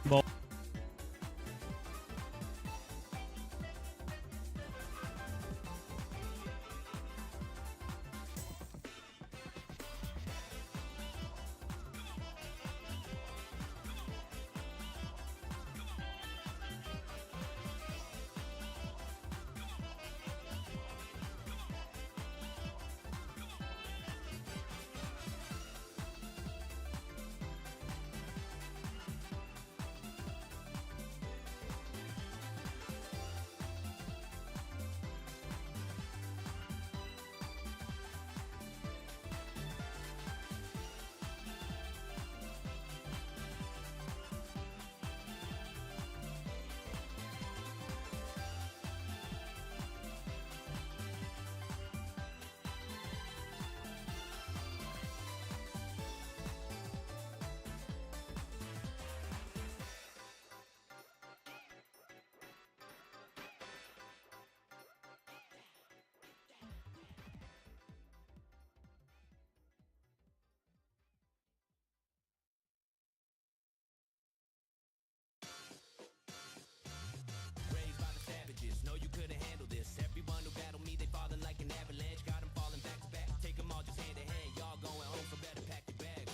Well, Raised by the savages, know you couldn't handle this. Everyone who battled me, they falling like an avalanche. Got them falling back to back, take them all just hand in hand. Y'all going home, so better pack your bags.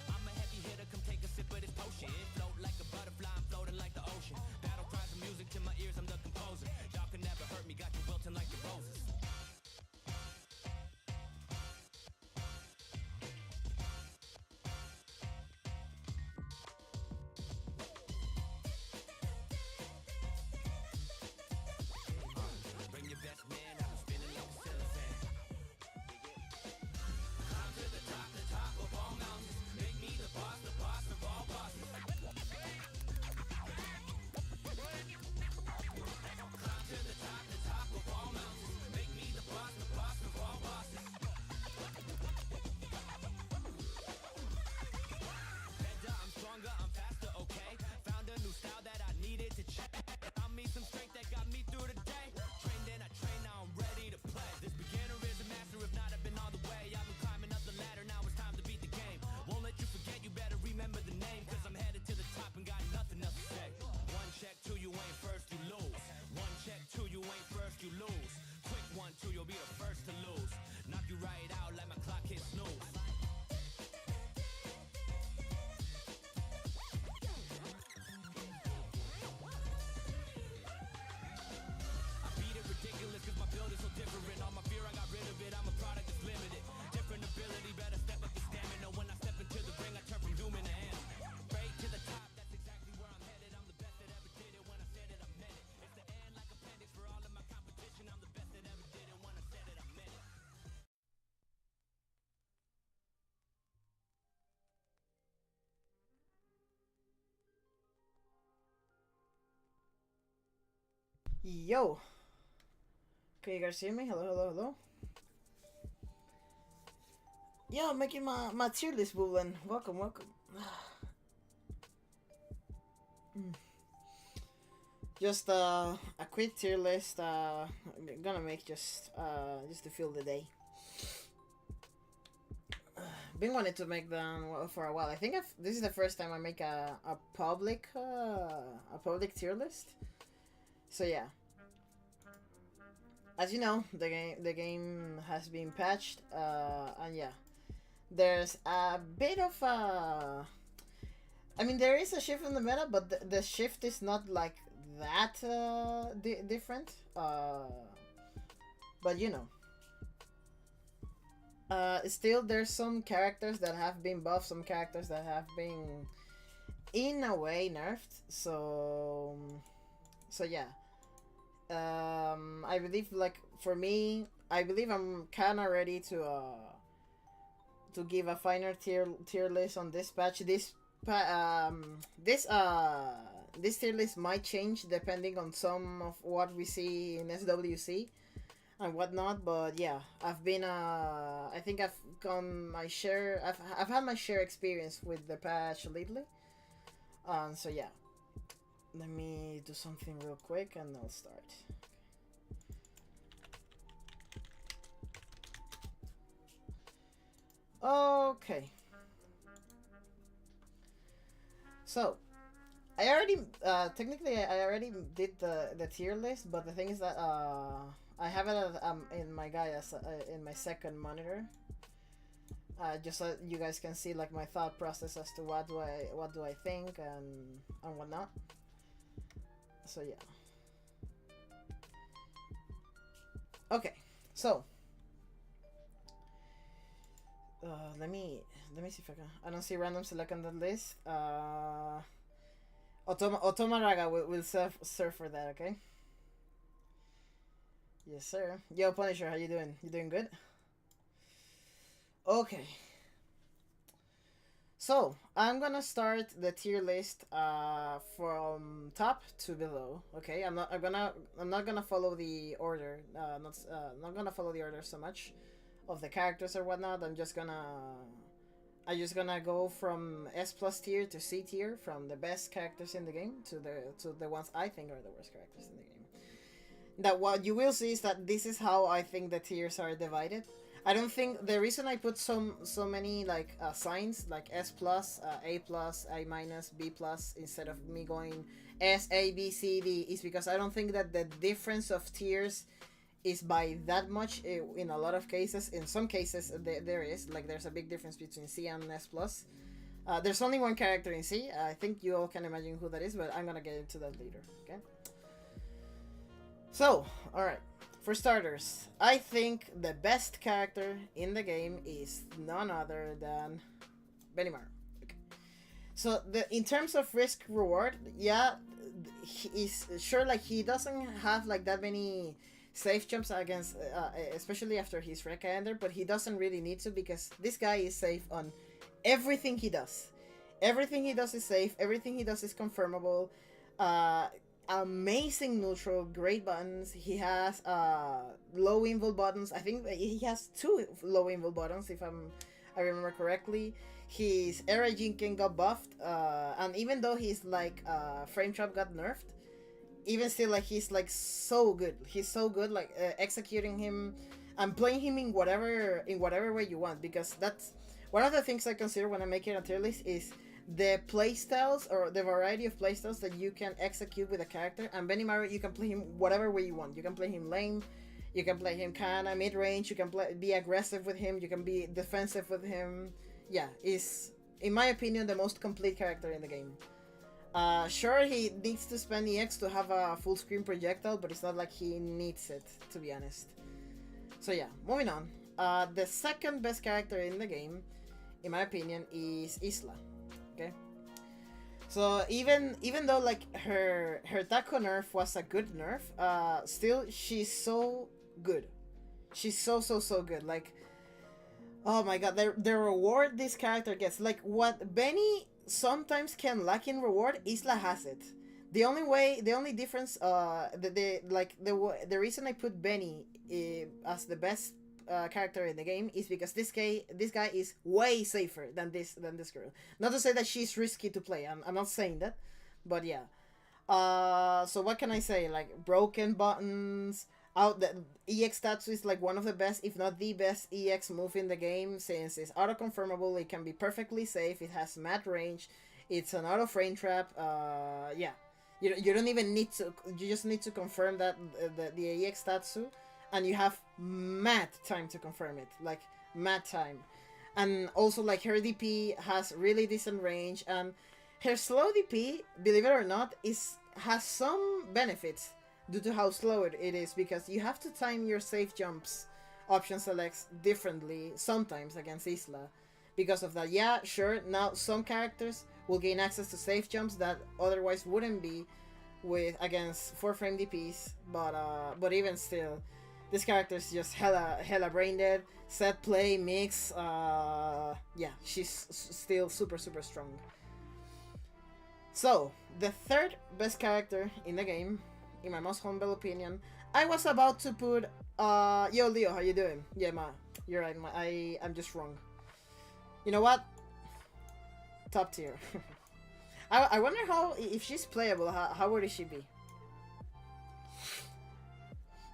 I'm a heavy hitter, come take a sip of this potion. Float like a butterfly, I'm floating like the ocean. Battle cries of music to my ears, I'm the composer. Y'all can never hurt me, got you wilting like the roses. Bring your best man, I'm spinning like a ceiling fan. Climb to the top of all mountains. Make me the boss of all bosses. Climb to the top of all mountains. Make me the boss of all bosses. Better, I'm stronger, I'm faster, okay? Found a new style that I needed to check. Found me some strength that got me through the day. Trained and I train, now I'm ready to play. This beginner is a master, if not, I've been all the way. I've been climbing up the ladder, now it's time to beat the game. Won't let you forget, you better remember the name. Cause I'm headed to the top and got nothing else to say. One check, two, you ain't first, you lose. One check, two, you ain't first, you lose. Quick 1, 2, you'll be the first to lose. Knock you right out like my clock hit snooze. I beat it ridiculous cause my build is so different. All my fear, I got rid of it, I'm a product that's limited. Different ability, better step up the stamina. When I step into the ring, I turn from human to animal. Straight to the top, that's exactly where I'm headed. I'm the best that ever did it. When I said it, I meant it. It's the end like appendix for all of my competition. I'm the best that ever did it. When I said it, I meant it. Yo! Can you guys hear me? Hello, hello, hello. Yo, making my tier list moving. Welcome, welcome. Just a quick tier list. Gonna make just to fill the day. Been wanting to make them for a while. I think this is the first time I make a public tier list. So yeah, as you know, the game has been patched, and yeah, there's a bit of I mean, there is a shift in the meta, but the shift is not like that different. But you know, still there's some characters that have been buffed, some characters that have been in a way nerfed. So yeah. I believe, like, for me, I believe I'm kind of ready to give a finer tier list on this patch. This tier list might change depending on some of what we see in SWC and whatnot. But yeah, I've been I think I've gone my share. I've had my share experience with the patch lately. So yeah. Let me do something real quick and I'll start. Okay. So, I already technically I already did the tier list, but the thing is that I have it in my guy as in my second monitor. Just so you guys can see like my thought process as to what do I think and whatnot. So yeah. Okay, so let me see if I can. I don't see random select on the list. Otomaraga will serve for that. Okay. Yes, sir. Yo, Punisher, how you doing? You doing good? Okay. So I'm gonna start the tier list from top to below. Okay, I'm not gonna follow the order. Not gonna follow the order so much of the characters or whatnot. I'm just gonna go from S plus tier to C tier, from the best characters in the game to the ones I think are the worst characters in the game. That what you will see is that this is how I think the tiers are divided. I don't think the reason I put so many like signs like S plus, A plus, A minus, B plus instead of me going S, A, B, C, D is because I don't think that the difference of tiers is by that much in a lot of cases. In some cases there is, like there's a big difference between C and S plus. There's only one character in C. I think you all can imagine who that is, but I'm gonna get into that later. Okay. So, alright. For starters, I think the best character in the game is none other than Benimar. Okay. So in terms of risk reward, yeah, he's sure like he doesn't have like that many safe jumps against, especially after his Rekka ender, but he doesn't really need to because this guy is safe on everything he does. Everything he does is safe. Everything he does is confirmable. Amazing neutral, great buttons. He has low invul buttons. I think he has 2 low invul buttons if I remember correctly. His Era Jinken got buffed, and even though he's like frame trap got nerfed, even still like he's like so good. He's so good like executing him and playing him in whatever way you want, because that's one of the things I consider when I'm making a tier list is the playstyles or the variety of playstyles that you can execute with a character. And Benimaru, you can play him whatever way you want. You can play him lane, you can play him kinda mid-range, you can be aggressive with him, you can be defensive with him. Yeah, is in my opinion the most complete character in the game. Sure, he needs to spend EX to have a full screen projectile, but it's not like he needs it, to be honest. So yeah, moving on. The second best character in the game, in my opinion, is Isla. Okay, so even though like her taco nerf was a good nerf, still she's so good. She's so good. Like, oh my god, the reward this character gets, like what Benny sometimes can lack in reward, Isla has it. The only difference, the reason I put Benny as the best character in the game is because this guy is way safer than this girl. Not to say that she's risky to play. I'm not saying that, but yeah. So what can I say? Like broken buttons. The EX Tatsu is like one of the best, if not the best EX move in the game, since it's auto confirmable. It can be perfectly safe. It has mad range. It's an auto frame trap. Yeah. You don't even need to. You just need to confirm that the EX Tatsu, and you have mad time to confirm it, like mad time. And also like her DP has really decent range, and her slow DP, believe it or not, has some benefits due to how slow it is, because you have to time your safe jumps option selects differently sometimes against Isla because of that. Yeah, sure, now some characters will gain access to safe jumps that otherwise wouldn't be against 4 frame DPs, but even still, this character is just hella brain dead. Set play, mix, yeah, she's still super strong. So, the third best character in the game, in my most humble opinion, I was about to put, yo Leo, how you doing? Yeah, you're right, I'm just wrong. You know what? Top tier. I wonder if she's playable, how would she be?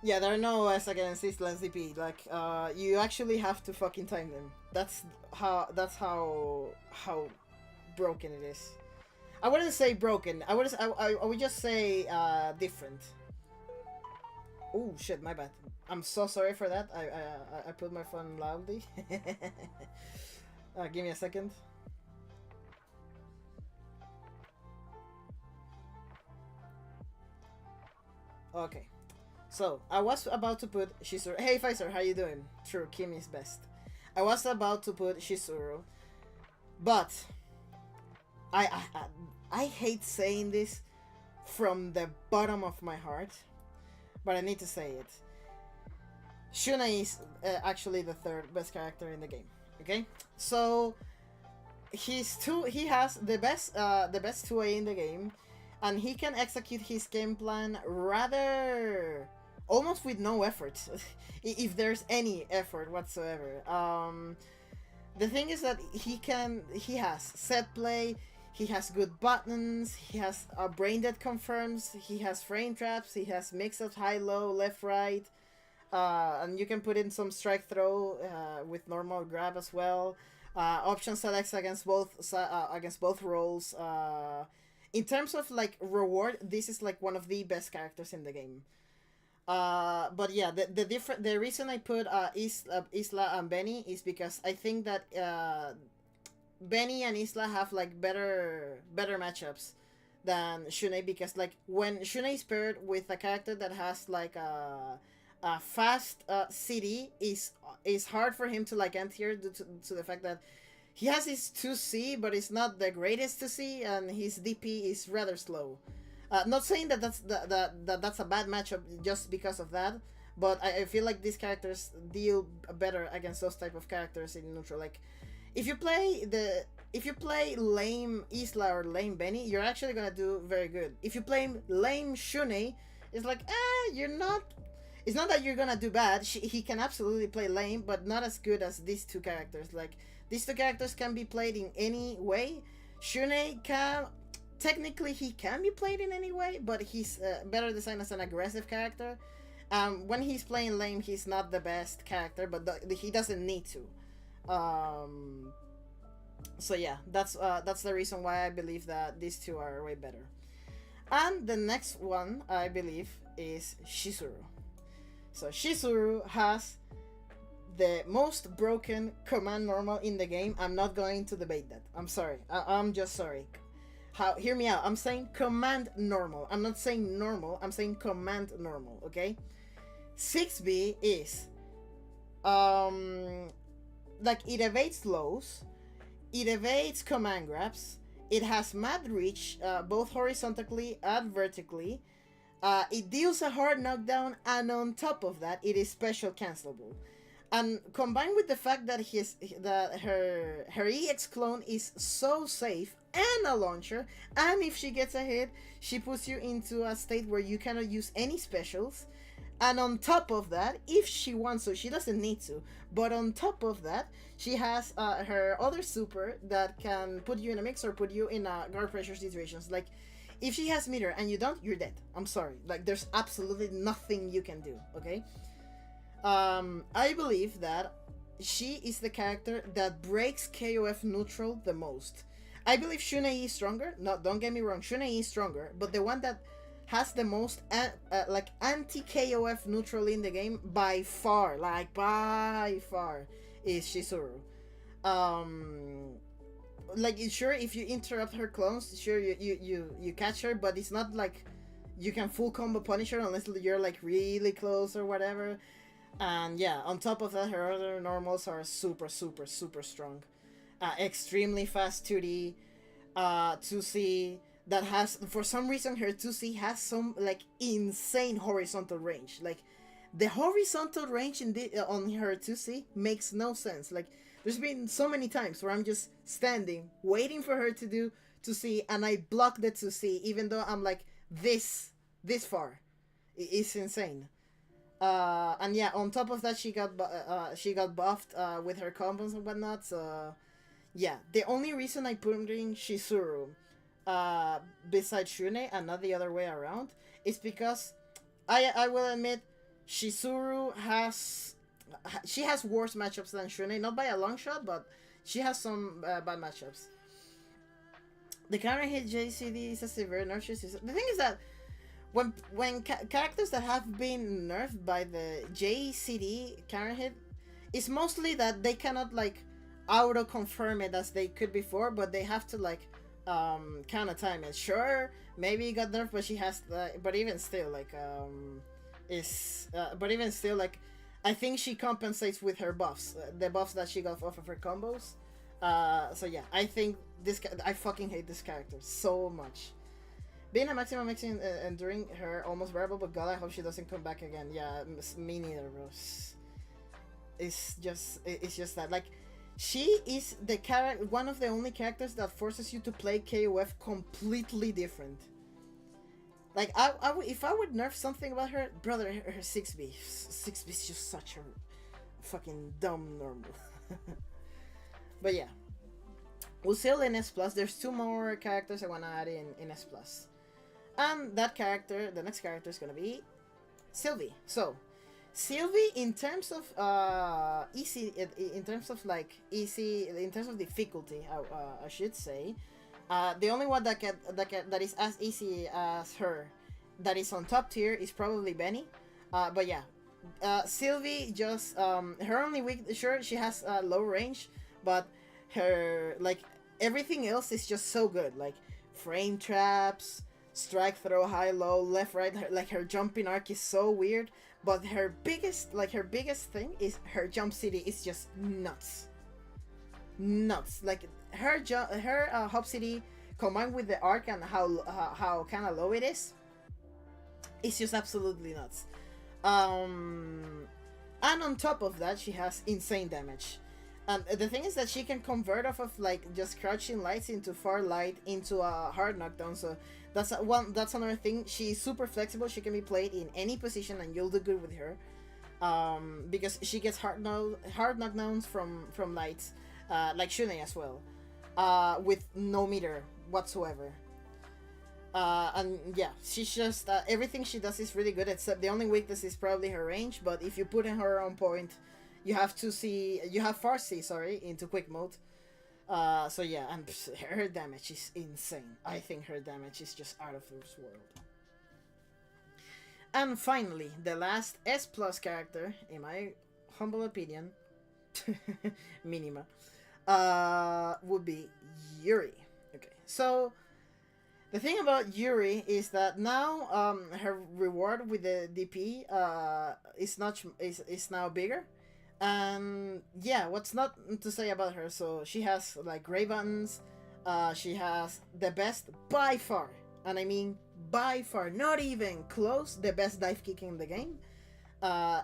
Yeah, there are no S against Isla's DP. Like, you actually have to fucking time them. That's how broken it is. I wouldn't say broken. I would just say different. Oh shit, my bad. I'm so sorry for that. I put my phone loudly. Give me a second. Okay. So, I was about to put Shizuru. Hey, Pfizer, how you doing? True, Kim is best. I was about to put Shizuru, but I hate saying this from the bottom of my heart, but I need to say it. Shuna is actually the third best character in the game. Okay, so he has the best 2A in the game, and he can execute his game plan rather almost with no effort, if there's any effort whatsoever. The thing is that he has set play, he has good buttons, he has a brain that confirms, he has frame traps, he has mix of high low, left right, and you can put in some strike throw with normal grab as well. Option selects against both roles. In terms of like reward, this is like one of the best characters in the game. But yeah, the reason I put Isla and Benny is because I think that Benny and Isla have like better matchups than Shunei, because like when Shunei is paired with a character that has like a fast city, is hard for him to like enter due to the fact that he has his 2C, but it's not the greatest 2C, and his DP is rather slow. Not saying that that's a bad matchup just because of that, but I feel like these characters deal better against those type of characters in neutral. Like, if you play lame Isla or lame Benny, you're actually gonna do very good. If you play lame Shunei, it's like, you're not. It's not that you're gonna do bad. He can absolutely play lame, but not as good as these two characters. Like, these two characters can be played in any way. Shunei can. Technically, he can be played in any way, but he's better designed as an aggressive character. When he's playing lame, he's not the best character, but he doesn't need to. So yeah, that's the reason why I believe that these two are way better. And the next one, I believe, is Shizuru. So Shizuru has the most broken command normal in the game. I'm not going to debate that. I'm sorry. I'm just sorry. Hear me out. I'm saying command normal. I'm not saying normal. I'm saying command normal. Okay. 6B is like it evades lows, it evades command grabs. It has mad reach, both horizontally and vertically. It deals a hard knockdown, and on top of that, it is special cancelable. And combined with the fact that her EX clone is so safe and a launcher, and if she gets a hit, she puts you into a state where you cannot use any specials. And on top of that, if she wants to, she doesn't need to, but on top of that, she has her other super that can put you in a mix or put you in a guard pressure situations. Like, if she has meter and you don't, you're dead. I'm sorry. Like, there's absolutely nothing you can do, okay? I believe that she is the character that breaks KOF neutral the most. I believe Shunei is stronger. No, don't get me wrong. Shunei is stronger, but the one that has the most like anti-KOF neutral in the game by far, is Shizuru. Like, sure, if you interrupt her clones, sure, you catch her, but it's not like you can full combo punish her unless you're like really close or whatever. And yeah, on top of that, her other normals are super strong. Extremely fast 2D, 2C, that has, for some reason, her 2C has some like insane horizontal range. Like, the horizontal range on her 2C makes no sense. Like, there's been so many times where I'm just standing waiting for her to do 2C, and I block the 2C even though I'm like this far. It's insane. And yeah, on top of that, she got buffed with her combos and whatnot. So yeah, the only reason I put in Shizuru besides Shunei and not the other way around is because I will admit Shizuru has worse matchups than Shunei, not by a long shot, but she has some bad matchups. The counter hit JCD is a severe nerf. The thing is that when characters that have been nerfed by the JCD counter hit, it's mostly that they cannot like auto confirm it as they could before, but they have to like counter time it. Sure, maybe it got nerfed, but she has but even still like but even still like I think she compensates with her buffs, the buffs that she got off of her combos. So yeah, I think I fucking hate this character so much. Being a maximum mixing enduring her almost bearable, but God, I hope she doesn't come back again. Yeah, me neither, bro. It's just that like she is the one of the only characters that forces you to play KOF completely different. Like if I would nerf something about her, brother, her 6B is just such a fucking dumb normal. But yeah, we'll still in S plus. There's 2 more characters I wanna add in S plus. And that character, the next character is gonna be Sylvie. So, Sylvie, in terms of easy, in terms of like easy, in terms of difficulty, I should say, the only one that is as easy as her, that is on top tier, is probably Benny. But yeah, Sylvie just her only weak. Sure, she has low range, but her like everything else is just so good. Like frame traps, strike, throw, high, low, left, right. Her jumping arc is so weird, but her biggest thing is her jump city is just nuts. Like her hop city combined with the arc and how kind of low it is, it's just absolutely nuts. And on top of that, she has insane damage. And the thing is that she can convert off of like just crouching lights into far light into a hard knockdown. So that's another thing. She's super flexible. She can be played in any position, and you'll do good with her. Because she gets hard knockdowns from lights, like Shunei as well, with no meter whatsoever. And yeah, she's just everything she does is really good. Except the only weakness is probably her range. But if you put in her on point, you have far C, into quick mode. So yeah, and her damage is insane. I think her damage is just out of this world. And finally, the last S plus character, in my humble opinion, Minima, would be Yuri. Okay, so the thing about Yuri is that now her reward with the DP is now bigger. And yeah, what's not to say about her? So she has like gray buttons. She has the best by far, and I mean by far, not even close, the best dive kick in the game.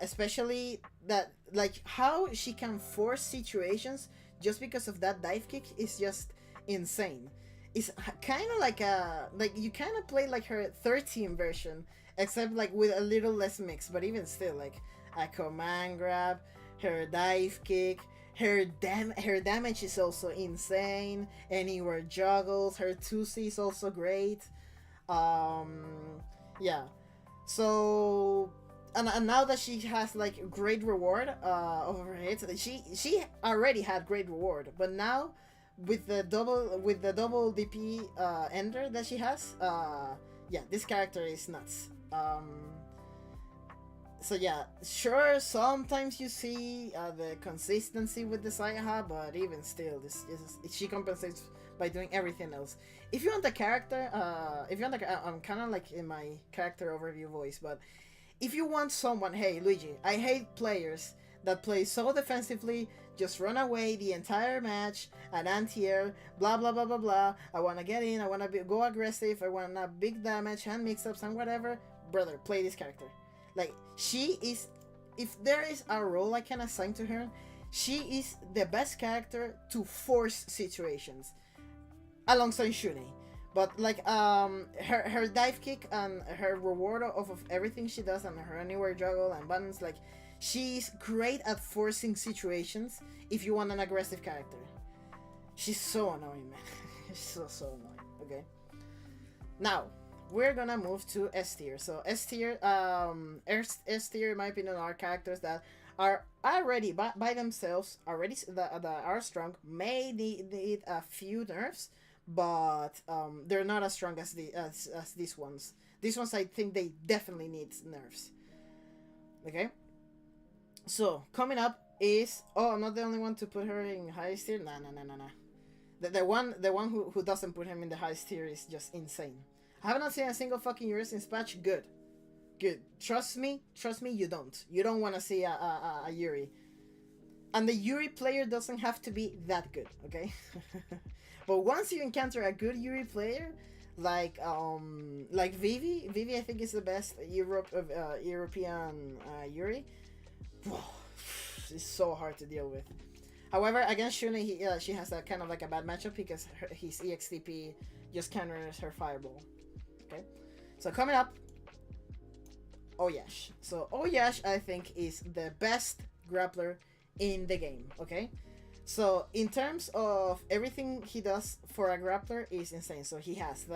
Especially that, like, how she can force situations just because of that dive kick is just insane. It's kind of like you kind of play like her 13 version, except like with a little less mix. But even still, like a command grab, her dive kick, her damage is also insane. Anywhere juggles, her 2C is also great. Yeah. So and now that she has like great reward over her hits, she already had great reward, but now with the double DP ender that she has, yeah, this character is nuts. So yeah, sure, sometimes you see the consistency with the Saiha, but even still, she compensates by doing everything else. If you want the character, I'm kind of like in my character overview voice, but if you want someone, hey Luigi, I hate players that play so defensively, just run away the entire match, an anti-air, blah blah blah blah blah. I wanna get in, I wanna go aggressive, I wanna big damage, hand mix-ups and whatever. Brother, play this character. Like, she is, if there is a role I can assign to her, she is the best character to situations, alongside Shunei. But like her dive kick and her reward of everything she does and her anywhere juggle and buttons, like, she's great at forcing situations if you want an aggressive character. She's so annoying, man. She's so annoying. Okay. Now, we're gonna move to S tier. So S tier, in my opinion, are characters that are already by themselves that are strong, may need a few nerfs, but they're not as strong as as these ones. These ones, I think they definitely need nerfs. Okay. So coming up is, oh, I'm not the only one to put her in highest tier. Nah. The one who doesn't put him in the highest tier is just insane. I have not seen a single fucking Yuri since patch. Good. Trust me, you don't want to see a Yuri. And the Yuri player doesn't have to be that good, okay? But once you encounter a good Yuri player, like Vivi I think is the best European Yuri. It's so hard to deal with. However, against Shuna, she has a kind of like a bad matchup because his EXTP just counters her fireball. Okay, so coming up, Oyash. So Oyash, I think, is the best grappler in the game. Okay, so in terms of everything he does for a grappler is insane. So he has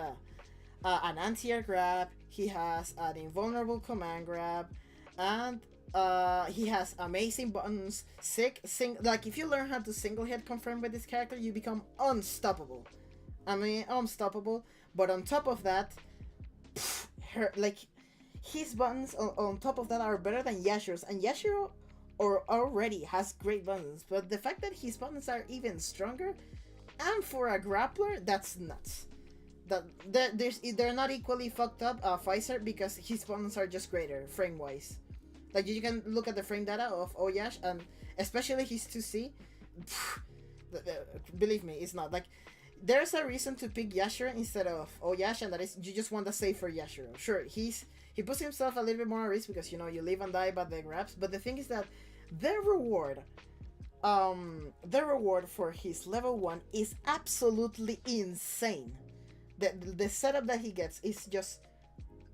an anti-air grab, he has an invulnerable command grab, and he has amazing buttons. Like if you learn how to single hit confirm with this character, you become unstoppable. I mean, unstoppable. But on top of that, his buttons on top of that are better than Yashiro's, and Yashiro already has great buttons. But the fact that his buttons are even stronger, and for a grappler, that's nuts. That they're not equally fucked up, Pfizer, because his buttons are just greater frame wise. Like, you can look at the frame data of Oyash, and especially his 2C, believe me, it's not. Like, there's a reason to pick Yashiro instead of Oyash, and that is you just want the safer Yashiro. Sure, he puts himself a little bit more at risk because, you know, you live and die by the grabs, but the thing is that the reward for his level 1 is absolutely insane. The setup that he gets is just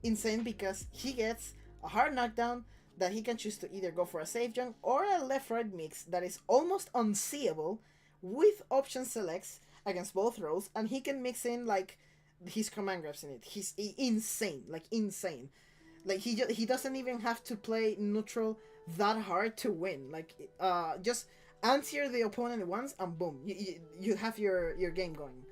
insane because he gets a hard knockdown that he can choose to either go for a safe jump or a left-right mix that is almost unseeable with option selects against both roles, and he can mix in like his command grabs in it. He's insane. Like he doesn't even have to play neutral that hard to win. Like just anti the opponent once and boom, you have your game going.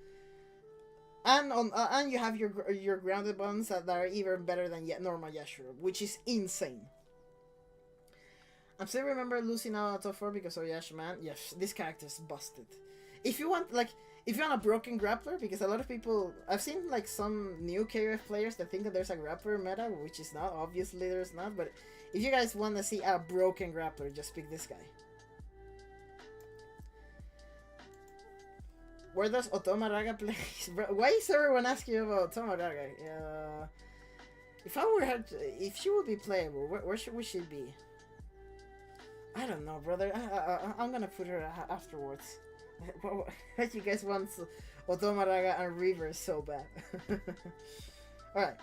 And you have your grounded buttons that are even better than normal Yashiro, which is insane. I still remember losing out at top 4 because of Yash, man. Yes, this character's busted. If you want a broken grappler, because a lot of people, I've seen like some new KOF players that think that there's a grappler meta, which is not. Obviously, there's not. But if you guys want to see a broken grappler, just pick this guy. Where does Otoma Raga play? Why is everyone asking about Otoma Raga? If she would be playable, where should she be? I don't know, brother. I'm gonna put her afterwards. You guys want Otoma Raga and Reaver so bad. Alright.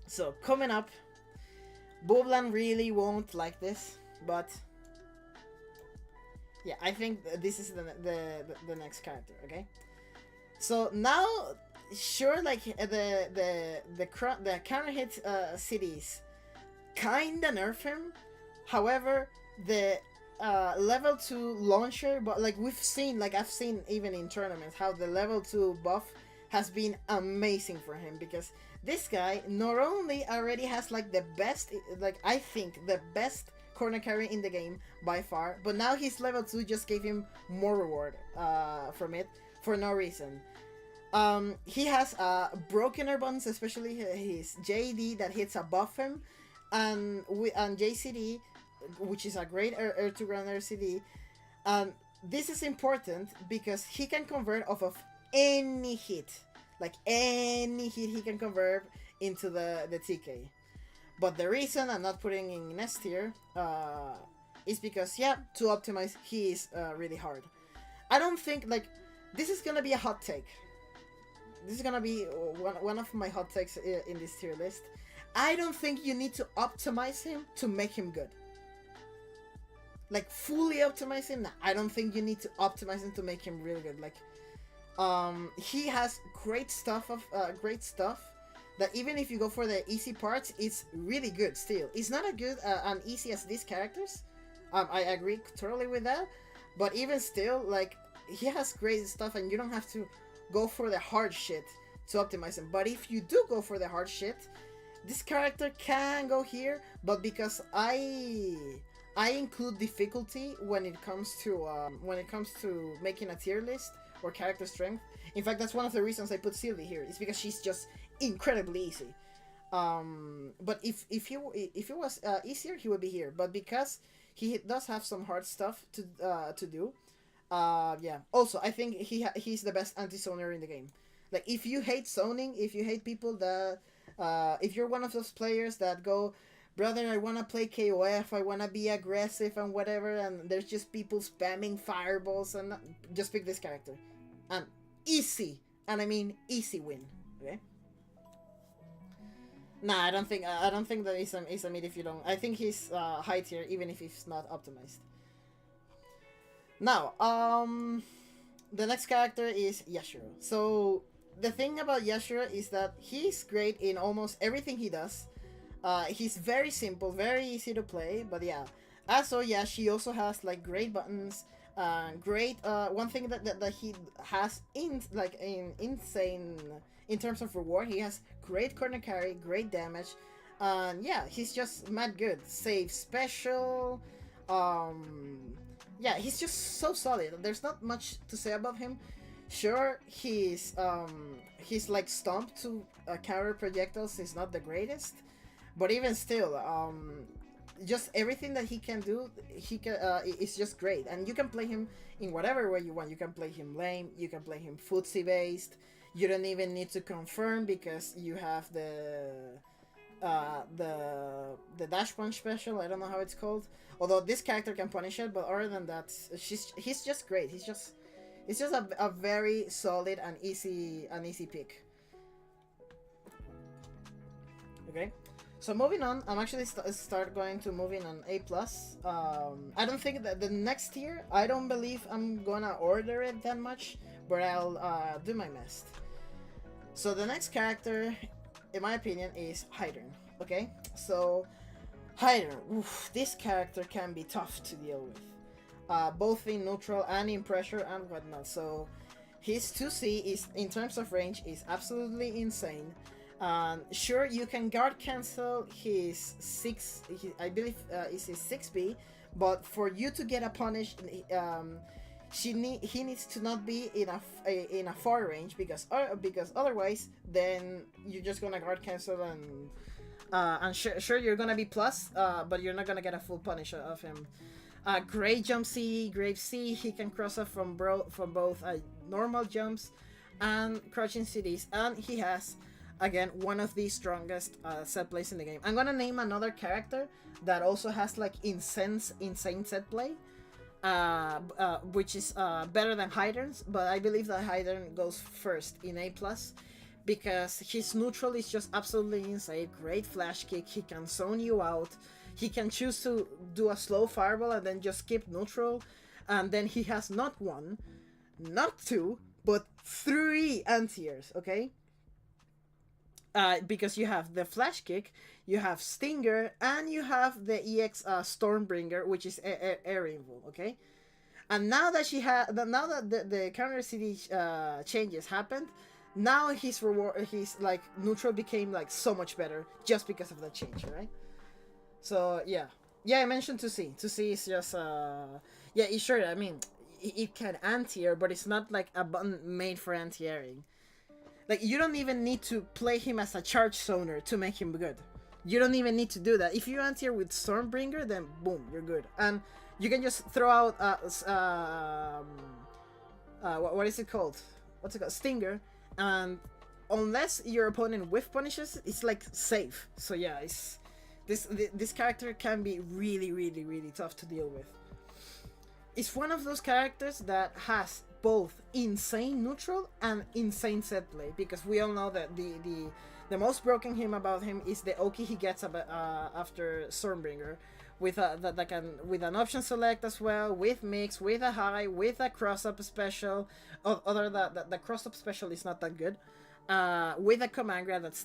So, coming up, Boblan really won't like this, but yeah, I think this is the next character, okay? So now, sure, like the counter hit cities kinda nerf him. However, the level 2 launcher, but like I've seen even in tournaments how the level 2 buff has been amazing for him, because this guy not only already has like the best, like I think the best corner carry in the game by far, but now his level 2 just gave him more reward from it for no reason. He has brokener buttons, especially his JD that hits above him, and JCD, which is a great air to ground RCD. This is important because he can convert off of any hit. Like any hit he can convert into the TK. But the reason I'm not putting in S tier is because, yeah, to optimize, he is really hard. I don't think, like, this is gonna be a hot take. This is gonna be one of my hot takes in this tier list. I don't think you need to optimize him to make him good. Like, fully optimize him? Nah, I don't think you need to optimize him to make him really good. Like, he has great stuff that even if you go for the easy parts, it's really good still. It's not as good and easy as these characters. I agree totally with that. But even still, like, he has great stuff and you don't have to go for the hard shit to optimize him. But if you do go for the hard shit, this character can go here. But because I include difficulty when it comes to making a tier list or character strength. In fact, that's one of the reasons I put Sylvie here. It's because she's just incredibly easy. But if it was easier, he would be here. But because he does have some hard stuff to do, yeah. Also, I think he's the best anti-zoner in the game. Like, if you hate zoning, if you hate people that, if you're one of those players that go, brother, I want to play KOF, I want to be aggressive and whatever, and there's just people spamming fireballs, and just pick this character. And easy, and I mean easy win, okay? Nah, I don't think that is a mid if you don't. I think he's high tier even if he's not optimized. Now, the next character is Yashiro. So the thing about Yashiro is that he's great in almost everything he does. He's very simple, very easy to play, but yeah. Also, yeah, she also has like great buttons. Great. One thing that he has insane in terms of reward. He has great corner carry, great damage, and yeah, he's just mad good. Save special. Yeah, he's just so solid. There's not much to say about him. Sure, he's like Stomp to counter projectiles is not the greatest, but even still, just everything that he can do, is just great. And you can play him in whatever way you want. You can play him lame, you can play him footsie based. You don't even need to confirm because you have the dash punch special. I don't know how it's called. Although this character can punish it, but other than that, he's just great. It's just a very solid and easy pick. Okay. So moving on, I'm actually start going to moving on A+. I don't think that the next tier, I don't believe I'm gonna order it that much, but I'll do my best. So the next character, in my opinion, is Hydern. Okay, so Hydern, this character can be tough to deal with, both in neutral and in pressure and whatnot. So his 2C is, in terms of range, is absolutely insane. Sure, you can guard cancel his 6, I believe is his 6B, but for you to get a punish, he needs to not be in a far range, because otherwise then you're just gonna guard cancel and sure you're gonna be plus, but you're not gonna get a full punish of him. Great jump C, Grave C, he can cross up from both normal jumps and crouching CDs, and he has, again, one of the strongest set plays in the game. I'm gonna name another character that also has like insane set play, which is better than Hydern's, but I believe that Hydern goes first in A+, because his neutral is just absolutely insane. Great flash kick, he can zone you out, he can choose to do a slow fireball and then just skip neutral, and then he has not one, not two, but 3 anti-airs, okay? Because you have the flash kick, you have Stinger, and you have the EX Stormbringer, which is air invul, okay? And now that the counter CD changes happened, now his like neutral became like so much better just because of that change, right? So yeah, I mentioned 2C. 2C is just yeah, sure. I mean, it can anti-air, but it's not like a button made for anti-airing. Like, you don't even need to play him as a charge zoner to make him good. You don't even need to do that. If you anti-air with Stormbringer, then boom, you're good. And you can just throw out what is it called? What's it called? Stinger. And unless your opponent whiff punishes, it's like safe. So yeah, this character can be really, really, really tough to deal with. It's one of those characters that has both insane neutral and insane set play, because we all know that the most broken him about him is the Oki he gets after Stormbringer, with with an option select as well, with mix, with a high, with a cross up special. Other that the cross up special is not that good. With a command grab that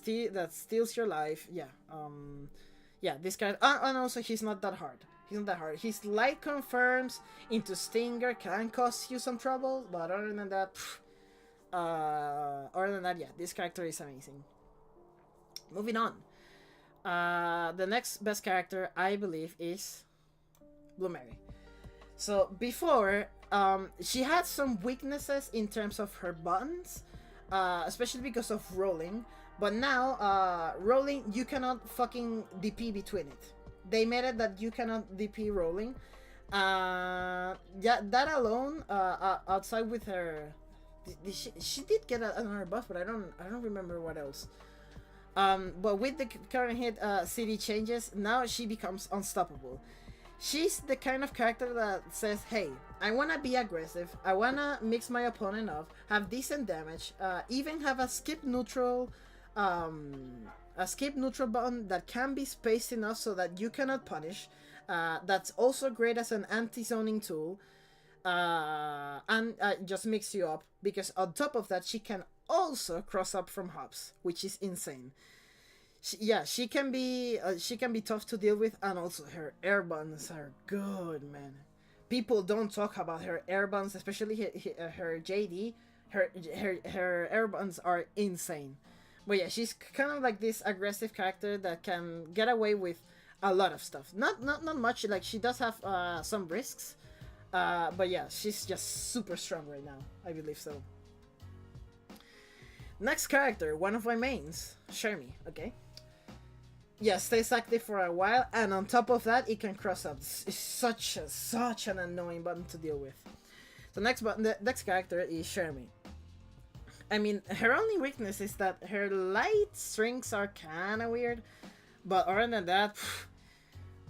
steals your life. Yeah. Yeah. This guy, and also he's not that hard. He's not that hard. His light confirms into Stinger can cause you some trouble, but other than that, other than that, yeah, this character is amazing. Moving on. The next best character, I believe, is Blue Mary. So before, she had some weaknesses in terms of her buttons, especially because of rolling. But now, rolling, you cannot fucking DP between it. They made it that you cannot DP rolling. Yeah, that alone, outside with her, she did get another buff, but I don't remember what else. But with the current hit CD changes, now she becomes unstoppable. She's the kind of character that says, hey, I want to be aggressive, I want to mix my opponent up, have decent damage, even have a skip neutral button that can be spaced enough so that you cannot punish. That's also great as an anti-zoning tool, and just mix you up, because on top of that she can also cross up from hops, which is insane. She can be tough to deal with, and also her air buns are good, man. People don't talk about her air buns, especially her JD. Her air buns are insane. But yeah, she's kind of like this aggressive character that can get away with a lot of stuff. Not much. Like, she does have some risks, but yeah, she's just super strong right now. I believe so. Next character, one of my mains, Shermie. Okay. Yeah, stays active for a while, and on top of that, it can cross up. It's such an annoying button to deal with. So the next character is Shermie. I mean, her only weakness is that her light strings are kind of weird, but other than that,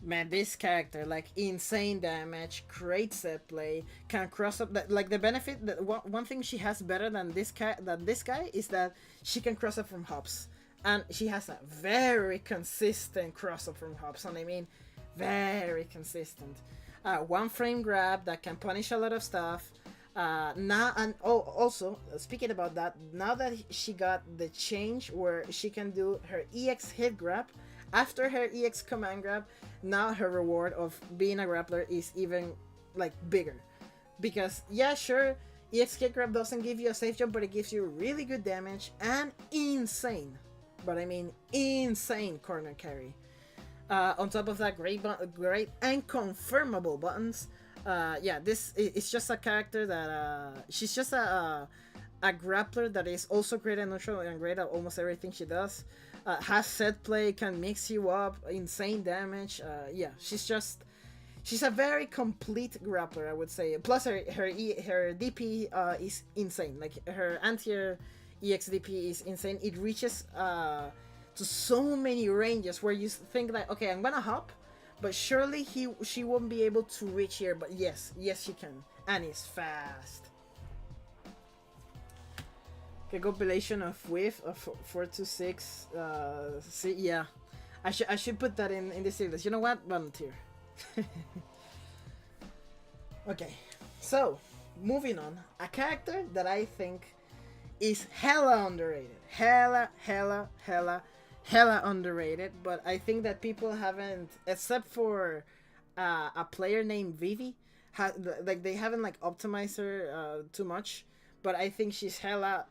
man, this character, like, insane damage, great set play, can cross up. Like, the benefit, that one thing she has better than this guy is that she can cross up from hops. And she has a very consistent cross-up from hops, and I mean very consistent. One frame grab that can punish a lot of stuff. Also, speaking about that, now that she got the change where she can do her EX hit grab, after her EX command grab, now her reward of being a grappler is even, like, bigger. Because, yeah, sure, EX hit grab doesn't give you a safe jump, but it gives you really good damage and insane. But I mean insane corner carry. On top of that, great and confirmable buttons. Yeah, this is just a character that she's just a grappler that is also great at neutral and great at almost everything she does. Has set play, can mix you up, insane damage. Yeah, she's a very complete grappler, I would say. Plus her DP is insane. Like, her anti-air EXDP is insane. It reaches to so many ranges where you think that, okay, I'm gonna hop, but surely she won't be able to reach here. But yes she can, and it's fast. Okay, compilation of width of 426. See, yeah, I should put that in the series. You know what? Volunteer. Okay, so moving on, a character that I think is hella underrated. Hella underrated. But I think that people haven't, except for a player named Vivi, they haven't, like, optimized her too much. But I think she's hella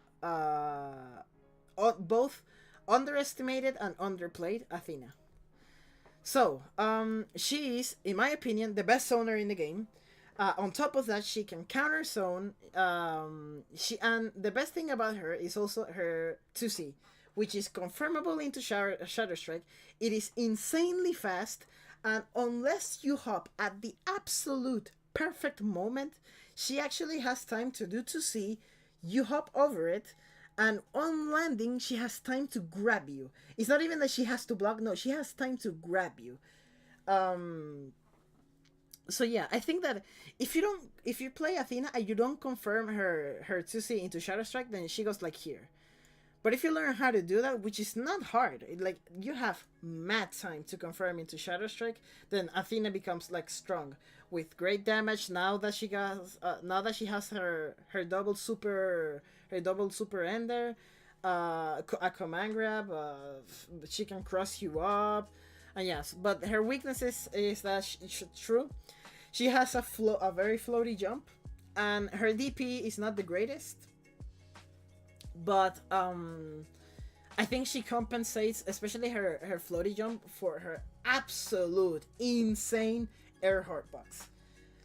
both underestimated and underplayed. Athena. So, she is, in my opinion, the best zoner in the game. On top of that, she can counter zone. And the best thing about her is also her 2C, which is confirmable into Shadow Strike. It is insanely fast, and unless you hop at the absolute perfect moment, she actually has time to do 2C. You hop over it, and on landing, she has time to grab you. It's not even that she has to block. No, she has time to grab you. So yeah, I think that if you play Athena and you don't confirm her 2C into Shadow Strike, then she goes like here. But if you learn how to do that, which is not hard, like, you have mad time to confirm into Shadow Strike, then Athena becomes, like, strong with great damage. Now that she has her double super ender, a command grab, she can cross you up. And yes, but her weaknesses is that she has a very floaty jump, and her DP is not the greatest. but I think she compensates, especially her floaty jump, for her absolute insane air hardbox.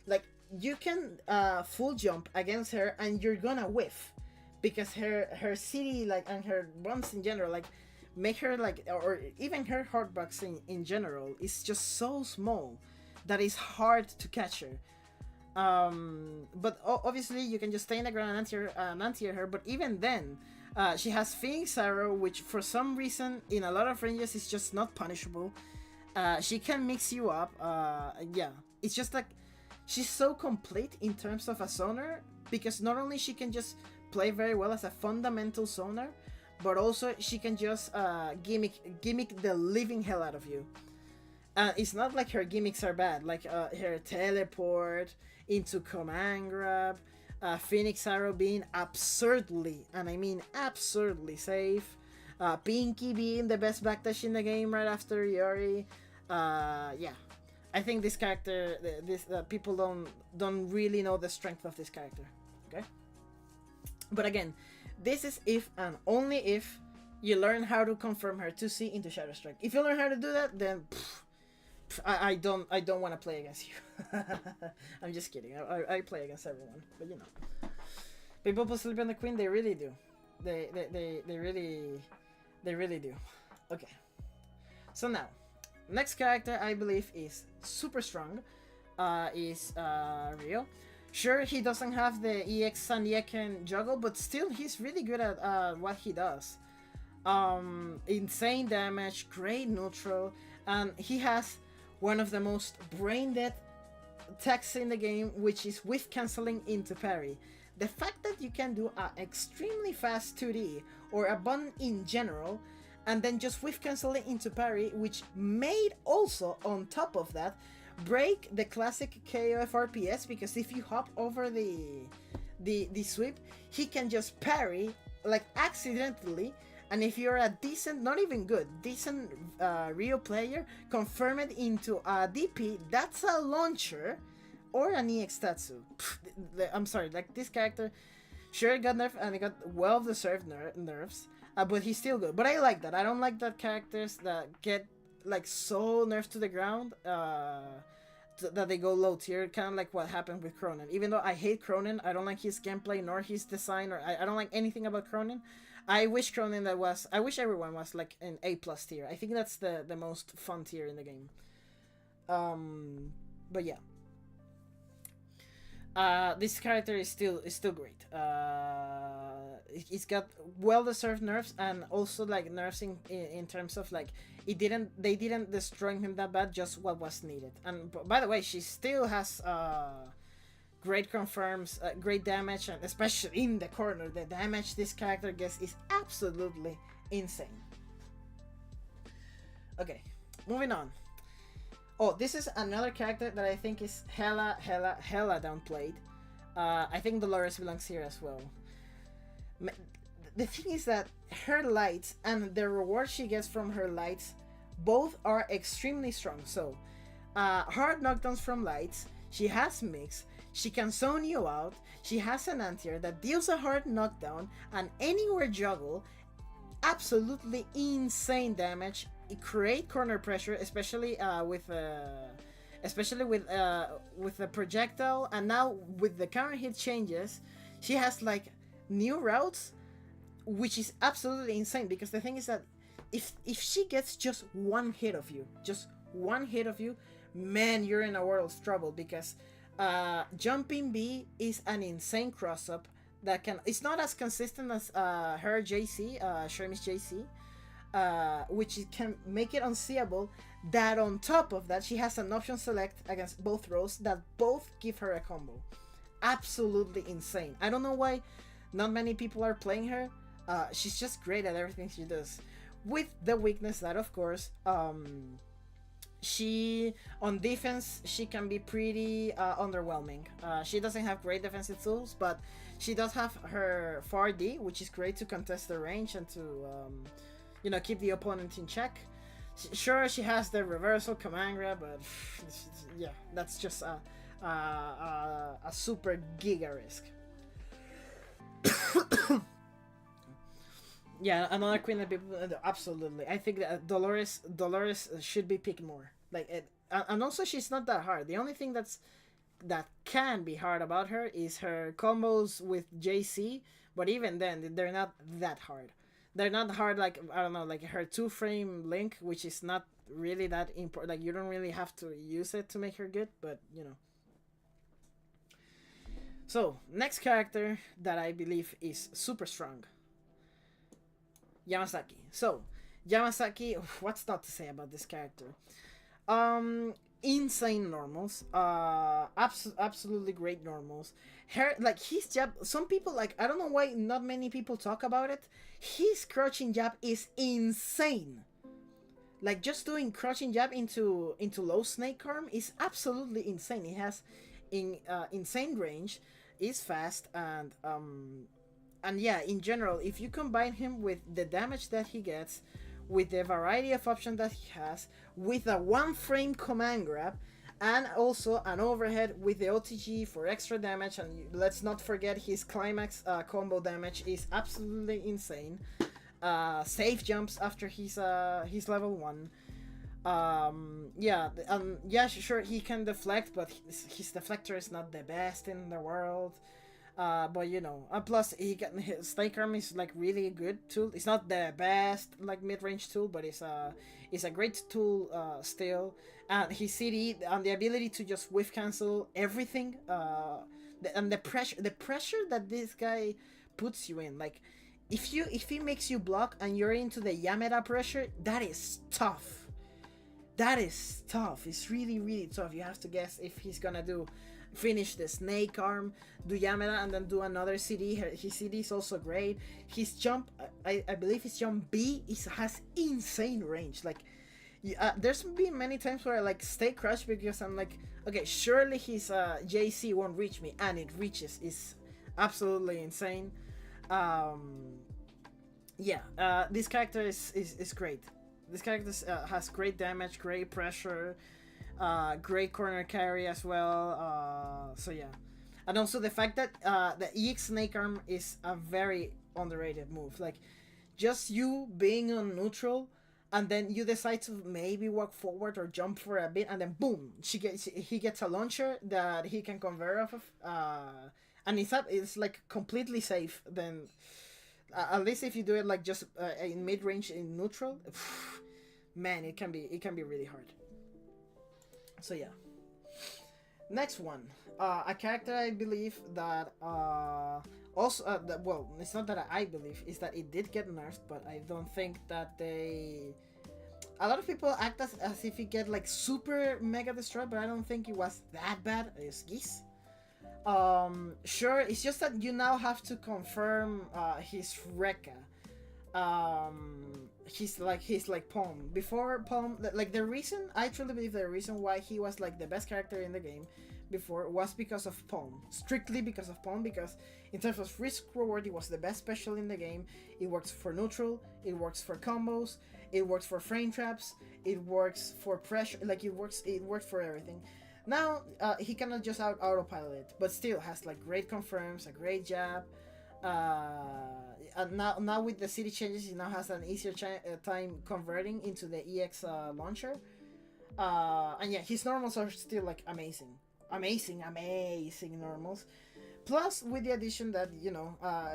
Like, you can full jump against her and you're gonna whiff, because her city, like, and her runs in general, like, make her, like, or even her hardbox in general is just so small that it's hard to catch her. But obviously you can just stay in the ground and anti-air her, but even then, she has Phoenix Arrow, which for some reason in a lot of ranges is just not punishable. She can mix you up. Yeah, it's just like she's so complete in terms of a zoner, because not only she can just play very well as a fundamental zoner, but also she can just gimmick the living hell out of you. It's not like her gimmicks are bad, like her teleport into command grab, Phoenix Arrow being absurdly, and I mean absurdly safe, Pinky being the best backdash in the game right after Yori. Yeah, I think this character, people don't really know the strength of this character. Okay, but again, this is if and only if you learn how to confirm her 2C into Shadow Strike. If you learn how to do that, then I don't want to play against you. I'm just kidding. I play against everyone, but you know, people put sleep on the queen. They really do. They really do. Okay. So now, next character I believe is super strong. Is Rio. Sure, he doesn't have the EX and Yeken juggle, but still he's really good at what he does. Insane damage, great neutral, and he has one of the most brain dead techs in the game, which is whiff canceling into parry. The fact that you can do an extremely fast 2D or a button in general, and then just whiff cancel it into parry, which made also on top of that break the classic KOFRPS, because if you hop over the sweep, he can just parry like accidentally. And if you're a decent, not even good, decent Rio player, confirm it into a DP, that's a launcher or an EX Tatsu. I'm sorry, like, this character, sure, it got nerfed and it got well-deserved nerfs, but he's still good. But I like that. I don't like that characters that get, like, so nerfed to the ground that they go low tier, kind of like what happened with Cronin. Even though I hate Cronin, I don't like his gameplay nor his design, or I don't like anything about Cronin. I wish everyone was like an A+ tier. I think that's the most fun tier in the game. But yeah. This character is still great. It's got well-deserved nerfs, and also like nerfs in terms of like they didn't destroy him that bad, just what was needed. And by the way, she still has great confirms, great damage, and especially in the corner, the damage this character gets is absolutely insane. Okay, moving on. Oh, this is another character that I think is hella downplayed. I think Dolores belongs here as well. The thing is that her lights and the reward she gets from her lights both are extremely strong. So, hard knockdowns from lights, she has mix, she can zone you out, she has an anti-air that deals a hard knockdown, and anywhere juggle, absolutely insane damage. It create corner pressure, especially with the projectile, and now with the counter hit changes, she has like new routes, which is absolutely insane. Because the thing is that if she gets just one hit of you, man, you're in a world of trouble, because jumping B is an insane cross up that it's not as consistent as her JC, Shermie's JC, which can make it unseeable. That on top of that, she has an option select against both rows that both give her a combo. Absolutely insane. I don't know why not many people are playing her. She's just great at everything she does, with the weakness that, of course, she on defense, she can be pretty underwhelming. She doesn't have great defensive tools, but she does have her 4D, which is great to contest the range and to keep the opponent in check. Sure, she has the reversal command grab, but yeah, that's just a super giga risk. Yeah, another queen that people absolutely. I think that Dolores should be picked more. Like it, and also she's not that hard. The only thing that can be hard about her is her combos with JC, but even then they're not that hard. They're not hard like I don't know, like her 2 frame link, which is not really that important. Like you don't really have to use it to make her good, but you know. So next character that I believe is super strong, Yamasaki. So Yamasaki, what's not to say about this character? Insane normals. Absolutely great normals. Her like his jab. Some people like I don't know why not many people talk about it. His crouching jab is insane. Like just doing crouching jab into low snake arm is absolutely insane. It has insane range, is fast and yeah, in general, if you combine him with the damage that he gets, with the variety of options that he has, with a 1 frame command grab, and also an overhead with the OTG for extra damage, and let's not forget his climax combo damage is absolutely insane. Safe jumps after his level 1. Yeah, sure, he can deflect, but his deflector is not the best in the world. But you know, plus his snake arm is like really good tool. It's not the best like mid range tool, but it's a great tool still. And his CD and the ability to just whiff cancel everything. And the pressure that this guy puts you in, like if he makes you block and you're into the Yamada pressure, that is tough. That is tough. It's really really tough. You have to guess if he's gonna finish the snake arm, do Yamada, and then do another CD. His CD is also great. His jump, I believe his jump B has insane range. Like, there's been many times where I like stay crushed because I'm like, okay, surely his JC won't reach me, and it reaches. It's absolutely insane. This character is great. This character has great damage, great pressure. Great corner carry as well. So yeah, and also the fact that the EX Snake Arm is a very underrated move. Like, just you being on neutral, and then you decide to maybe walk forward or jump for a bit, and then boom, he gets a launcher that he can convert off of, and it's like completely safe. Then at least if you do it like just in mid range in neutral, man, it can be really hard. So yeah. Next one, a character I believe that also well, it's not that I believe, is that it did get nerfed, but I don't think that they. A lot of people act as if it get like super mega destroyed, but I don't think it was that bad. It's Geese. Sure, it's just that you now have to confirm his Rekka. He's like Palm. Before Palm, like the reason, I truly believe the reason why he was like the best character in the game before was because of Palm. Strictly because of Palm, because in terms of risk reward, it was the best special in the game. It works for neutral, it works for combos, it works for frame traps, it works for pressure, like it works for everything. Now he cannot just autopilot it, but still has like great confirms, a great jab. And now with the city changes, he now has an easier time converting into the EX launcher. And yeah, his normals are still like amazing normals. Plus, with the addition that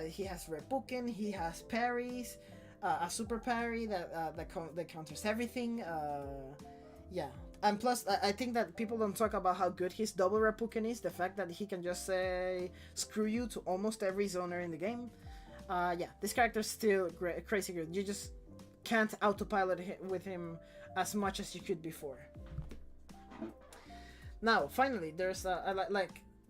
he has Repuken, he has parries, a super parry that counters everything. Yeah. And plus, I think that people don't talk about how good his double Repuken is. The fact that he can just say screw you to almost every zoner in the game. Yeah, this character is still crazy good. You just can't autopilot with him as much as you could before. Now, finally, there's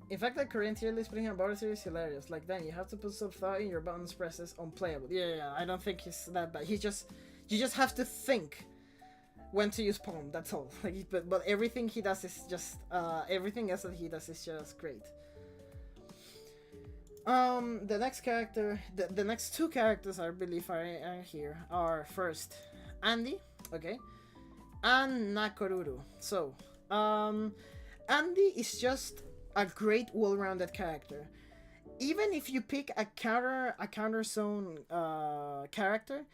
in fact, the Korean tier list putting on border series is hilarious. Like, then you have to put some thought in your buttons presses unplayable. Yeah, I don't think he's that bad. You just have to think when to use Palm. That's all. Like, but everything he does is just everything else that he does is just great. The next character, the next two characters I believe are here are first Andy, okay, and Nakoruru. So, Andy is just a great well-rounded character. even if you pick a counter zone character,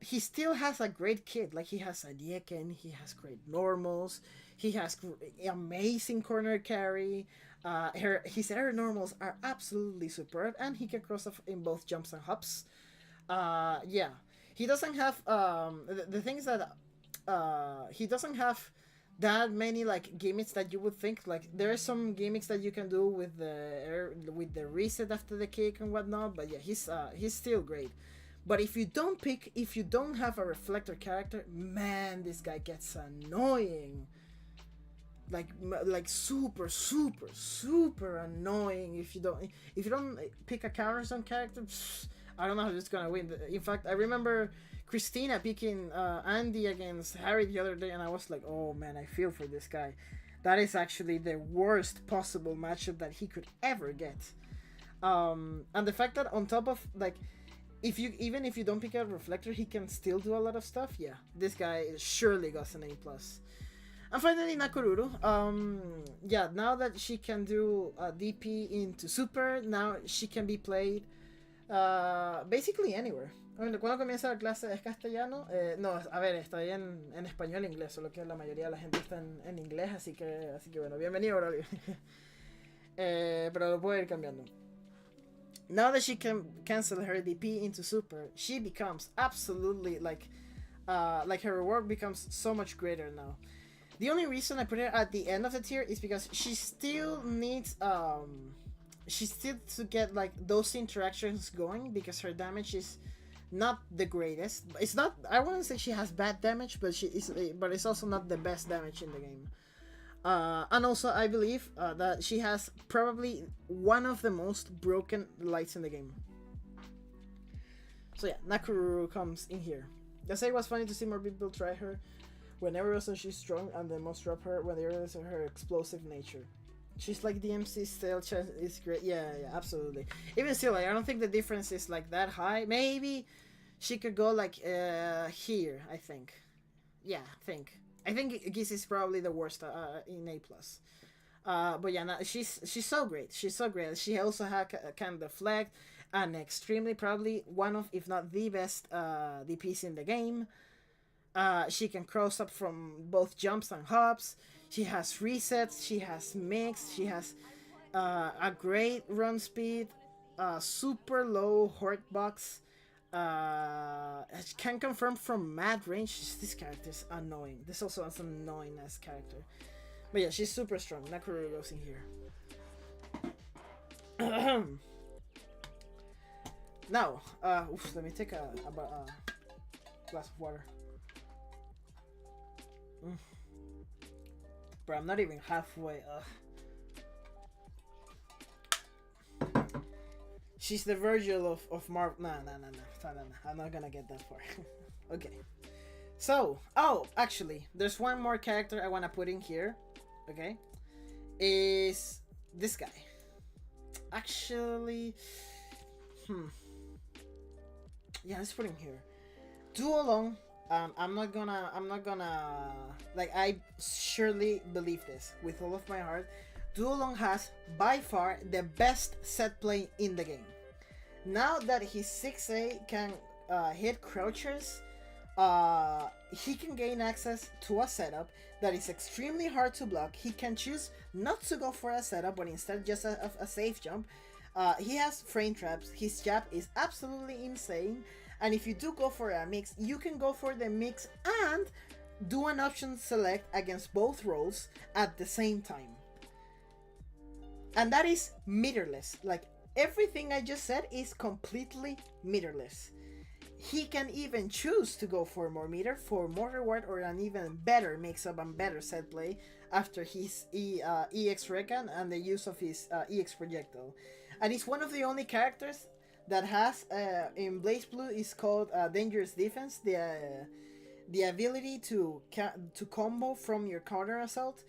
he still has a great kit. Like, he has a Dieken, he has great normals, he has amazing corner carry. His air normals are absolutely superb, and he can cross off in both jumps and hops. Yeah, he doesn't have the things that he doesn't have that many like gimmicks that you would think. Like, there are some gimmicks that you can do with the reset after the kick and whatnot. But yeah, he's still great. But if you don't have a reflector character, man, this guy gets annoying. Like super annoying if you don't pick a counter zone character. I don't know how it's gonna win. In fact, I remember Christina picking Andy against Harry the other day, and I was like, oh man, I feel for this guy. That is actually the worst possible matchup that he could ever get. And the fact that on top of like, even if you don't pick out Reflector, he can still do a lot of stuff. Yeah, this guy surely got an A+. And finally, Nakoruru. Yeah, now that she can do DP into Super, now she can be played basically anywhere. Cuando comienza la clase es castellano. No, a ver, está ahí en español e inglés, solo que la mayoría de la gente está en inglés, así que bueno, bienvenido, Aurelio. Pero lo puedo ir cambiando. Now that she can cancel her DP into Super, she becomes absolutely like her reward becomes so much greater now. The only reason I put her at the end of the tier is because she still needs to get like those interactions going, because her damage is not the greatest. It's not, I wouldn't say she has bad damage, but it's also not the best damage in the game. And also I believe that she has probably one of the most broken lights in the game. So yeah, Nakoruru comes in here. I say it was funny to see more people try her whenever also she's strong, and then most drop her when they realize her explosive nature. She's like DMC still is great. Yeah, absolutely. Even still, like, I don't think the difference is like that high. Maybe she could go like here, I think. Yeah, I think Giz is probably the worst in A+. But yeah, she's so great. She's so great. She also can deflect, and extremely probably one of, if not the best DPs in the game. She can cross up from both jumps and hops. She has resets. She has mix. She has a great run speed. Super low hort box. Can confirm from mad range. This character is annoying. This also is an annoying ass character. But yeah, she's super strong. Nakoruru goes in here. Now, let me take a glass of water. Bro, I'm not even halfway. She's the Virgil of Marvel. No. I'm not gonna get that far. Okay. So, actually, there's one more character I wanna put in here. Okay, is this guy. Actually, yeah, let's put him here. Duolong. I'm not gonna like, I surely believe this with all of my heart. Duolong has by far the best set play in the game. Now that his 6A can hit crouchers, he can gain access to a setup that is extremely hard to block. He can choose not to go for a setup, but instead just a safe jump. He has frame traps. His jab is absolutely insane. And if you do go for a mix, you can go for the mix and do an option select against both rolls at the same time. And that is meterless. Like, everything I just said is completely meterless. He can even choose to go for more meter, for more reward, or an even better mix-up and better set play after his EX Recon and the use of his EX projectile. And he's one of the only characters that has in Blaze Blue is called Dangerous Defense, the ability to combo from your counter assault.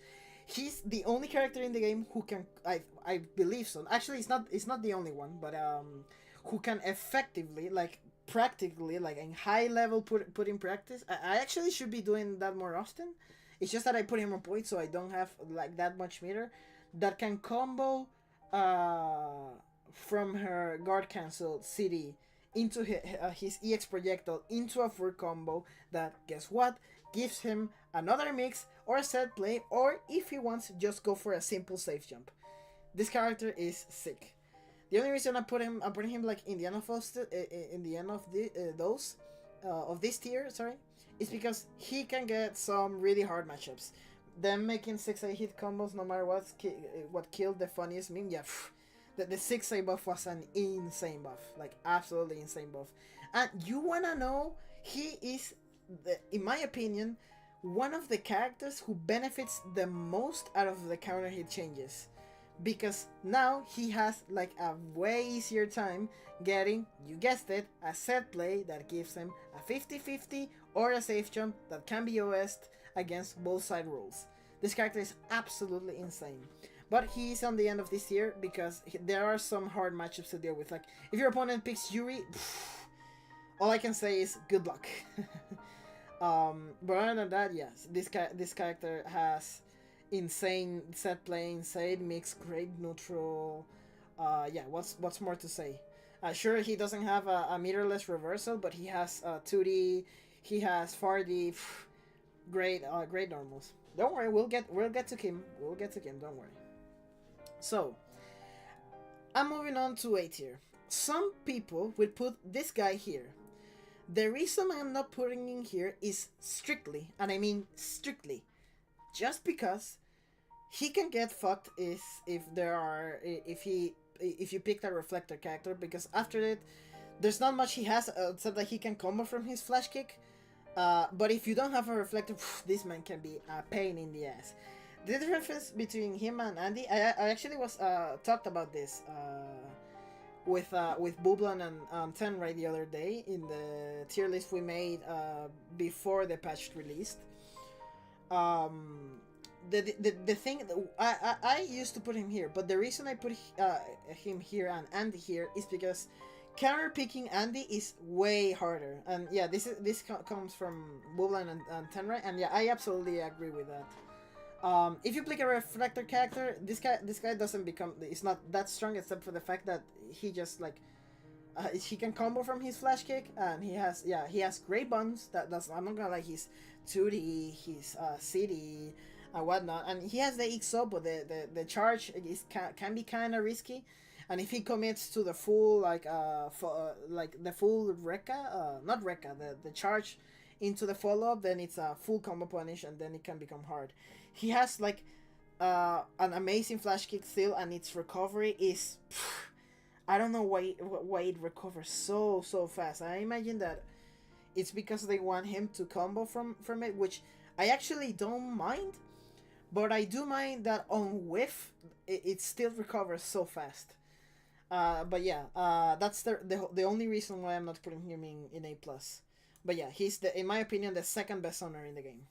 He's the only character in the game who can, I believe so. Actually, it's not the only one, but who can effectively, like practically, like in high level put in practice. I actually should be doing that more often. It's just that I put him on point, so I don't have like that much meter. That can combo from her guard cancel CD into his EX projectile into a full combo that, guess what, gives him another mix or a set play, or if he wants, just go for a simple safe jump. This character is sick. The only reason I'm putting him like in the end of in the end of those of this tier, sorry, is because he can get some really hard matchups. Them making 6A hit combos no matter what killed the funniest meme. Yeah, the 6A buff was an insane buff, like absolutely insane buff. And you wanna know, he is, in my opinion, one of the characters who benefits the most out of the counter hit changes, because now he has like a way easier time getting, you guessed it, a set play that gives him a 50-50 or a safe jump that can be OS'd against both side rules. This character is absolutely insane. But he's on the end of this tier because there are some hard matchups to deal with. Like, if your opponent picks Yuri, all I can say is good luck. But other than that, yes, this character has insane set play, insane mix, great neutral. Yeah, what's more to say? Sure, he doesn't have a meterless reversal, but he has 2D, he has 4D, great normals. Don't worry, we'll get to Kim. We'll get to Kim. Don't worry. So, I'm moving on to A tier. Some people will put this guy here. The reason I'm not putting him here is strictly, and I mean strictly, just because he can get fucked if you pick a reflector character, because after that there's not much he has except that he can combo from his flash kick. But if you don't have a reflector, this man can be a pain in the ass. The difference between him and Andy, I actually was talked about this with Bublan and Tenrai the other day in the tier list we made before the patch released. The thing, I used to put him here, but the reason I put him here and Andy here is because counter picking Andy is way harder. And yeah, this comes from Bublan and Tenrai, and yeah, I absolutely agree with that. If you pick a reflector character, this guy doesn't become, it's not that strong, except for the fact that he just like he can combo from his flash kick, and he has great buns. That's, I'm not gonna lie, he's 2D, he's CD and whatnot, and he has the XO, but the charge can be kind of risky. And if he commits to the full like the full Rekka, not Rekka, the charge into the follow up, then it's a full combo punish, and then it can become hard. He has like an amazing flash kick still, and its recovery is, I don't know why it recovers so fast. I imagine that it's because they want him to combo from it, which I actually don't mind, but I do mind that on whiff it still recovers so fast. But yeah, that's the only reason why I'm not putting him in A+. But yeah, he's in my opinion, the second best owner in the game.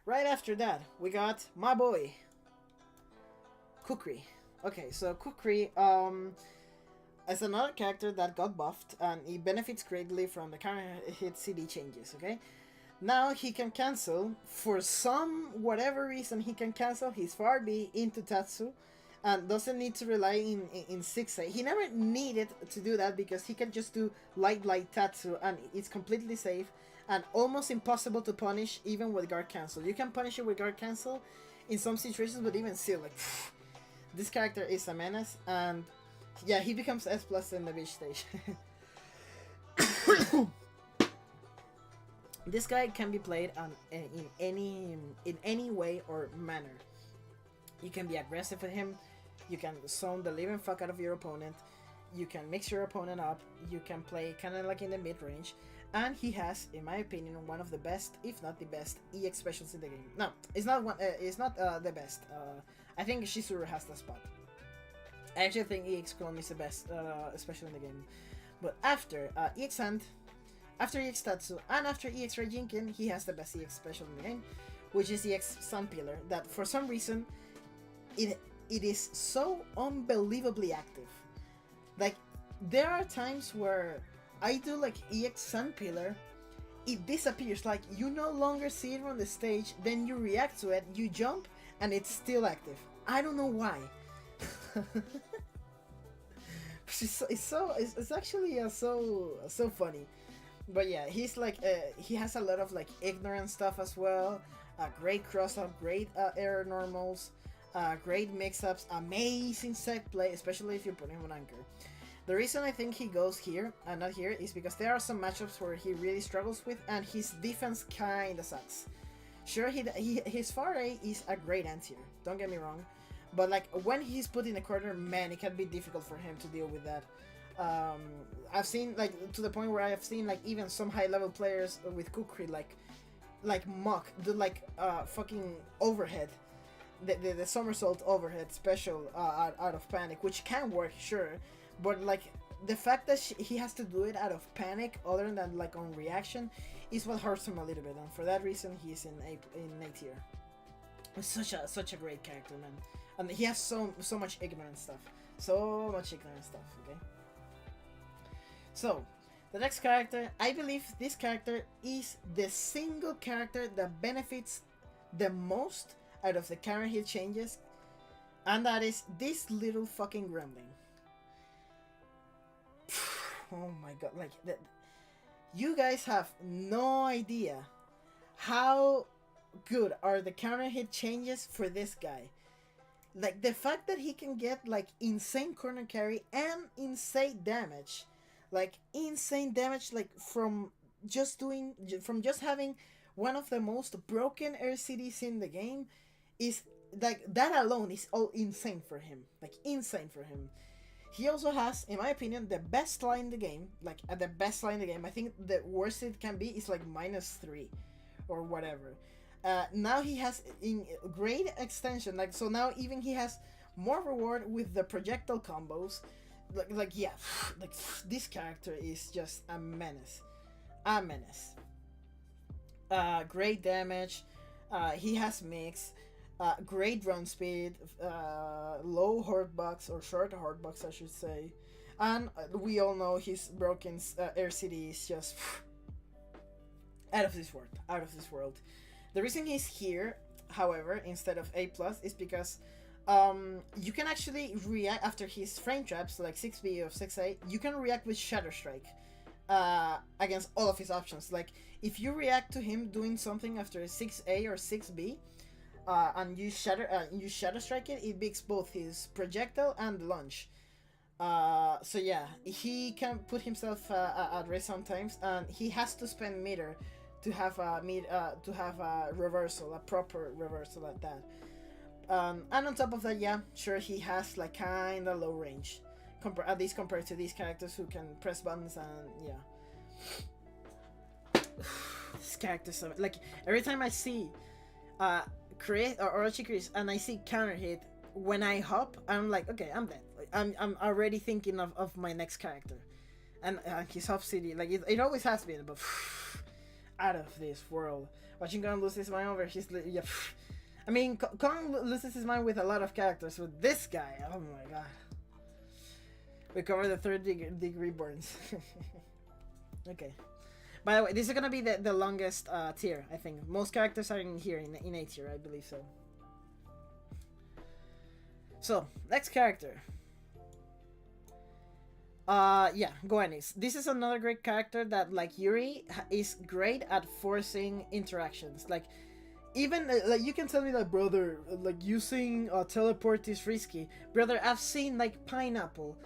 Right after that, we got my boy, Kukri. Okay, so Kukri, is another character that got buffed, and he benefits greatly from the counter hit CD changes, okay? Now he can cancel, for some whatever reason, he can cancel his 4B into Tatsu, and doesn't need to rely in 6A. He never needed to do that because he can just do light Tatsu, and it's completely safe and almost impossible to punish even with guard cancel. You can punish it with guard cancel in some situations, but even still, like, this character is a menace, and yeah, he becomes S+ in the beach stage. This guy can be played in any way or manner. You can be aggressive with him, you can zone the living fuck out of your opponent, you can mix your opponent up, you can play kind of like in the mid-range, and he has, in my opinion, one of the best, if not the best, EX specials in the game. No, it's not one. It's not the best. I think Shizuru has the spot. I actually think EX Clone is the best special in the game. But after EX Hand, after EX Tatsu, and after EX Raijinkin, he has the best EX special in the game, which is EX Sun Pillar, that for some reason, it is so unbelievably active. Like, there are times where I do like EX Sun Pillar, it disappears, like you no longer see it on the stage, then you react to it, you jump, and it's still active. I don't know why. It's actually so funny. But yeah, he's like he has a lot of like ignorant stuff as well. Great cross up, great error normals, great mix ups, amazing set play, especially if you put him on anchor. The reason I think he goes here and not here is because there are some matchups where he really struggles with, and his defense kinda sucks. Sure, his far A is a great anti-air, don't get me wrong, but like when he's put in the corner, man, it can be difficult for him to deal with that. I've seen like to the point where I have seen like even some high level players with Kukri like mock the like fucking overhead, the somersault overhead special out of panic, which can work, sure, but like the fact that he has to do it out of panic other than like on reaction is what hurts him a little bit, and for that reason he's in A tier. It's such a great character, man, and he has so much ignorant stuff, okay. So the next character, I believe this character is the single character that benefits the most out of the current hit changes, and that is this little fucking gremlin. Oh my god, like that. You guys have no idea how good are the counter hit changes for this guy. Like the fact that he can get like insane corner carry and insane damage. Like from just having one of the most broken RCDs in the game is like that alone is all insane for him. Like insane for him. He also has, in my opinion, the best line in the game. Like at the best line in the game, I think the worst it can be is like -3 or whatever. Now he has in great extension. Like so now even he has more reward with the projectile combos. Like yeah, like this character is just a menace. Great damage. He has mix. Great run speed, low hardbox or short hardbox, I should say, and we all know his broken RCD is just out of this world. The reason he's here, however, instead of A+, is because you can actually react after his frame traps, like 6B or 6A, you can react with Shadow Strike against all of his options. Like, if you react to him doing something after 6A or 6B, and you Shadow Strike it, it beats both his projectile and lunge. So yeah, he can put himself at risk sometimes, and he has to spend meter to have a reversal, a proper reversal at that. And on top of that, yeah, sure, he has like kinda low range, at least compared to these characters who can press buttons, and yeah. This character, so like every time I see Chris or Orochi Chris and I see counter hit when I hop, I'm like, okay, I'm dead. Like, I'm already thinking of my next character, and his hop city, like it always has been, but out of this world. Watching Kong lose his mind over his yeah. I mean, Kong loses his mind with a lot of characters. With this guy, oh my god. We cover the third degree burns. Okay. By the way, this is gonna be the longest tier, I think. Most characters are in here, in A tier, I believe so. So, next character. Yeah, Goenix. This is another great character that, like Yuri, is great at forcing interactions. Like, even, like, you can tell me that, brother, like, using teleport is risky. Brother, I've seen, like, Pineapple,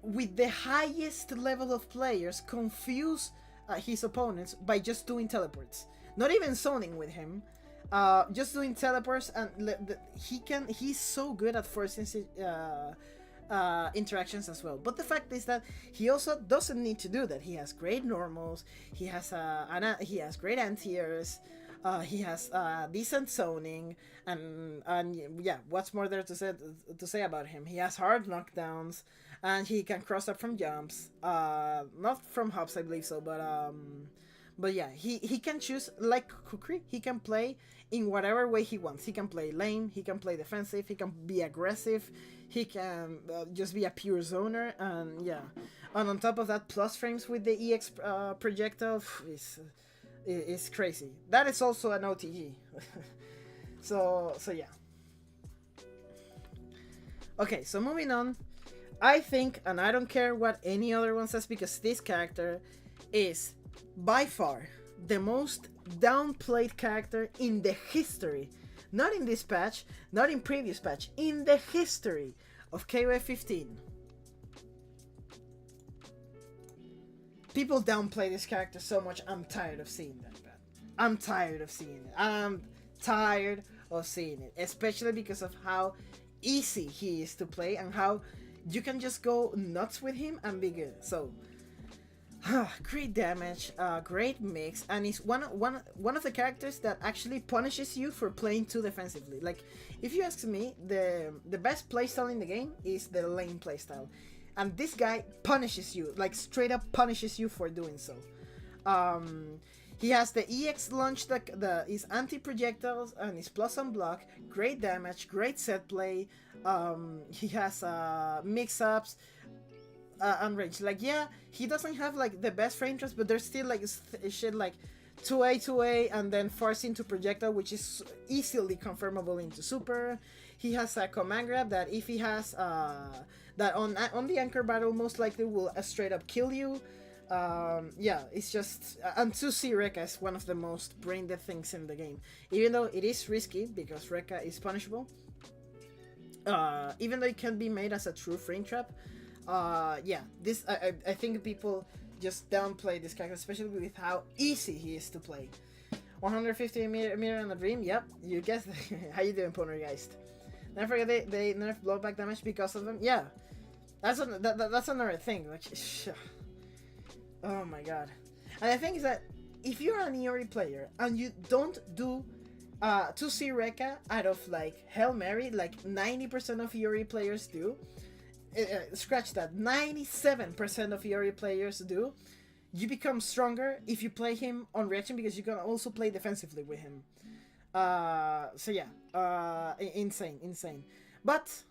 with the highest level of players, confuse his opponents by just doing teleports. Not even zoning with him. Just doing teleports, and he's so good at forcing interactions as well. But the fact is that he also doesn't need to do that. He has great normals. He has great anti-airs. He has decent zoning, and yeah, what's more there to say about him? He has hard knockdowns, and he can cross up from jumps. Not from hops, I believe so, but yeah, he can choose, like Kukri. He can play in whatever way he wants. He can play lane. He can play defensive. He can be aggressive. He can just be a pure zoner, and yeah. And on top of that, plus frames with the EX projectile is crazy. That is also an OTG. so yeah. Okay, so moving on. I think, and I don't care what any other one says, because this character is by far the most downplayed character in the history, not in this patch, not in previous patch, in the history of KOFXV. People downplay this character so much. I'm tired of seeing that, man. I'm tired of seeing it. I'm tired of seeing it, especially because of how easy he is to play and how you can just go nuts with him and be good. So great damage, great mix, and he's one of the characters that actually punishes you for playing too defensively. Like, if you ask me, the best playstyle in the game is the lane playstyle, and this guy punishes you, like straight up punishes you for doing so. He has the EX launch that is anti-projectiles and is plus on block, great damage, great set play. He has mix-ups and range. Like, yeah, he doesn't have like the best frame traps, but there's still like shit like 2A, and then force into projectile, which is easily confirmable into super. He has a command grab that if he has that on the anchor battle most likely will straight up kill you. Yeah, it's just and to see Rekka is one of the most brain dead things in the game, even though it is risky because Rekka is punishable. Even though it can be made as a true frame trap. Yeah, this I think people just downplay this character, especially with how easy he is to play. 150 mirror in the dream. Yep, you guessed. How you doing, Poltergeist? Never forget they nerf blowback damage because of them. Yeah, that's another thing. Like, oh my god. And the thing is that if you're an EORI player and you don't do 2C Rekka out of like Hail Mary, like 90% of EORI players do, scratch that, 97% of EORI players do, you become stronger if you play him on reaction, because you can also play defensively with him. So yeah, insane. But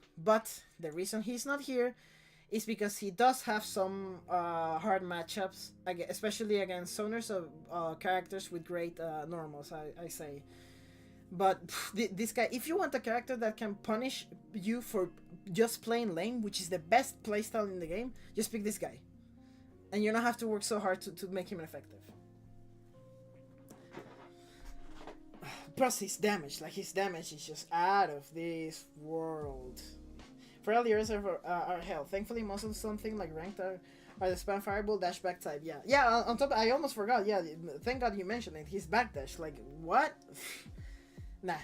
the reason he's not here is because he does have some hard matchups, especially against zoners of characters with great normals, I say. But this guy, if you want a character that can punish you for just playing lane, which is the best playstyle in the game, just pick this guy. And you don't have to work so hard to make him effective. Plus his damage, his damage is just out of this world. For all the others are hell. Thankfully, most of something like ranked are the spam fireball dash back type. Yeah. On top, I almost forgot. Yeah, thank God you mentioned it. His backdash, like what? Nah.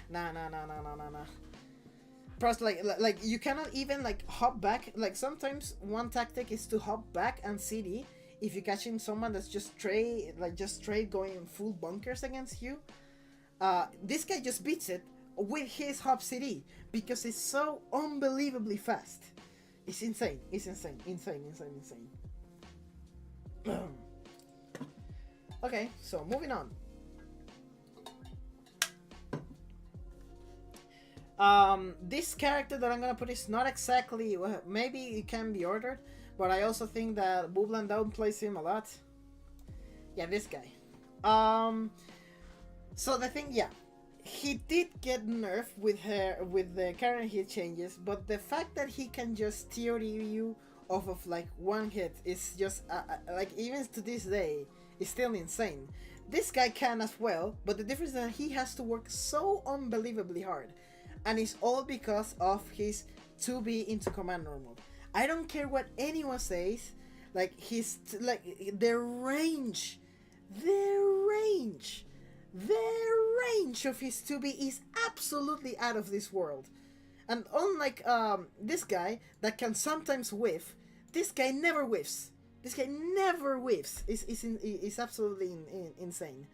Plus, like you cannot even like hop back. Like sometimes one tactic is to hop back and CD if you're catching someone that's just straight going full bunkers against you. This guy just beats it with his hop CD because it's so unbelievably fast. It's insane. Okay, so moving on. This character that I'm gonna put is not exactly, maybe it can be ordered, but I also think that Bublan downplays him a lot. Yeah, this guy. So the thing, yeah, he did get nerfed with the current hit changes, but the fact that he can just theory you off of like one hit is just like, even to this day, is still insane. This guy can as well, but the difference is that he has to work so unbelievably hard, and it's all because of his 2B into command normal. I don't care what anyone says, like his the range of his 2B is absolutely out of this world. And unlike this guy that can sometimes whiff, this guy never whiffs. It's absolutely insane.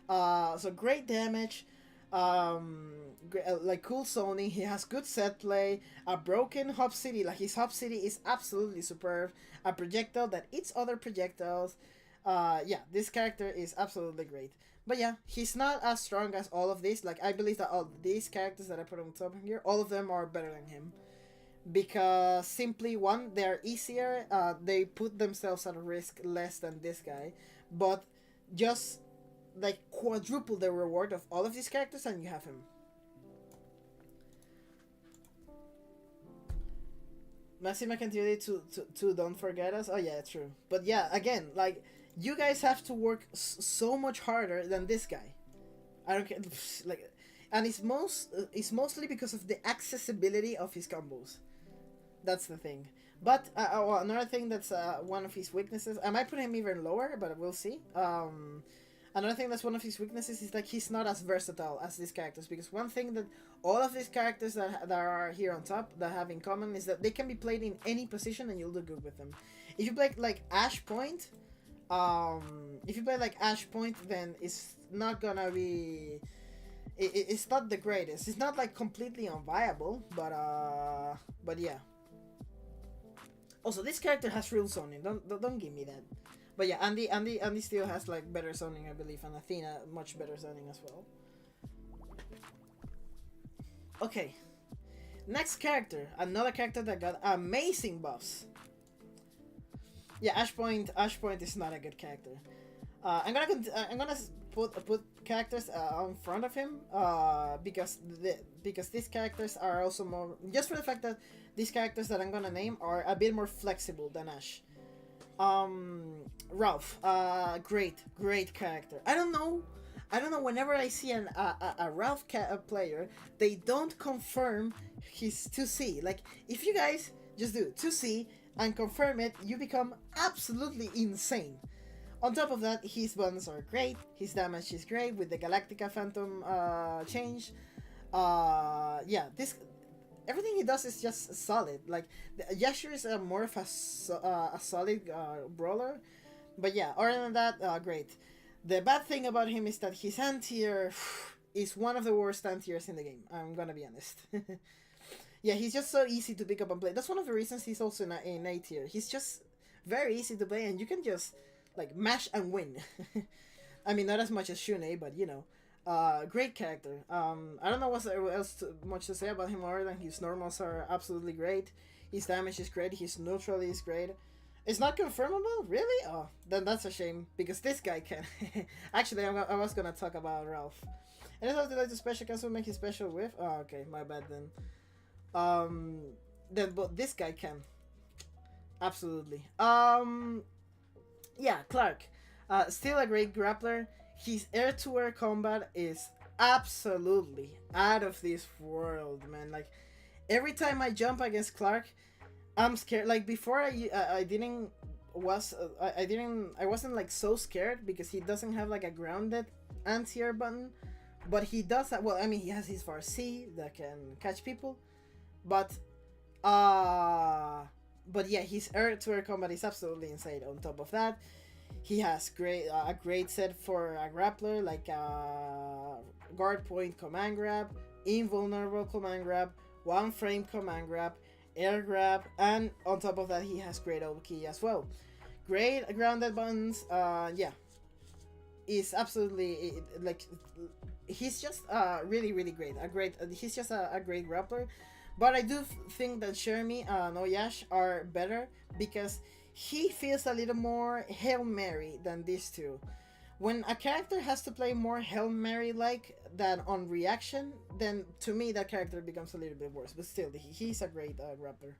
So great damage, like cool zoning. He has good set play, a broken hop city, like his hop city is absolutely superb, a projectile that eats other projectiles. Yeah, this character is absolutely great. But yeah, he's not as strong as all of these. Like, I believe that all these characters that I put on top here, all of them are better than him. Because simply, one, they're easier, they put themselves at risk less than this guy. But just, like, quadruple the reward of all of these characters and you have him. Maxima continuity to Don't Forget Us. Oh yeah, true. But yeah, again, like you guys have to work so much harder than this guy. I don't care, like, and it's mostly because of the accessibility of his combos. That's the thing. But well, another thing that's one of his weaknesses. I might put him even lower, but we'll see. Another thing that's one of his weaknesses is like he's not as versatile as these characters, because one thing that all of these characters that are here on top that have in common is that they can be played in any position and you'll do good with them. If you play like Ash Point, then it's not gonna be. It's not the greatest. It's not like completely unviable, but yeah. Also, this character has real zoning. Don't give me that. But yeah, Andy still has like better zoning, I believe, and Athena much better zoning as well. Okay, next character, another character that got amazing buffs. Yeah, Ash Point is not a good character. I'm gonna put characters in front of him because these characters are also more, just for the fact that these characters that I'm gonna name are a bit more flexible than Ash. Ralph, great character. I don't know. Whenever I see a Ralph player, they don't confirm his 2C. Like, if you guys just do 2C and confirm it, you become absolutely insane. On top of that, his buttons are great. His damage is great with the Galactica Phantom change. Yeah, everything he does is just solid. Like, Yashir is more of a solid brawler. But yeah, other than that, great. The bad thing about him is that his anti-tier is one of the worst anti-tiers in the game. I'm gonna be honest. Yeah, he's just so easy to pick up and play. That's one of the reasons he's also in A tier. He's just very easy to play and you can just like mash and win. I mean, not as much as Shunei, but you know. Great character. I don't know what else much to say about him other than his normals are absolutely great. His damage is great. His neutral is great. It's not confirmable? Really? Oh, then that's a shame, because this guy can. Actually, I was gonna talk about Ralph. And if I would like to special cancel, make his special with. Oh, okay, my bad then. But this guy can. Absolutely. Yeah, Clark. Still a great grappler. His air-to-air combat is absolutely out of this world, man. Like, every time I jump against Clark, I'm scared. Like, before I wasn't like so scared because he doesn't have like a grounded anti-air button, but he does have, well, I mean, he has his VAR C that can catch people, but yeah, his air-to-air combat is absolutely insane. On top of that, he has a great set for a grappler, like guard point command grab, invulnerable command grab, one frame command grab, air grab, and on top of that he has great OP as well. Great grounded buttons. Yeah, is absolutely like, he's just really great. He's just a great grappler. But I do think that Shermie and Oyash are better because he feels a little more Hail Mary than these two. When a character has to play more Hail Mary-like than on reaction, then to me that character becomes a little bit worse. But still, he's a great grappler.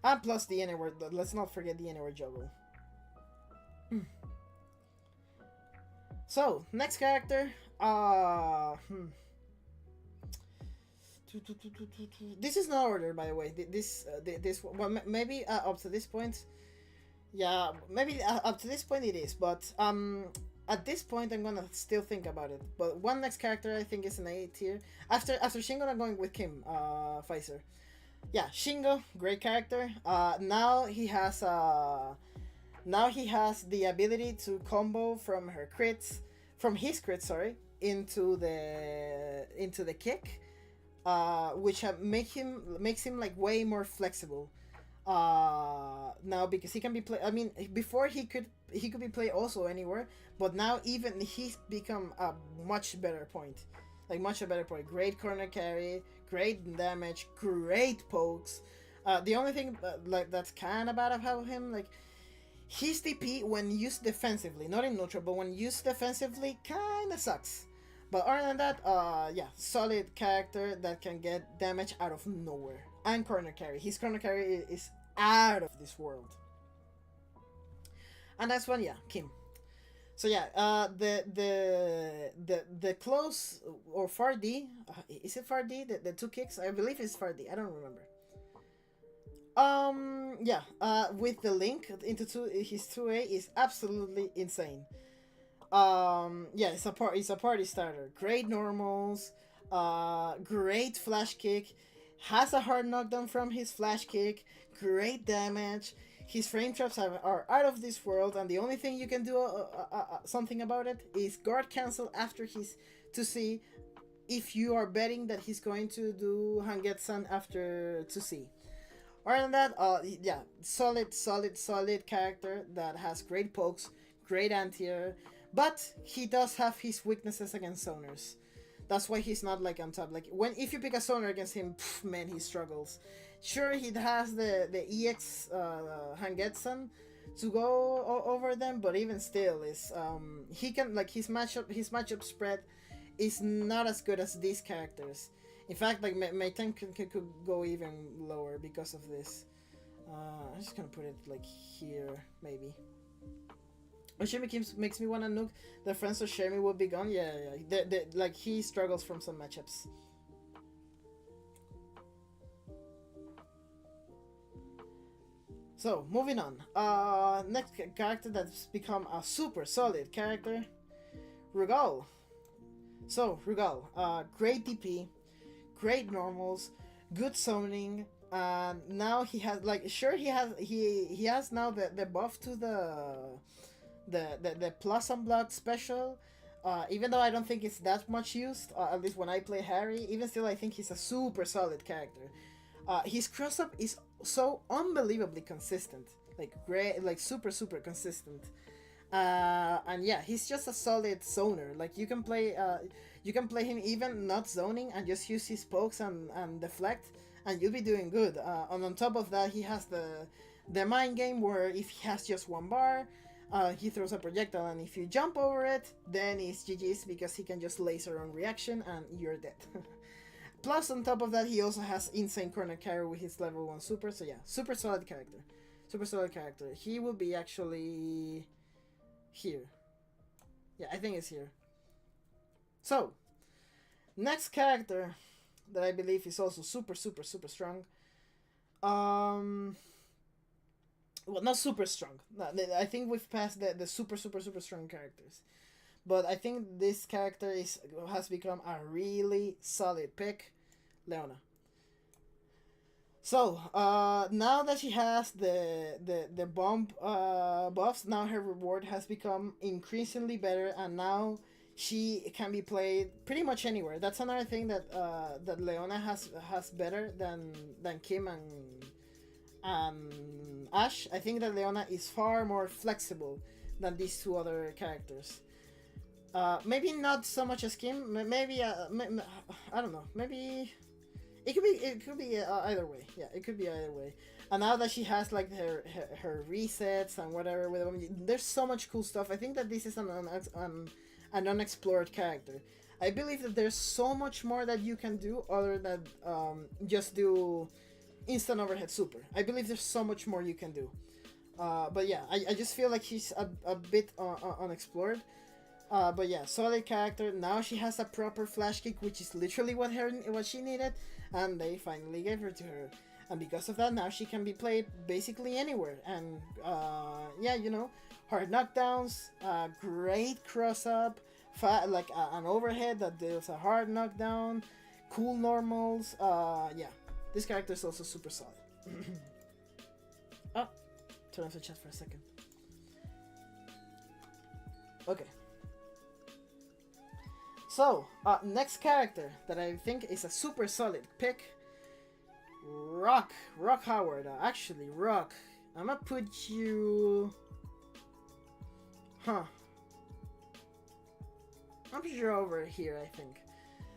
And plus the Anywhere, let's not forget the Anywhere juggle. So, next character. This is not order, by the way. This well, maybe up to this point. Yeah, maybe up to this point it is, but at this point I'm gonna still think about it. But one next character I think is an A tier. After Shingo, I'm going with Kim Pfizer. Yeah, Shingo, great character. Now he has the ability to combo from his crits, sorry, into the kick, which makes him like way more flexible. Now because he can be play. I mean, before he could be played also anywhere, but now even he's become a much better point. Like much a better point. Great corner carry, great damage, great pokes. The only thing like that's kind of bad about him, like his TP when used defensively, not in neutral, but when used defensively, kind of sucks. But other than that, yeah, solid character that can get damage out of nowhere. And corner carry. His corner carry is out of this world. And that's one, yeah, Kim. So yeah, the close or far D, is it far D? The two kicks, I believe it's far D. I don't remember. Yeah. With the link into his 2A is absolutely insane. Yeah, it's a party starter. Great normals. Great flash kick. Has a hard knockdown from his flash kick. Great damage. His frame traps are out of this world, and the only thing you can do something about it is guard cancel after his to see if you are betting that he's going to do Hangetsan after to see. Other than that, yeah, solid character that has great pokes, great anti-air, but he does have his weaknesses against zoners. That's why he's not like on top. Like if you pick a zoner against him, man, he struggles. Sure, he has the EX Hangetsan to go over them, but even still, is he can like his matchup spread is not as good as these characters. In fact, like my tank could go even lower because of this. I'm just gonna put it like here, maybe. Oshimi makes me wanna nuke the friends of Shemi will be gone. Yeah. Like he struggles from some matchups. So, moving on. Next character that's become a super solid character, Rugal. So, Rugal, great DP, great normals, good summoning, and now he has like he has now the buff to the plus on block special. Even though I don't think it's that much used, at least when I play Harry, even still I think he's a super solid character. His cross up is so unbelievably consistent, like great, like super consistent. And yeah, he's just a solid zoner. Like you can play him even not zoning and just use his pokes and deflect, and you'll be doing good. And on top of that, he has the mind game where if he has just one bar, he throws a projectile, and if you jump over it, then it's GG's because he can just laser on reaction and you're dead. Plus, on top of that, he also has insane corner carry with his level 1 super. So yeah, super solid character. He will be actually here. Yeah, I think it's here. So, next character that I believe is also super strong. Well, not super strong. I think we've passed the super strong characters. But I think this character has become a really solid pick, Leona. So, now that she has the bomb buffs, now her reward has become increasingly better, and now she can be played pretty much anywhere. That's another thing that that Leona has better than Kim and Ash. I think that Leona is far more flexible than these two other characters. Maybe not so much as Kim. Maybe I don't know. Maybe it could be either way. Yeah, it could be either way. And now that she has like her resets and whatever, there's so much cool stuff. I think that this is an unexplored character. I believe that there's so much more that you can do other than just do instant overhead super. I believe there's so much more you can do. But yeah, I just feel like she's a bit unexplored. But yeah, solid character. Now she has a proper flash kick, which is literally what she needed, and they finally gave her to her. And because of that, now she can be played basically anywhere. And yeah, you know, hard knockdowns, great cross up, like an overhead that deals a hard knockdown, cool normals. Yeah, this character is also super solid. Oh, turn off the chat for a second. Okay. So, next character that I think is a super solid pick, Rock Howard. Actually, Rock. I'm gonna put you. I'm sure over here. I think.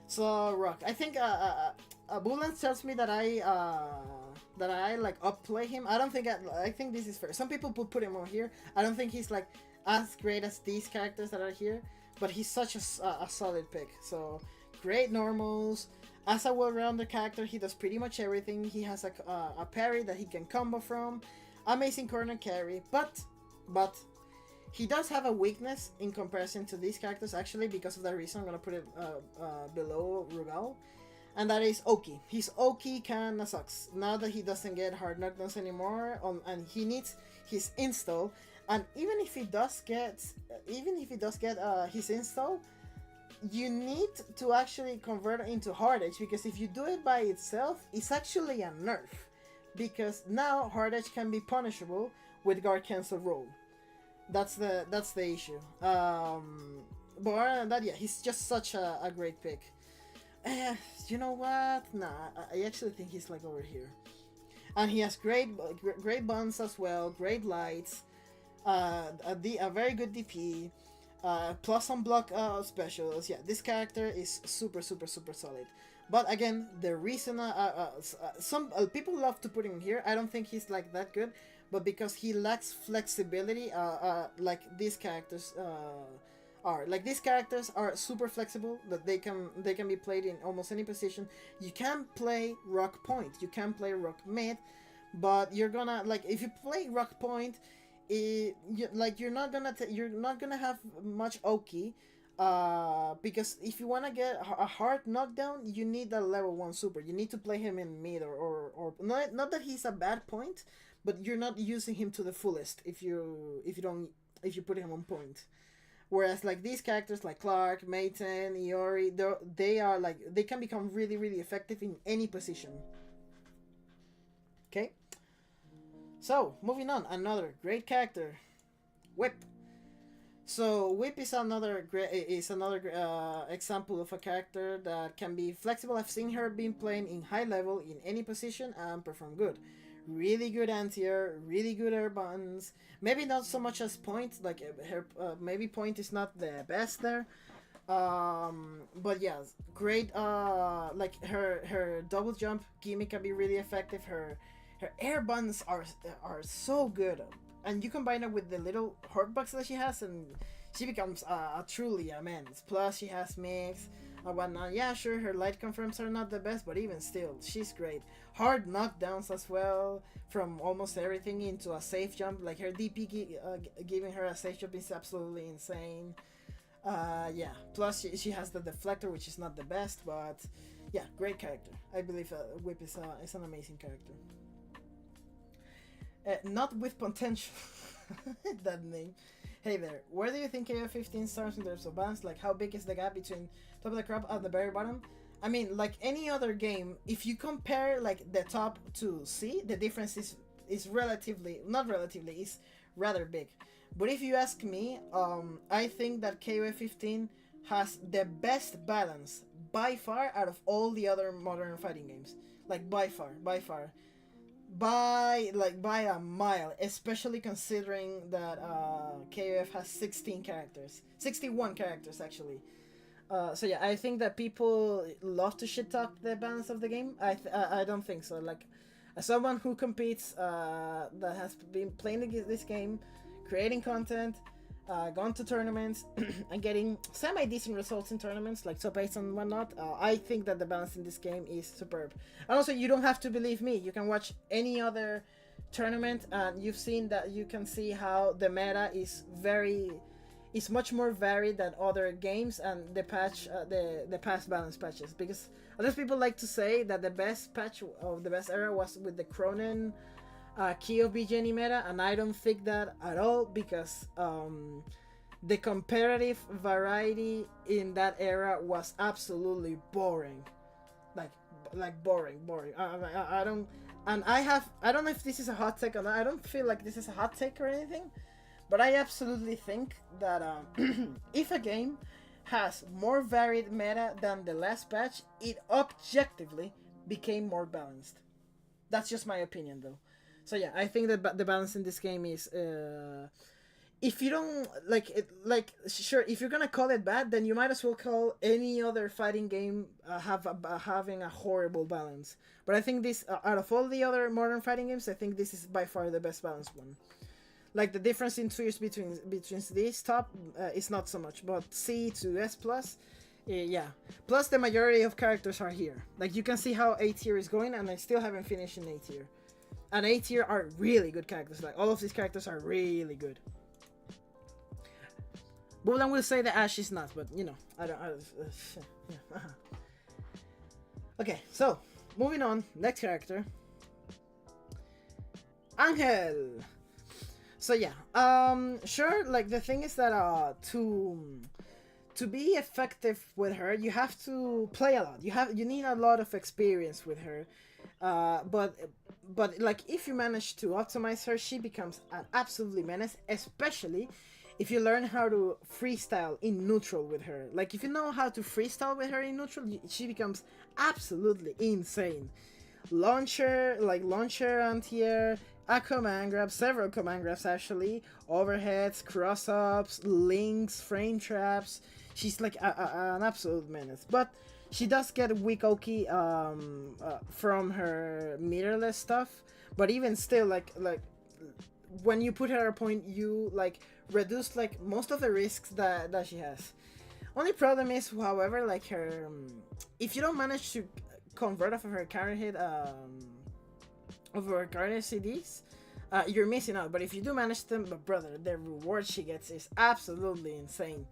So Rock. I think Bulans tells me that I like upplay him. I don't think I think this is fair. Some people put him over here. I don't think he's like as great as these characters that are here. But he's such a solid pick. So, great normals, As a well-rounded character, he does pretty much everything. He has a parry that he can combo from, amazing corner carry, but he does have a weakness in comparison to these characters, actually, because of that reason. I'm gonna put it below Rugal, and that is Oki. His Oki kinda sucks now that he doesn't get hard knockdowns anymore, and he needs his install. And even if he does get his install, you need to actually convert it into hard edge, because if you do it by itself, it's actually a nerf, because now hard edge can be punishable with guard cancel roll. That's the issue. But other than that, yeah, he's just such a great pick. You know what? Nah, I actually think he's like over here, and he has great buns as well, great lights, a very good DP. Plus some block specials. Yeah, this character is super solid. But again, the reason some people love to put him here, I don't think he's like that good, but because he lacks flexibility, like these characters are. Like these characters are super flexible, that they can be played in almost any position. You can play rock point, you can play rock mid, but you're gonna, like, if you play rock point, you're not gonna have much Oki, because if you want to get a hard knockdown, you need a level 1 super. You need to play him in mid, or not that he's a bad point, but you're not using him to the fullest if you put him on point. Whereas like these characters like Clark, Mayton, Iori, they can become really effective in any position. Okay. So, moving on, another great character, Whip. So, Whip is another example of a character that can be flexible. I've seen her being playing in high level in any position and perform good. Really good anti-air, really good air buttons. Maybe not so much as point, like her maybe point is not the best there. But yeah, great. Like her double jump gimmick can be really effective. Her air buns are so good, and you combine it with the little hurt bugs that she has, and she becomes truly immense. Plus, she has mix and whatnot. Yeah, sure, her light confirms are not the best, but even still, she's great. Hard knockdowns as well, from almost everything into a safe jump. Like her DP giving her a safe jump is absolutely insane. Yeah. Plus, she has the deflector, which is not the best, but yeah, great character. I believe Whip is an amazing character. Not with potential. That name. Hey there, where do you think KOF15 starts in terms of balance? Like, how big is the gap between top of the crop at the very bottom? I mean, like any other game, if you compare like the top to C, the difference is rather big. But if you ask me, I think that KOF15 has the best balance by far out of all the other modern fighting games. Like by far. By a mile, especially considering that KOF has 61 characters actually. So yeah, I think that people love to shit talk the balance of the game. I don't think so. Like, as someone who competes, that has been playing this game, creating content, gone to tournaments, and getting semi-decent results in tournaments like top 8s and whatnot, I think that the balance in this game is superb. And also, you don't have to believe me. You can watch any other tournament, and you can see how the meta is much more varied than other games, and the past balance patches. Because a lot of people like to say that the best patch of the best era was with the Cronin key of BGN meta, and I don't think that at all, because the comparative variety in that era was absolutely boring, like boring. I don't know if this is a hot take or not. I don't feel like this is a hot take or anything, but I absolutely think that if a game has more varied meta than the last patch, it objectively became more balanced. That's just my opinion, though. So yeah, I think that the balance in this game is, if you don't sure, if you're gonna call it bad, then you might as well call any other fighting game having a horrible balance. But I think this, out of all the other modern fighting games, I think this is by far the best balanced one. Like, the difference in tiers between these top is not so much, but C to S plus Yeah. Plus, the majority of characters are here. Like, you can see how A tier is going, and I still haven't finished in A tier. And A tier are really good characters. Like, all of these characters are really good. Bulan will say that Ash is not, but you know, I don't. Yeah. Okay, so moving on. Next character, Angel. So yeah, sure. Like the thing is that to be effective with her, you have to play a lot. You need a lot of experience with her. But like if you manage to optimize her, she becomes an absolutely menace, especially if you learn how to freestyle in neutral with her. Like if you know how to freestyle with her in neutral, she becomes absolutely insane. Launcher, anti-air, a command grab, several command grabs actually, overheads, cross-ups, links, frame traps. She's like an absolute menace. But she does get weak Oki from her meterless stuff. But even still, like when you put her at a point, you like reduce like most of the risks that she has. Only problem is, however, like her if you don't manage to convert off of her counter hit of her counter CDs, you're missing out. But if you do manage them, but brother, the reward she gets is absolutely insane.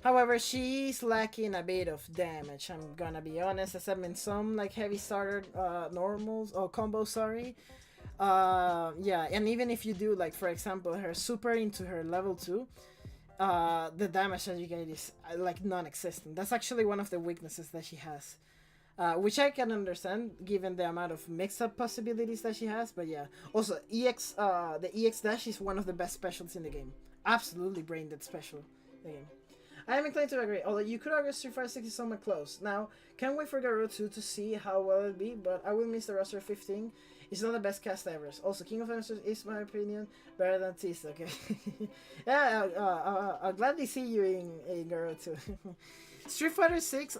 However, she's lacking a bit of damage, I'm gonna be honest, except in some like heavy starter normals or combos, sorry. Yeah, and even if you do, like for example, her super into her level 2, the damage that you get is like non-existent. That's actually one of the weaknesses that she has, which I can understand given the amount of mix-up possibilities that she has. But yeah, also the EX dash is one of the best specials in the game. Absolutely brain dead special in the game. I am inclined to agree, although you could argue Street Fighter 6 is somewhat close. Now, can't wait for Garou 2 to see how well it'll be, but I will miss the roster 15. It's not the best cast ever. Also, King of Monsters is, my opinion, better than Tista, okay? Yeah, I'll gladly see you in Garou 2. Street Fighter 6,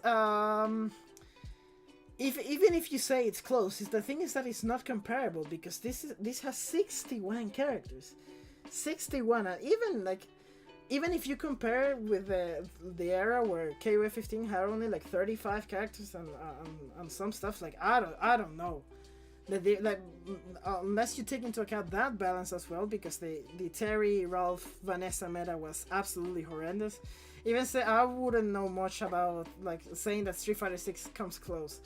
even if you say it's close, the thing is that it's not comparable, because this has 61 characters. 61, and even if you compare with the era where KOFXV had only like 35 characters and some stuff, like I don't know, unless you take into account that balance as well, because the Terry, Ralph, Vanessa meta was absolutely horrendous. Even say I wouldn't know much about like saying that Street Fighter 6 comes close.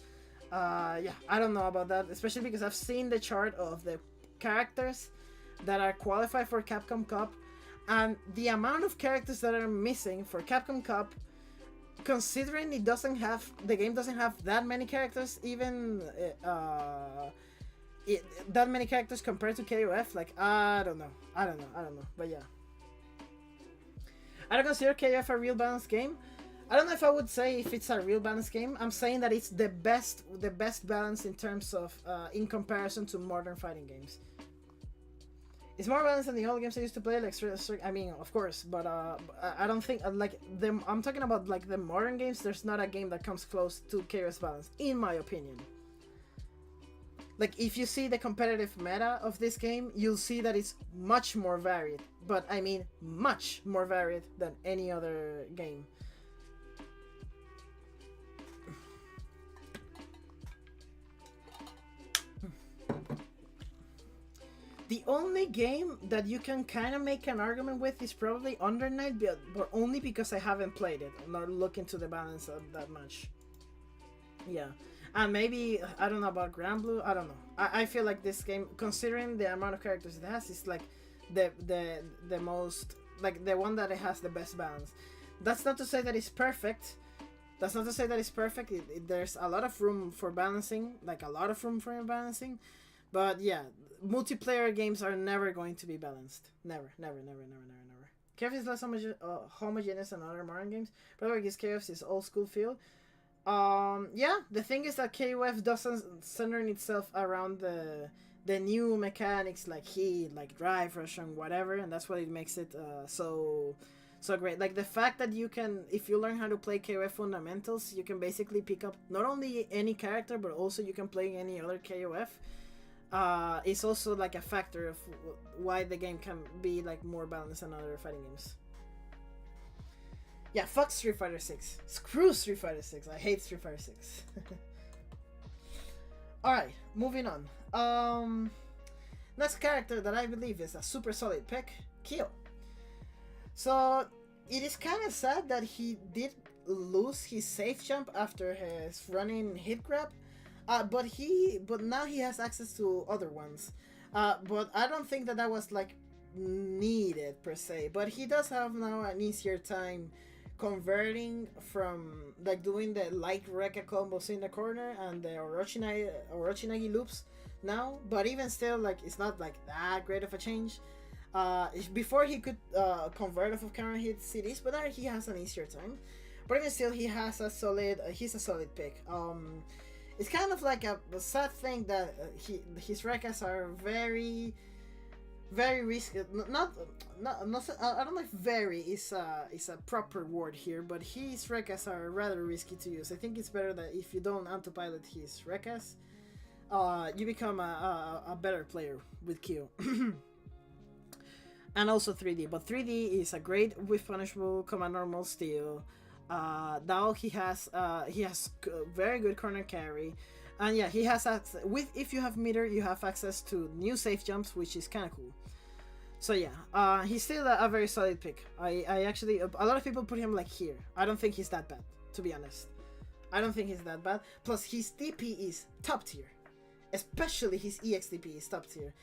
Yeah, I don't know about that, especially because I've seen the chart of the characters that are qualified for Capcom Cup. And the amount of characters that are missing for Capcom Cup, considering the game doesn't have that many characters, even that many characters compared to KOF, like I don't know, but yeah, I don't consider KOF a real balanced game. I don't know if I would say if it's a real balanced game. I'm saying that it's the best balance in terms of in comparison to modern fighting games. It's more balanced than the old games I used to play, like I mean, of course, but I don't think like them. I'm talking about like the modern games. There's not a game that comes close to KOF's balance, in my opinion. Like if you see the competitive meta of this game, you'll see that it's much more varied. But I mean, much more varied than any other game. The only game that you can kind of make an argument with is probably Under Night, but only because I haven't played it. I'm not looking to the balance of that much. Yeah. And maybe, I don't know about Grand Blue, I don't know. I feel like this game, considering the amount of characters it has, is like the most, like the one that it has the best balance. That's not to say that it's perfect. There's a lot of room for balancing, But yeah, multiplayer games are never going to be balanced. Never. KOF is less homogeneous than other modern games. Probably because KOF is old school feel. Yeah, the thing is that KOF doesn't center itself around the new mechanics like heat, like drive, rush, and whatever, and that's what it makes it so great. Like the fact that you can, if you learn how to play KOF fundamentals, you can basically pick up not only any character, but also you can play any other KOF. It's also like a factor of why the game can be like more balanced than other fighting games. Yeah, fuck Street Fighter 6. Screw Street Fighter 6. I hate Street Fighter 6. Alright, moving on. Next character that I believe is a super solid pick, Kyo. So it is kind of sad that he did lose his safe jump after his running hit grab, but now he has access to other ones. But I don't think that was like needed per se. But he does have now an easier time converting from like doing the light Rekka combos in the corner and the Orochinagi loops now. But even still, like it's not like that great of a change. Before he could convert off of counter hit CDs, but now he has an easier time. But even still, he has a solid. He's a solid pick. It's kind of like a sad thing that his Rekkas are very, very risky. Not I don't know if "very" is a proper word here, but his Rekkas are rather risky to use. I think it's better that if you don't autopilot his Rekkas, you become a better player with Q. And also 3D, but 3D is a great with punishable command normal steal. Now he has very good corner carry, and yeah, he has with if you have meter, you have access to new safe jumps, which is kind of cool. So yeah, he's still a very solid pick. I actually, a lot of people put him like here. I don't think he's that bad, to be honest. I don't think he's that bad. Plus his DP is top tier, especially his EXDP is top tier.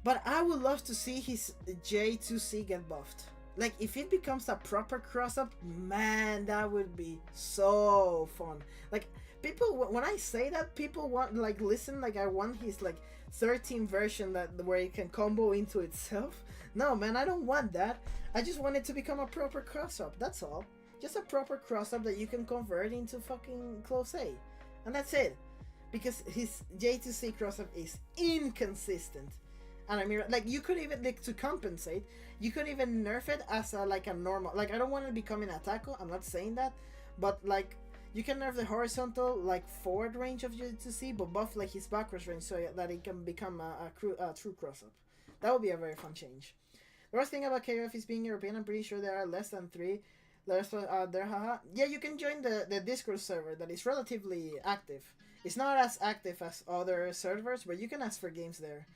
But I would love to see his J2C get buffed. Like, if it becomes a proper cross-up, man, that would be so fun. Like, people, when I say that, people want, like, listen, like, I want his, like, 13 version where it can combo into itself. No, man, I don't want that. I just want it to become a proper cross-up, that's all. Just a proper cross-up that you can convert into fucking close A. And that's it. Because his J2C cross-up is inconsistent. And I mean, like, you could even, like, to compensate, you could even nerf it as a, like, a normal, like, I don't want to become an attacker, I'm not saying that, but, like, you can nerf the horizontal, like, forward range of J2C, but buff, like, his backwards range so that it can become a true cross-up. That would be a very fun change. The worst thing about KOF is being European. I'm pretty sure there are less than 3 there, haha. Yeah, you can join the Discord server that is relatively active. It's not as active as other servers, but you can ask for games there.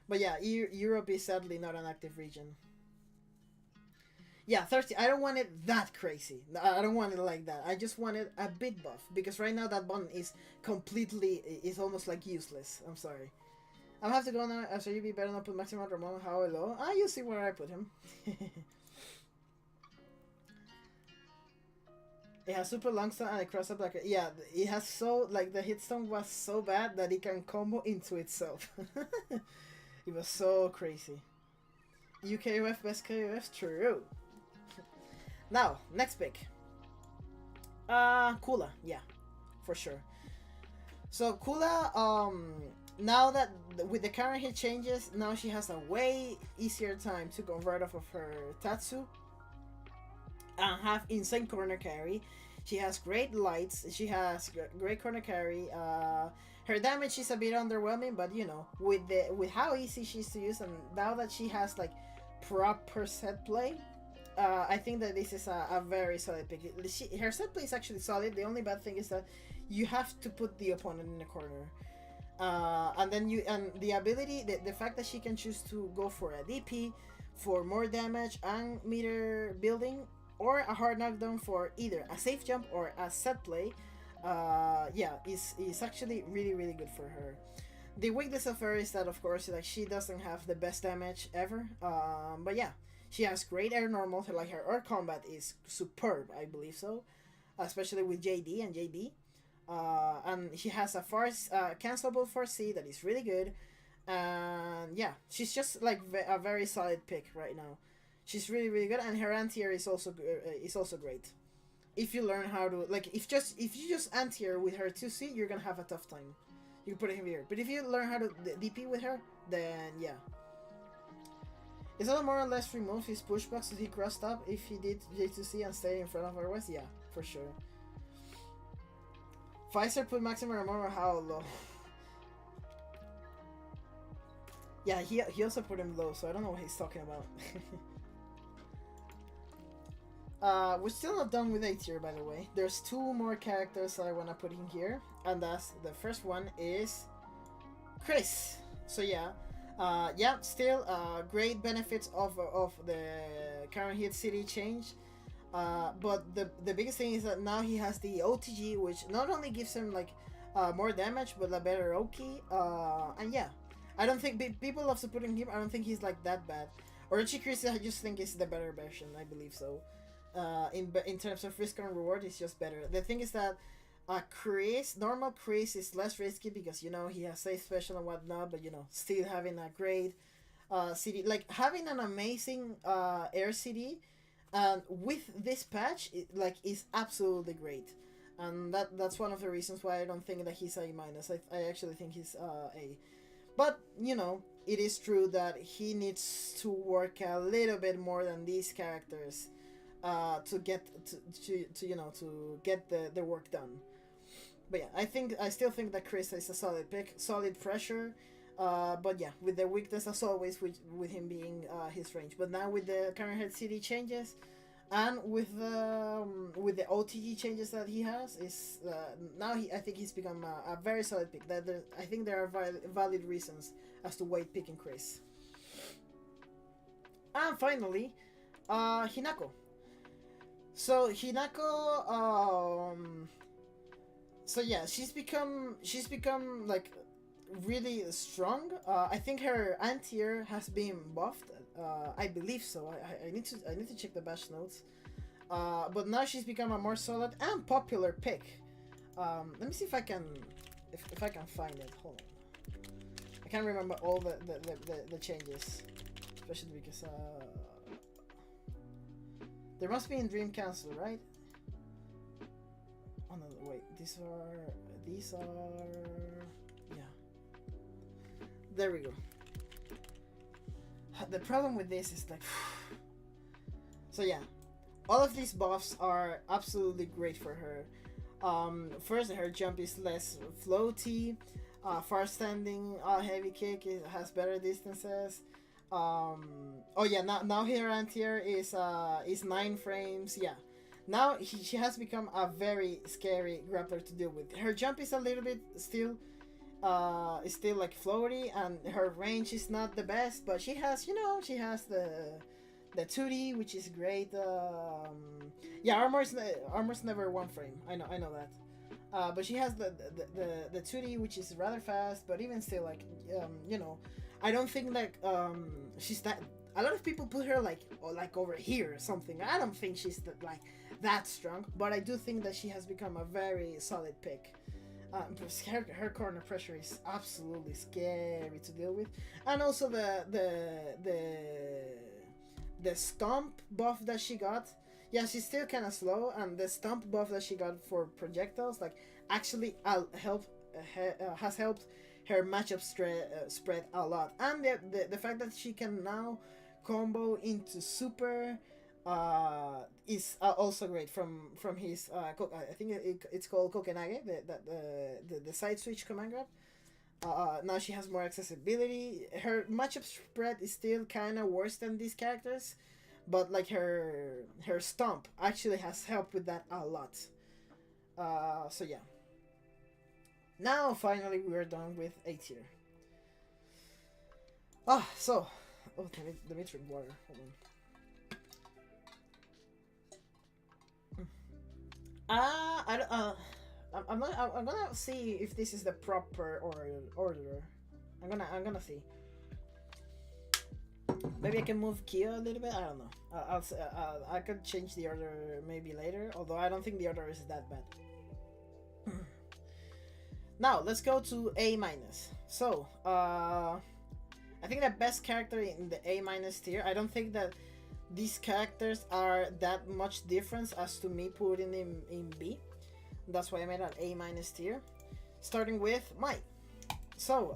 But yeah, Europe is sadly not an active region. Yeah, 30. I don't want it that crazy. I don't want it like that. I just want it a bit buff. Because right now that button is is almost like useless. I'm sorry. I'll have to go now. So you be better not put maximum Ramon how low. You see where I put him. It has super long stun and a cross up like yeah, it has so like the hit stun was so bad that it can combo into itself. It was so crazy. UKOF best KOF, true. Now, next pick. Kula, yeah, for sure. So Kula, now that with the current hit changes, now she has a way easier time to convert off of her Tatsu and have insane corner carry. She has great lights. She has great corner carry. Her damage is a bit underwhelming, but you know, with how easy she is to use, and now that she has like proper set play, I think that this is a very solid pick. Her set play is actually solid. The only bad thing is that you have to put the opponent in the corner, and then the ability, the fact that she can choose to go for a DP for more damage and meter building, or a hard knockdown for either a safe jump or a set play. Yeah, is actually really good for her. The weakness of her is that, of course, like she doesn't have the best damage ever. But yeah, she has great air normal. Like her air combat is superb, I believe so, especially with JD and JB. And she has a cancelable 4C that is really good. And yeah, she's just like a very solid pick right now. She's really good, and her anti-air is also great. If you learn how to, like, if you just anti-air with her 2C, you're gonna have a tough time. You can put it here, but if you learn how to DP with her, then yeah. Is that more or less remove his pushbacks so he crossed up if he did J2C and stay in front of otherwise? Yeah, for sure. Pfizer put maximum armor how low? Yeah, he also put him low, so I don't know what he's talking about. We're still not done with A tier, by the way. There's two more characters that I want to put in here, and that's the first one is Chris. So yeah, still great benefits of the current hit city change. But the biggest thing is that now he has the OTG, which not only gives him like more damage, but a better Oki. And yeah, I don't think people love supporting him. I don't think he's like that bad. Orochi Chris, I just think is the better version. I believe so. In terms of risk and reward, it's just better. The thing is that normal Chris is less risky because, you know, he has safe special and whatnot, but, you know, still having a great CD, like having an amazing air CD, and with this patch, is absolutely great, and that's one of the reasons why I don't think that he's A minus. I actually think he's A, but you know, it is true that he needs to work a little bit more than these characters to get to you know, to get the work done. But yeah, I still think that Chris is a solid pick, solid pressure. But yeah, with the weakness as always, with him being his range. But now with the current head CD changes, and with the OTG changes that he has, is now I think he's become a very solid pick. I think there are valid reasons as to why picking Chris. And finally, Hinako. So Hinako, so yeah, she's become like really strong. I think her anti-air has been buffed. I believe so. I need to check the batch notes. But now she's become a more solid and popular pick. Let me see if I can find it. Hold on. I can't remember all the changes, especially because there must be in Dream Council, right? Oh no, wait. These are yeah. There we go. The problem with this is like, so yeah, all of these buffs are absolutely great for her. First, her jump is less floaty. Far standing, heavy kick, it has better distances. Oh yeah, now her anti-air is 9 frames. Yeah, now she has become a very scary grappler to deal with. Her jump is a little bit still like floaty, and her range is not the best, but she has, you know, she has the 2D, which is great. Yeah, armor's never 1 frame. I know that. But she has the 2D, which is rather fast, but even still, like, you know, I don't think like she's that. A lot of people put her like over here or something. I don't think she's that strong, but I do think that she has become a very solid pick. Her corner pressure is absolutely scary to deal with, and also the stomp buff that she got. Yeah, she's still kind of slow, and the stomp buff that she got for projectiles, like, actually has helped her matchup spread a lot. And the fact that she can now combo into super is also great from his I think it's called Kokenage, the side switch command grab. Now she has more accessibility. Her matchup spread is still kind of worse than these characters, but like her stomp actually has helped with that a lot. So yeah. Now finally we are done with A tier. So let me drink water. Hold on. I'm gonna see if this is the proper order. I'm gonna see. Maybe I can move Kia a little bit. I don't know. I could change the order maybe later. Although I don't think the order is that bad. Now let's go to A minus. So I think the best character in the A minus tier. I don't think that these characters are that much difference as to me putting them in B. That's why I made an A minus tier. Starting with Mai. So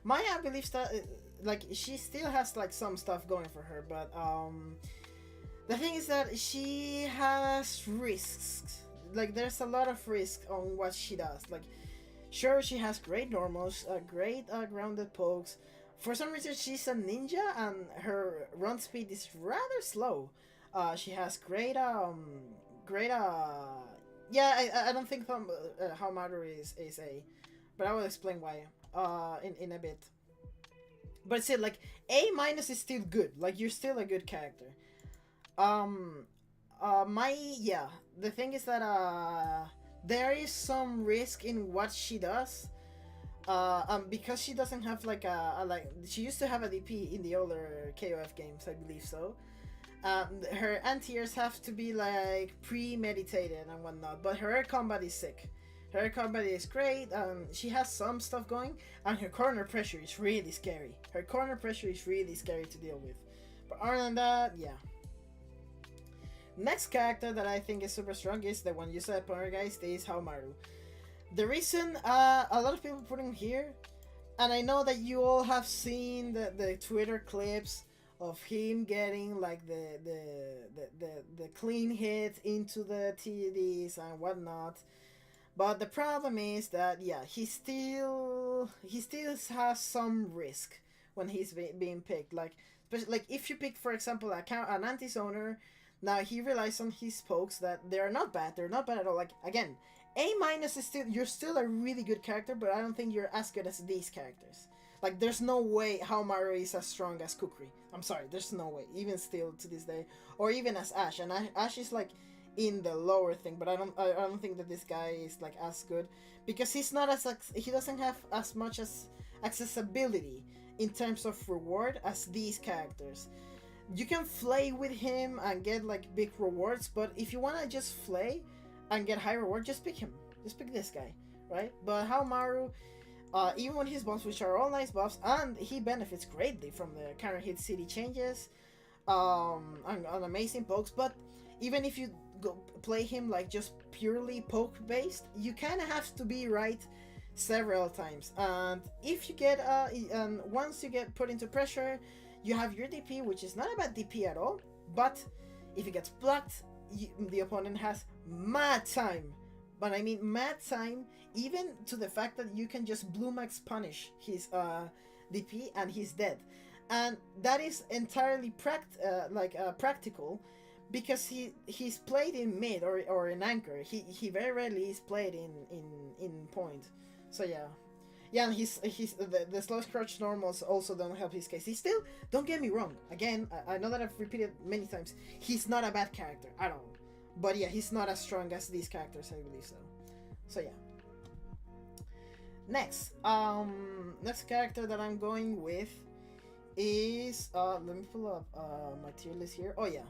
Mai, I believe that like she still has like some stuff going for her, but the thing is that she has risks. Like there's a lot of risk on what she does. Like sure, she has great normals, great grounded pokes. For some reason, she's a ninja and her run speed is rather slow. She has great yeah, I don't think how Maru is A, but I will explain why in a bit. But still, like A minus is still good. Like you're still a good character. Um, my yeah. The thing is that there is some risk in what she does. Because she doesn't have like a like she used to have a DP in the older KOF games, I believe so. Her anti-airs have to be like premeditated and whatnot, but her air combat is sick. Her air combat is great. She has some stuff going, and her corner pressure is really scary. Her corner pressure is really scary to deal with. But other than that, yeah. Next character that I think is super strong is the one you said, guys. Is Haomaru. The reason a lot of people put him here, and I know that you all have seen the Twitter clips of him getting like the clean hit into the TDs and whatnot. But the problem is that yeah, he still has some risk when he's being picked. Like especially like if you pick for example an anti-zoner, now he relies on his pokes that they're not bad. They're not bad at all. Like again, A minus is still you're still a really good character, but I don't think you're as good as these characters. Like there's no way Haomaru is as strong as Kukri. I'm sorry, there's no way. Even still to this day, or even as Ash, and Ash is like in the lower thing, but I don't think that this guy is like as good because he's not as he doesn't have as much as accessibility in terms of reward as these characters. You can flay with him and get like big rewards, but if you wanna just flay and get high reward, just pick him. Just pick this guy, right? But Haomaru, even when his buffs, which are all nice buffs, and he benefits greatly from the counter hit city changes, and amazing pokes. But even if you go play him like just purely poke based, you kind of have to be right several times. And if you get and once you get put into pressure, you have your DP, which is not a bad DP at all. But if it gets blocked, the opponent has mad time. But I mean mad time, even to the fact that you can just blue max punish his DP and he's dead. And that is entirely practical because he's played in mid or in anchor. He very rarely is played in point. So yeah. Yeah, and the slow crouch normals also don't help his case. He still, don't get me wrong, again, I know that I've repeated many times, he's not a bad character at all. But yeah, he's not as strong as these characters, I believe so. So yeah. Next character that I'm going with is let me pull up my tier list here. Oh yeah.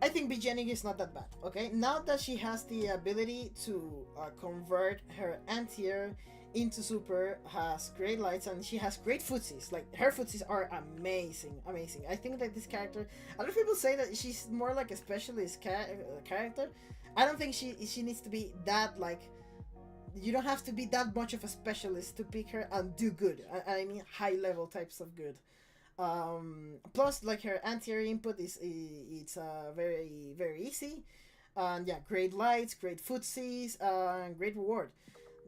I think Beginning is not that bad, okay? Now that she has the ability to convert her anti-air into super, has great lights, and she has great footsies. Like, her footsies are amazing. I think that this character, a lot of people say that she's more like a specialist character. I don't think she needs to be that, like, you don't have to be that much of a specialist to pick her and do good. I mean high level types of good. Plus, like, her anti-air input it's very very easy, and yeah, great lights, great footsies, and great reward.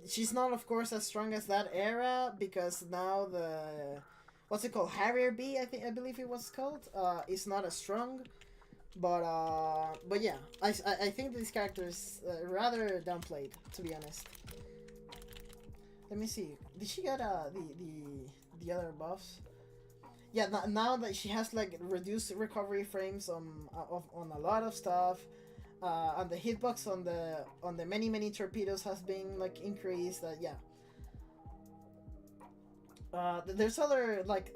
She's not, of course, as strong as that era because now the what's it called, Harrier B, I believe it was called, is not as strong. But yeah, I think this character is rather downplayed, to be honest. Let me see. Did she get the other buffs? Yeah, now that she has like reduced recovery frames on a lot of stuff, and the hitbox on the many torpedoes has been like increased. Yeah. There's other like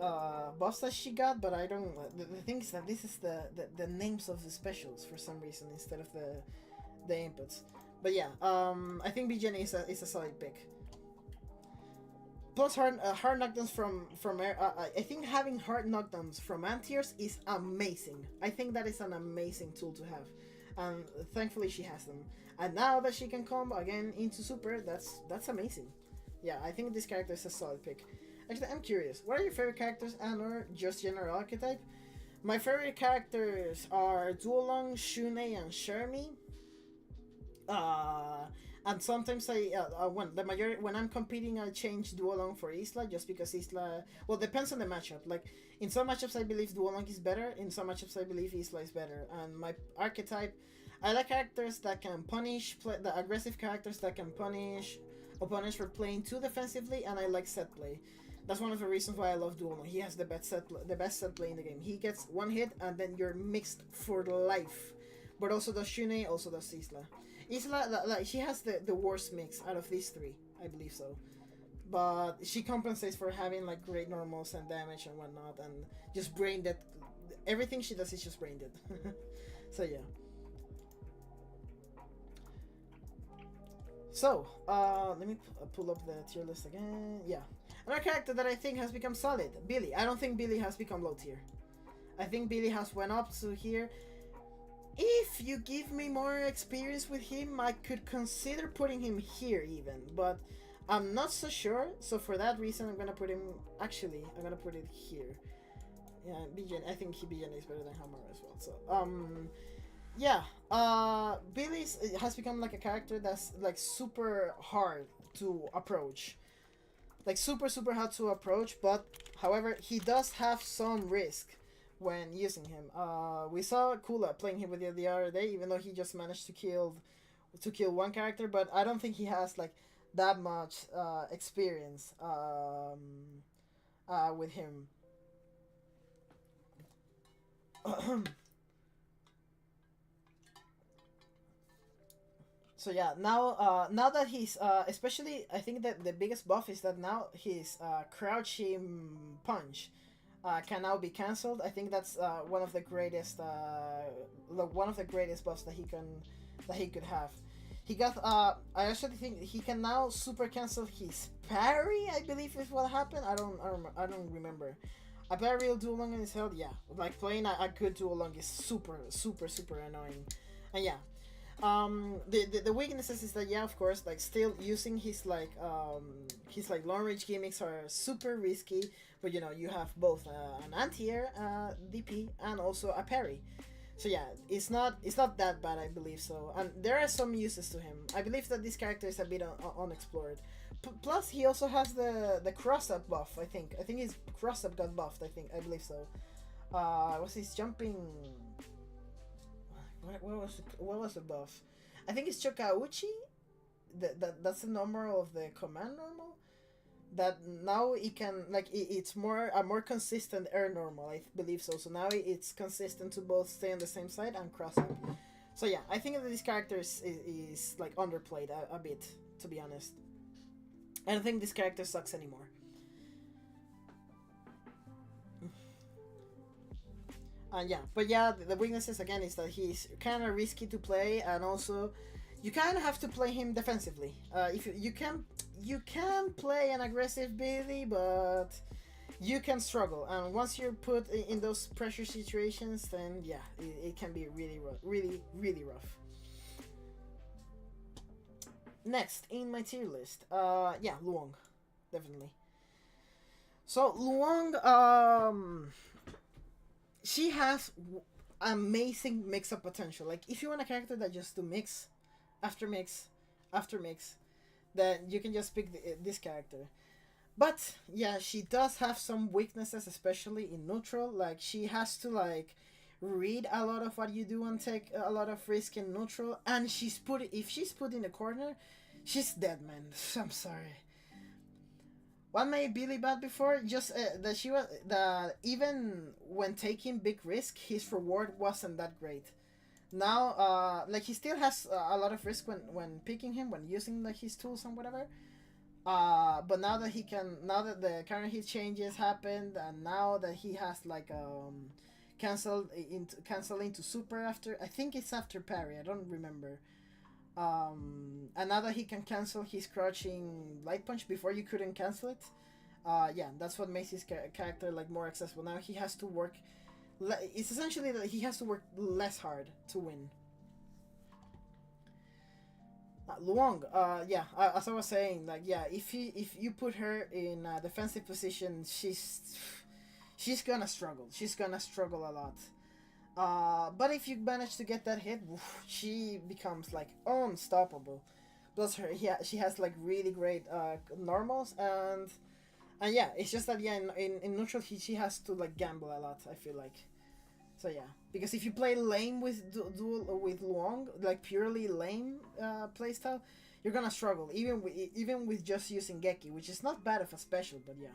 buffs that she got, but I don't. The thing is that this is the names of the specials for some reason instead of the inputs. But yeah, I think BGN is a solid pick. Plus hard knockdowns from air. I think having hard knockdowns from anti-airs is amazing. I think that is an amazing tool to have, and thankfully she has them. And now that she can combo again into super, that's amazing. Yeah, I think this character is a solid pick. Actually, I'm curious, what are your favorite characters and/or just general archetype? My favorite characters are Duolong, Shunei, and Shermie. And sometimes when I'm competing, I change Duolong for Isla just because Isla. Well, depends on the matchup. Like in some matchups, I believe Duolong is better. In some matchups, I believe Isla is better. And my archetype, I like characters that can punish, the aggressive characters that can punish opponents for playing too defensively, and I like set play. That's one of the reasons why I love Duolong. He has the best set play in the game. He gets one hit, and then you're mixed for life. But also does Shune, also does Isla. Isla, like she has the worst mix out of these three, I believe so. But she compensates for having like great normals and damage and whatnot, and just brain dead. Everything she does is just brain dead. So yeah. So, let me pull up the tier list again. Yeah. Another character that I think has become solid, Billy. I don't think Billy has become low tier. I think Billy has went up to here. If you give me more experience with him, I could consider putting him here even, but I'm not so sure. So for that reason, I'm gonna put him. Actually, I'm gonna put it here. Yeah, Bijan. I think Bijan is better than Hammer as well. So yeah. Billy has become like a character that's like super hard to approach. Like super hard to approach, but however, he does have some risk when using him. We saw Kula playing him with the other day, even though he just managed to kill one character, but I don't think he has like that much experience with him. So yeah, now that he's especially, I think that the biggest buff is that now his crouching punch can now be cancelled. I think that's one of the greatest buffs that he could have. He got I actually think he can now super cancel his parry. I believe is what happened. I don't remember. A parry will do along in his health. Yeah, like playing a good duo long is super annoying, and yeah. The weaknesses is that, yeah, of course, like still using his long range gimmicks are super risky, but you know you have both an anti-air DP and also a parry. So yeah, it's not that bad, I believe so. And there are some uses to him. I believe that this character is a bit unexplored. Plus, he also has the cross up buff. I think his cross up got buffed. I believe so. What's his jumping? What was the buff? I think it's Chokauchi. That's the normal of the command normal. That now it can it's a more consistent air normal. I believe so. So now it's consistent to both stay on the same side and cross up. So yeah, I think that this character is like underplayed a bit, to be honest. I don't think this character sucks anymore. Yeah, but yeah, the weaknesses again is that he's kind of risky to play, and also you kind of have to play him defensively. If you can play an aggressive Billy, but you can struggle, and once you're put in those pressure situations, then yeah, it can be really rough. Next in my tier list, yeah, Luong, definitely. So Luong, she has amazing mix-up potential. Like, if you want a character that just do mix after mix after mix, then you can just pick this character. But yeah, she does have some weaknesses, especially in neutral. Like, she has to like read a lot of what you do and take a lot of risk in neutral. And if she's put in a corner, she's dead, man. I'm sorry. What made Billy bad before? Just that even when taking big risk, his reward wasn't that great. Now, like he still has a lot of risk when picking him, when using like his tools and whatever. But now that the current hit changes happened, and now that he has like cancel into super after, I think it's after parry. I don't remember. And now that he can cancel his crouching light punch before you couldn't cancel it, yeah, that's what makes his character like more accessible. Now he has to work. It's essentially that he has to work less hard to win. Luong, yeah, as I was saying, like yeah, if you put her in a defensive position, she's gonna struggle. She's gonna struggle a lot. But if you manage to get that hit, she becomes like unstoppable. Plus, she has like really great normals, and yeah, it's just that yeah, in neutral she has to like gamble a lot. I feel like. So yeah, because if you play lame with duel with Luong, like purely lame playstyle, you're gonna struggle even with just using Geki, which is not bad of a special, but yeah.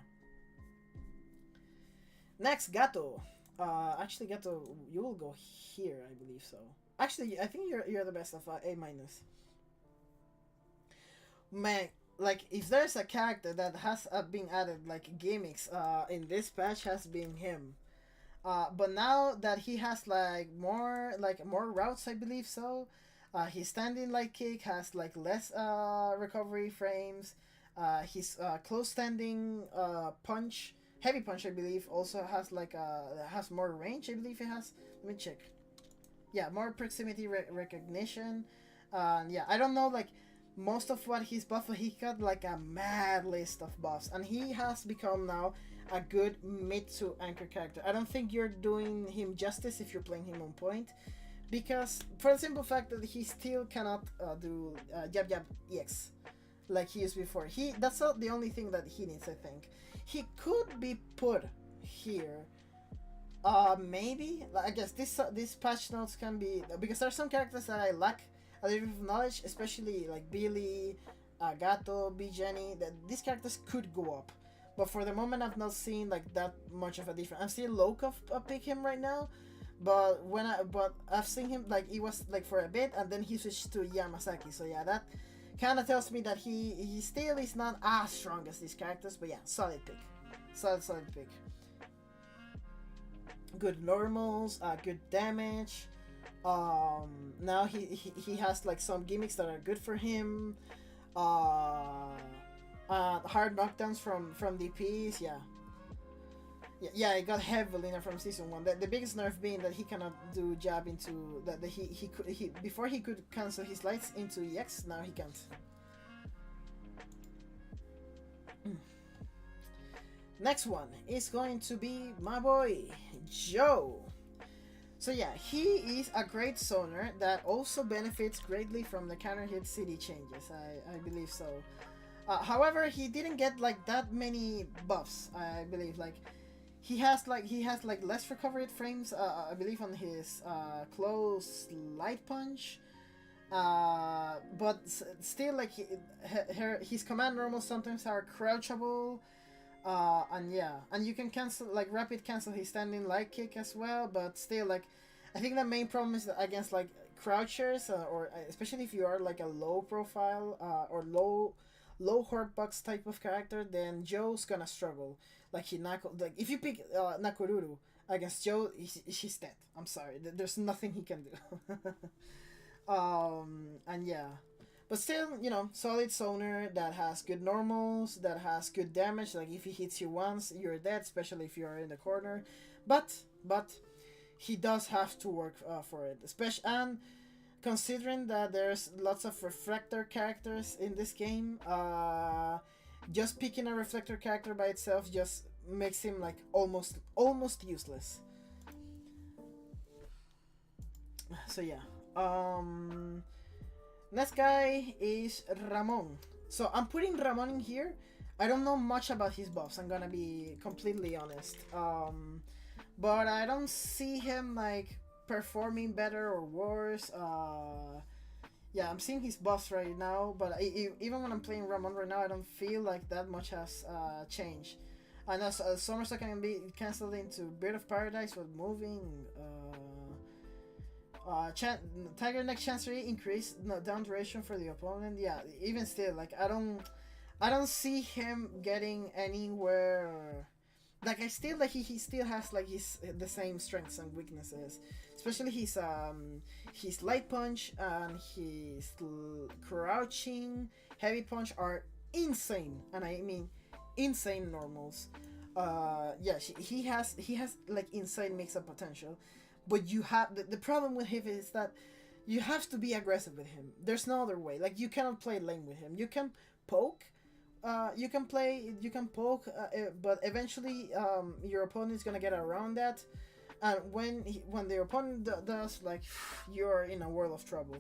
Next, Gato. Actually, Gato, you will go here, I believe so. Actually, I think you're the best of A minus. Man, like if there's a character that has been added like gimmicks in this patch has been him. But now that he has more routes, I believe so. His standing light kick has like less recovery frames. His close standing punch, heavy punch, I believe, also has has more range. I believe it has. Let me check. Yeah, more proximity recognition. Yeah, I don't know like most of what he's buffed. He got like a mad list of buffs, and he has become now a good mid to anchor character. I don't think you're doing him justice if you're playing him on point, because for the simple fact that he still cannot do jab jab EX like he used before. That's not the only thing that he needs. I think he could be put here. Maybe I guess this patch notes can be, because there are some characters that I lack a little bit of knowledge, especially like Billy, Gato, B Jenny. That these characters could go up, but for the moment I've not seen like that much of a difference. I'm still low pick him right now, but I've seen him like he was like for a bit, and then he switched to Yamasaki. So yeah, that kind of tells me that he still is not as strong as these characters. But yeah, solid pick, solid pick. Good normals, good damage. Now he has like some gimmicks that are good for him. Hard knockdowns from DPs. Yeah, it got heavily nerfed from season 1. The biggest nerf being that he cannot do jab into that he before he could cancel his lights into EX. Now he can't. Next one is going to be my boy Joe. So yeah, he is a great zoner that also benefits greatly from the counter hit city changes. I believe so. However, he didn't get like that many buffs. I believe like he has like less recovery frames. I believe on his close light punch. But still like his command normals sometimes are crouchable. And yeah, and you can cancel like rapid cancel his standing light kick as well, but still like I think the main problem is that against like crouchers or especially if you are like a low profile or low horde box type of character, then Joe's gonna struggle. Like like if you pick Nakoruru against Joe, she's dead. I'm sorry, there's nothing he can do. And yeah. But still, you know, solid zoner that has good normals, that has good damage. Like if he hits you once, you're dead, especially if you're in the corner. But he does have to work for it. Especially and considering that there's lots of reflector characters in this game, just picking a reflector character by itself just makes him like almost useless. So yeah. Next guy is Ramon. So I'm putting Ramon in here. I don't know much about his buffs, I'm gonna be completely honest. But I don't see him like performing better or worse. Yeah, I'm seeing his buffs right now, but even when I'm playing Ramon right now, I don't feel like that much has changed. I know Somerset can be cancelled into Bird of Paradise with moving. Tiger Neck Chancery increase down duration for the opponent. Yeah, even still, like I don't see him getting anywhere. Like I still like he still has like the same strengths and weaknesses, especially his light punch and his crouching heavy punch are insane, and I mean insane normals. Yeah, he has like insane mix-up potential. But you have the problem with him is that you have to be aggressive with him. There's no other way. Like you cannot play lane with him. You can poke, you can poke, but eventually your opponent is gonna get around that, and when the opponent does, like you're in a world of trouble.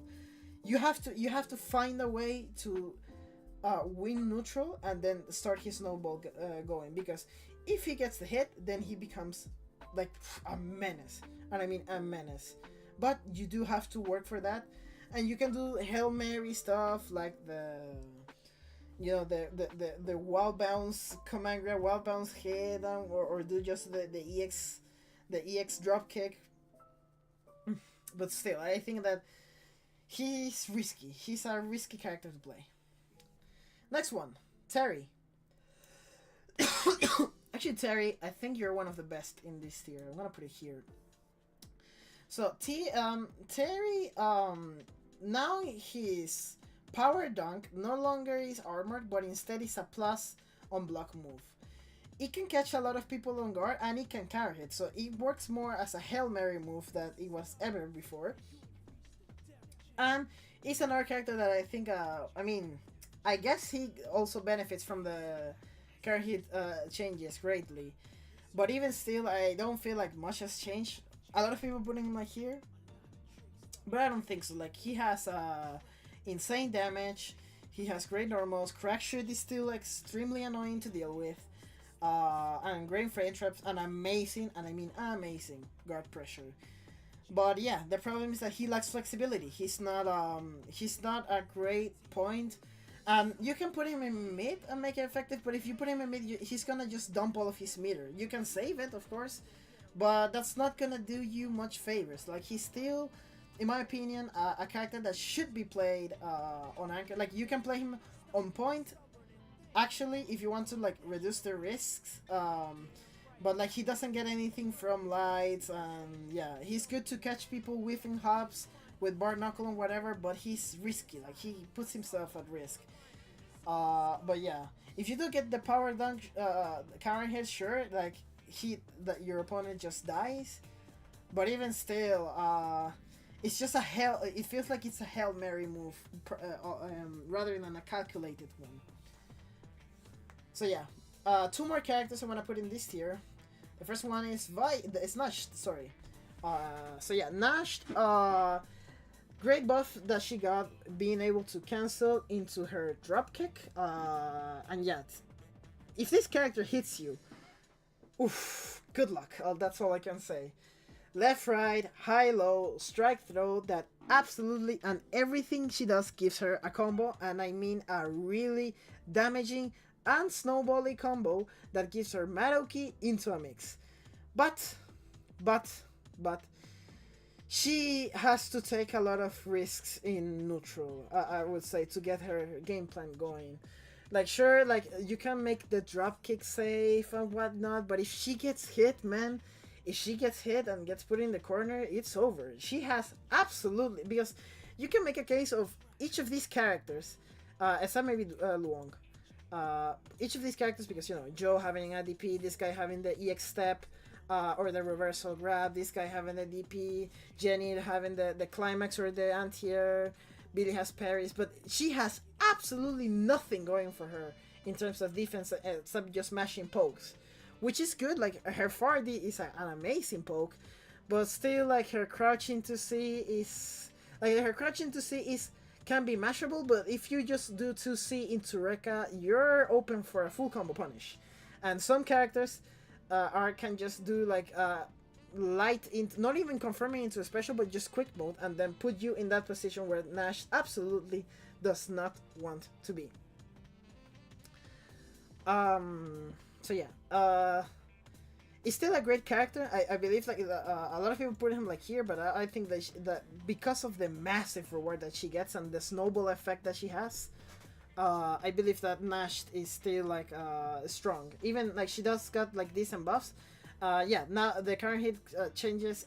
you have to find a way to win neutral and then start his snowball going, because if he gets the hit, then he becomes like a menace, and I mean a menace. But you do have to work for that, and you can do Hail Mary stuff like the wall bounce command grab, wall bounce hit, or do just the EX drop kick. But still, I think that he's risky. He's a risky character to play. Next one, Terry. Actually, Terry, I think you're one of the best in this tier. I'm gonna put it here. So Terry, now his power dunk no longer is armored, but instead is a plus on block move. It can catch a lot of people on guard, and it can counter hit, so it works more as a Hail Mary move than it was ever before. And it's another character that I think, I guess he also benefits from the counter hit changes greatly. But even still, I don't feel like much has changed. A lot of people putting him like here, but I don't think so. Like, he has insane damage, he has great normals, crack shoot is still extremely annoying to deal with, and great frame traps, and amazing, and I mean amazing, guard pressure. But yeah, the problem is that he lacks flexibility. He's not a great point. You can put him in mid and make it effective, but if you put him in mid, he's gonna just dump all of his meter. You can save it, of course, but that's not gonna do you much favors. Like, he's still, in my opinion, a character that should be played on anchor. Like, you can play him on point, actually, if you want to like reduce the risks. But like, he doesn't get anything from lights, and yeah, he's good to catch people whiffing hops with bar knuckle and whatever. But he's risky. Like, he puts himself at risk. But yeah, if you do get the power dunk counter hit, sure, like your opponent just dies. But even still, it's just it feels like it's a Hail Mary move rather than a calculated one. So yeah, two more characters I want to put in this tier. The first one is it's Nasht, sorry. So yeah, Nasht, great buff that she got, being able to cancel into her dropkick. And yet, if this character hits you, oof, good luck. That's all I can say. Left, right, high, low, strike, throw, that absolutely and everything she does gives her a combo, and I mean a really damaging and snowbally combo that gives her Madoki into a mix. But she has to take a lot of risks in neutral, I would say, to get her game plan going. Like, sure, like, you can make the drop kick safe and whatnot, but if she gets hit, man, if she gets hit and gets put in the corner, it's over. She has absolutely, because you can make a case of each of these characters, except maybe Luong. Each of these characters, because, you know, Joe having a DP, this guy having the EX step, or the reversal grab, this guy having the DP, Jenny having the climax or the anti-air, Billy has parries, but she has absolutely nothing going for her in terms of defense except just mashing pokes, which is good. Like, her 4D is an amazing poke, but still, like, her crouching to C is can be mashable, but if you just do 2C into Rekka, you're open for a full combo punish. And some characters can just do like light into, not even confirming into a special, but just quick mode, and then put you in that position where Nash absolutely does not want to be. So yeah, it's still a great character. I believe like a lot of people put him like here, but I think that because of the massive reward that she gets and the snowball effect that she has, I believe that Nash is still like strong. Even like she does got like decent buffs. Yeah, now the current hit changes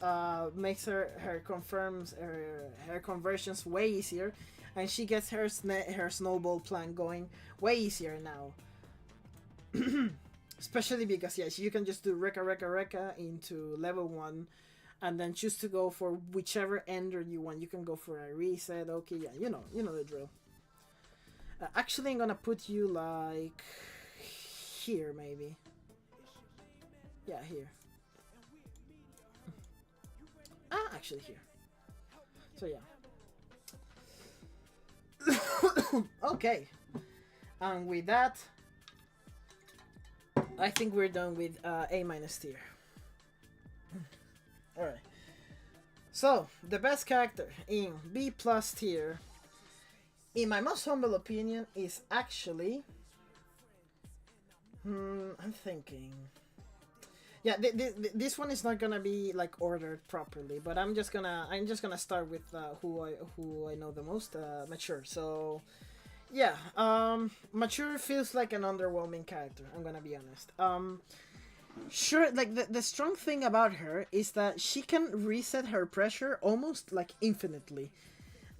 makes her conversions way easier, and she gets her snowball plan going way easier now. Especially because yes, you can just do Rekka into level 1, and then choose to go for whichever ender you want. You can go for a reset. Okay, yeah, you know the drill. Actually, I'm gonna put you like here, maybe. Yeah, here. Actually here. So yeah. Okay, and with that, I think we're done with A minus tier. Alright. So, the best character in B plus tier, in my most humble opinion, is actually... I'm thinking... Yeah, this one is not gonna be like ordered properly, but I'm just gonna start with who I know the most, Mature. So yeah, Mature feels like an underwhelming character. I'm gonna be honest. Sure, like the strong thing about her is that she can reset her pressure almost like infinitely.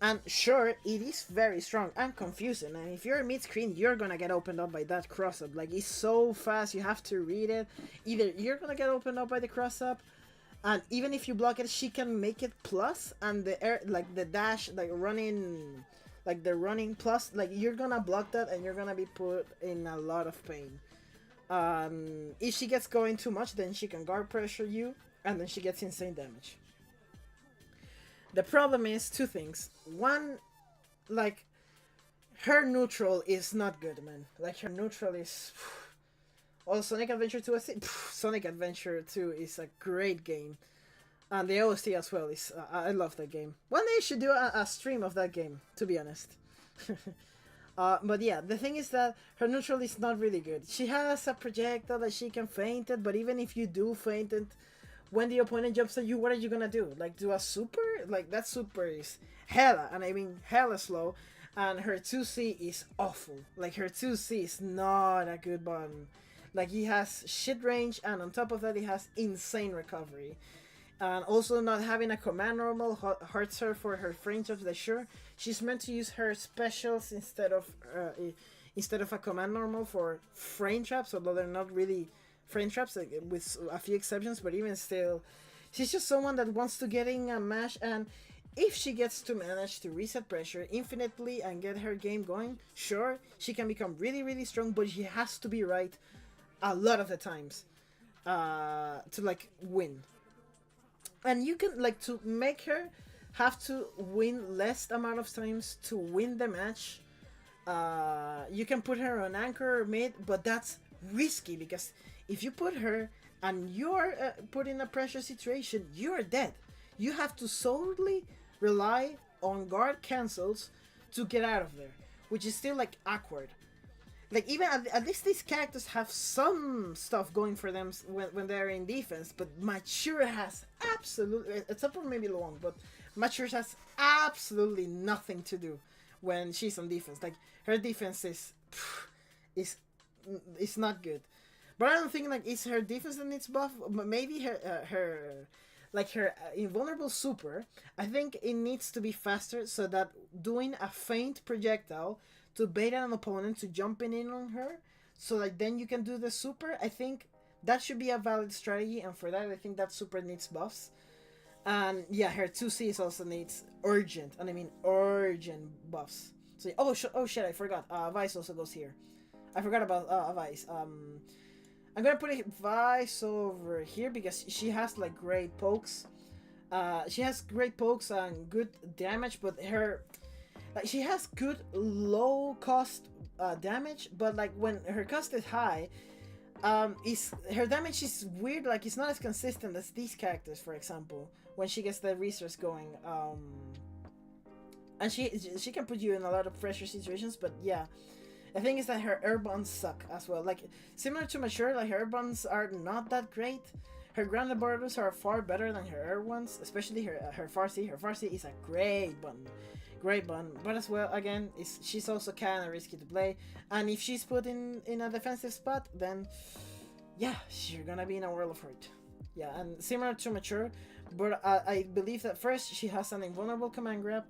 And sure, it is very strong and confusing. And if you're mid-screen, you're gonna get opened up by that cross-up. Like, it's so fast, you have to read it. Either you're gonna get opened up by the cross-up, and even if you block it, she can make it plus, and the air, like the dash, like running, like the running plus, like you're gonna block that, and you're gonna be put in a lot of pain. If she gets going too much, then she can guard pressure you, and then she gets insane damage. The problem is two things. One, like, her neutral is not good, man. Like, her neutral is... Oh, Sonic Adventure 2 is... Sonic Adventure 2 is a great game. And the OST as well is... I love that game. One day you should do a stream of that game, to be honest. But yeah, the thing is that her neutral is not really good. She has a projectile that she can feint it, but even if you do feint it, when the opponent jumps at you, what are you gonna do? Like, do a super? Like, that super is hella, and I mean hella slow, and her 2C is awful. Like, her 2C is not a good button. Like, he has shit range, and on top of that, he has insane recovery. And also not having a command normal hurts her for her frame traps. Like, sure, she's meant to use her specials instead of a command normal for frame traps, although they're not really frame traps, like, with a few exceptions, but even still, she's just someone that wants to get in a match, and if she gets to manage to reset pressure infinitely and get her game going, sure, she can become really, really strong, but she has to be right a lot of the times to, like, win. And you can, like, to make her have to win less amount of times to win the match, you can put her on anchor or mid, but that's risky, because if you put her and you're put in a pressure situation, you're dead. You have to solely rely on guard cancels to get out of there, which is still, like, awkward. Like, even at least these characters have some stuff going for them when they're in defense, but Mature has absolutely, except for maybe Luong, but Mature has absolutely nothing to do when she's on defense. Like, her defense is not good. But I don't think, like, it's her defense that needs buff. Maybe her invulnerable super. I think it needs to be faster, so that doing a feint projectile to bait an opponent to jumping in on her, so like then you can do the super. I think that should be a valid strategy, and for that I think that super needs buffs. And yeah, her 2Cs also needs urgent, and I mean urgent buffs. So oh shit, I forgot. Vice also goes here. I forgot about Vice. I'm gonna put Vice over here because she has, like, great pokes. She has great pokes and good damage, but her, like, she has good low cost damage, but like when her cost is high, her damage is weird. Like, it's not as consistent as these characters, for example, when she gets the resource going. And she can put you in a lot of pressure situations, but yeah. The thing is that her air bonds suck as well. Like, similar to Mature, like, her air bonds are not that great. Her grounded borders are far better than her air ones, especially her Farsi. Her Farsi is a great button. Great button. But as well, again, she's also kind of risky to play. And if she's put in a defensive spot, then, yeah, you're gonna be in a world of hurt. Yeah, and similar to Mature, but I believe that first, she has an invulnerable command grab.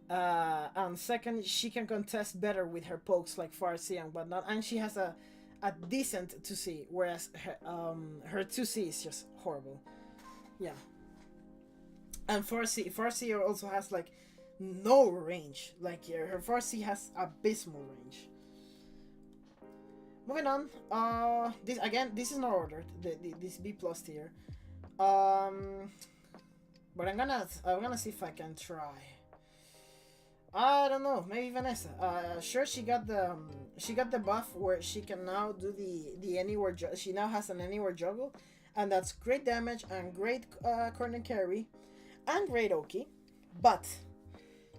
And second, she can contest better with her pokes like Farsi and whatnot, and she has a decent 2C, whereas her 2C is just horrible. Yeah. And Farsi also has, like, no range. Like, her Farsi has abysmal range. Moving on. This is not ordered. This B plus tier. But I'm gonna see if I can try. I don't know. Maybe Vanessa. Sure, she got the buff where she can now do the anywhere. She now has an anywhere juggle, and that's great damage and great corner carry, and great Oki. But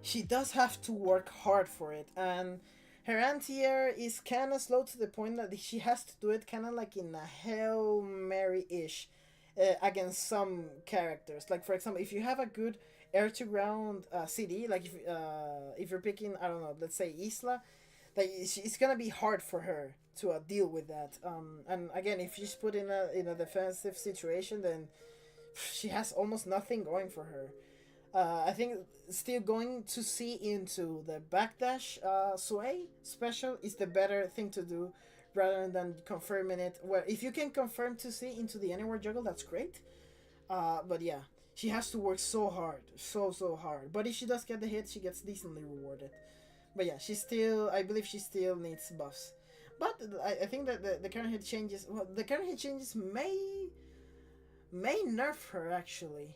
she does have to work hard for it, and her anti-air is kind of slow to the point that she has to do it kind of like in a Hail Mary ish against some characters. Like for example, if you have a good air to ground CD, like if you're picking, I don't know, let's say Isla, like it's gonna be hard for her to deal with that. And again, if she's put in a defensive situation, then she has almost nothing going for her. I think still going to see into the backdash sway special is the better thing to do rather than confirming it. Well, if you can confirm to see into the anywhere juggle, that's great. But yeah, she has to work so hard, so hard. But if she does get the hit, she gets decently rewarded. But yeah, I believe she still needs buffs. But I think that the current hit changes, the current hit changes may nerf her actually.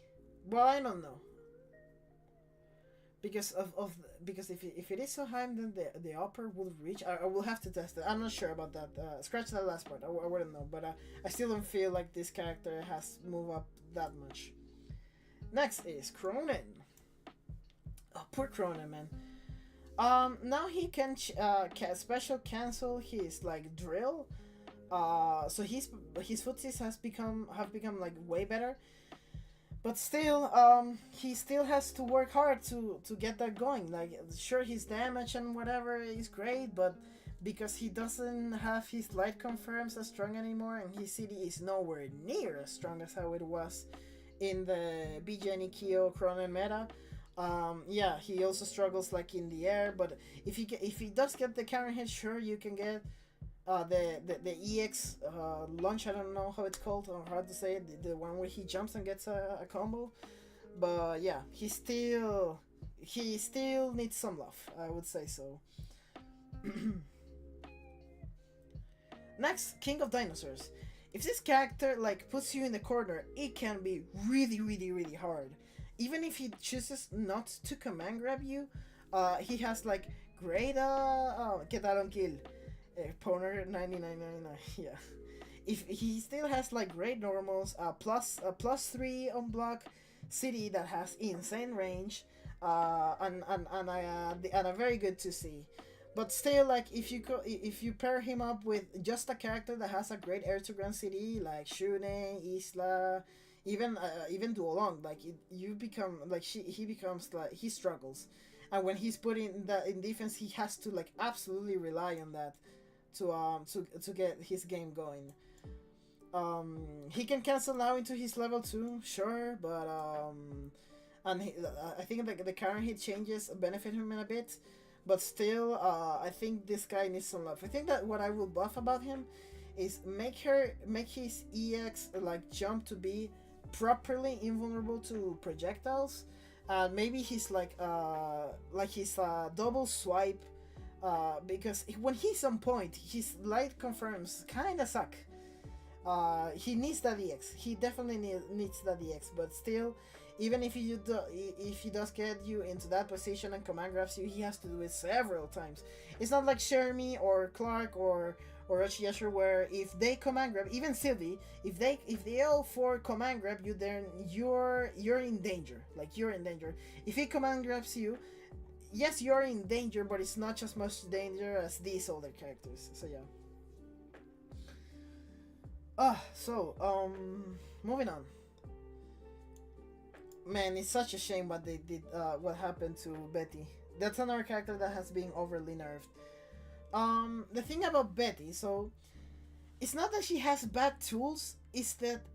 Well, I don't know. Because because if it is so high, then the upper will reach. I will have to test it. I'm not sure about that. Scratch that last part. I wouldn't know, but I still don't feel like this character has moved up that much. Next is Cronin. Oh, poor Cronin, man. Now he can special cancel his like drill. So his footsies have become like way better. But still, he still has to work hard to get that going. Like, sure, his damage and whatever is great, but because he doesn't have his light confirms as strong anymore, and his CD is nowhere near as strong as how it was in the BJ Kyo Cronin meta. Yeah, he also struggles like in the air. But if he does get the counter hit, sure, you can get the EX launch. I don't know how it's called or how to say it, the one where he jumps and gets a combo. But yeah, he still needs some love, I would say so. Next, King of Dinosaurs. If this character like puts you in the corner, it can be really hard. Even if he chooses not to command grab you, he has like great quedaron kill. Poner 9999, yeah. If he still has like great normals, plus 3 on block, city that has insane range, and a very good to see. But still, like if you pair him up with just a character that has a great air to ground city like Shune, Isla, even Duolong, like you become like he becomes like he struggles, and when he's put in defense, he has to like absolutely rely on that to get his game going. He can cancel now into his level 2, sure, but I think the current hit changes benefit him in a bit, but still, I think this guy needs some love. I think that what I will buff about him is make his EX like jump to be properly invulnerable to projectiles, and maybe he's like his double swipe. Because when he's on point, his light confirms kind of suck. He needs that EX. He definitely needs that EX. But still, even if he does get you into that position and command grabs you, he has to do it several times. It's not like Shermie or Clark or Yasher where if they command grab, even Sylvie, if they all four command grab you, then you're in danger. Like you're in danger. If he command grabs you, yes, you're in danger, but it's not as much danger as these older characters. So yeah. Moving on. Man, it's such a shame what they did. What happened to Betty? That's another character that has been overly nerfed. The thing about Betty, so it's not that she has bad tools. It's that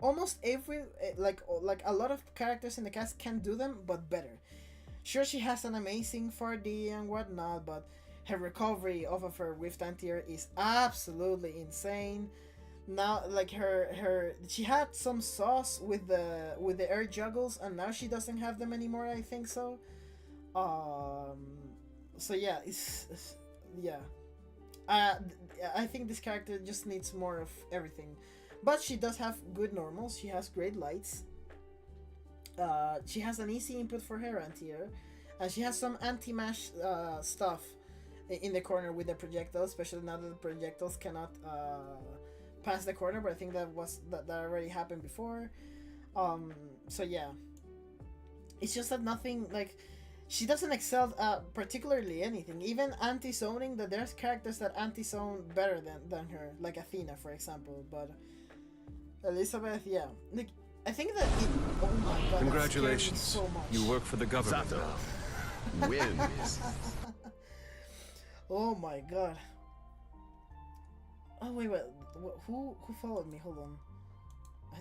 almost every like a lot of characters in the cast can do them, but better. Sure, she has an amazing 4D and whatnot, but her recovery off of her Rift anti-air is absolutely insane. Now, like she had some sauce with the air juggles, and now she doesn't have them anymore. I think so. So yeah, yeah. I think this character just needs more of everything, but she does have good normals. She has great lights. She has an easy input for her anti-air, and she has some anti-mash stuff in the corner with the projectiles, especially now that the projectiles cannot pass the corner. But I think that already happened before. So yeah, it's just that nothing like. She doesn't excel at particularly anything. Even anti-zoning, that there's characters that anti-zone better than her, like Athena, for example. But Elizabeth, yeah. Like, I think that oh my god, Congratulations. So much. You work for the government Sato now. wins. Oh my god. Oh wait, who followed me? Hold on.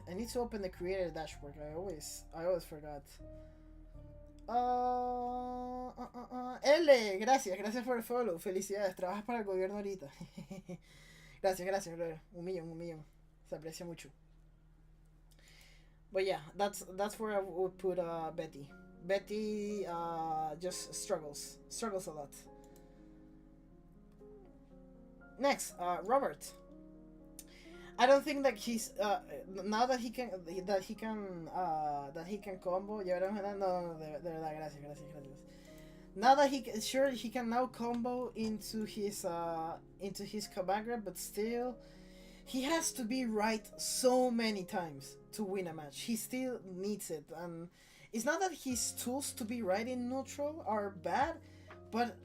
I need to open the creator dashboard. I always forgot. L, gracias por el follow. Felicidades, trabajas para el gobierno ahorita. gracias, brother. Un millón. Se aprecia mucho. But yeah, that's where I would put Betty. Betty just struggles a lot. Next, Robert. I don't think that he's now that he can combo. Ya veremos, no, de verdad, gracias. Now that he can now combo into his command grab, but still he has to be right so many times to win a match. He still needs it, and it's not that his tools to be right in neutral are bad, but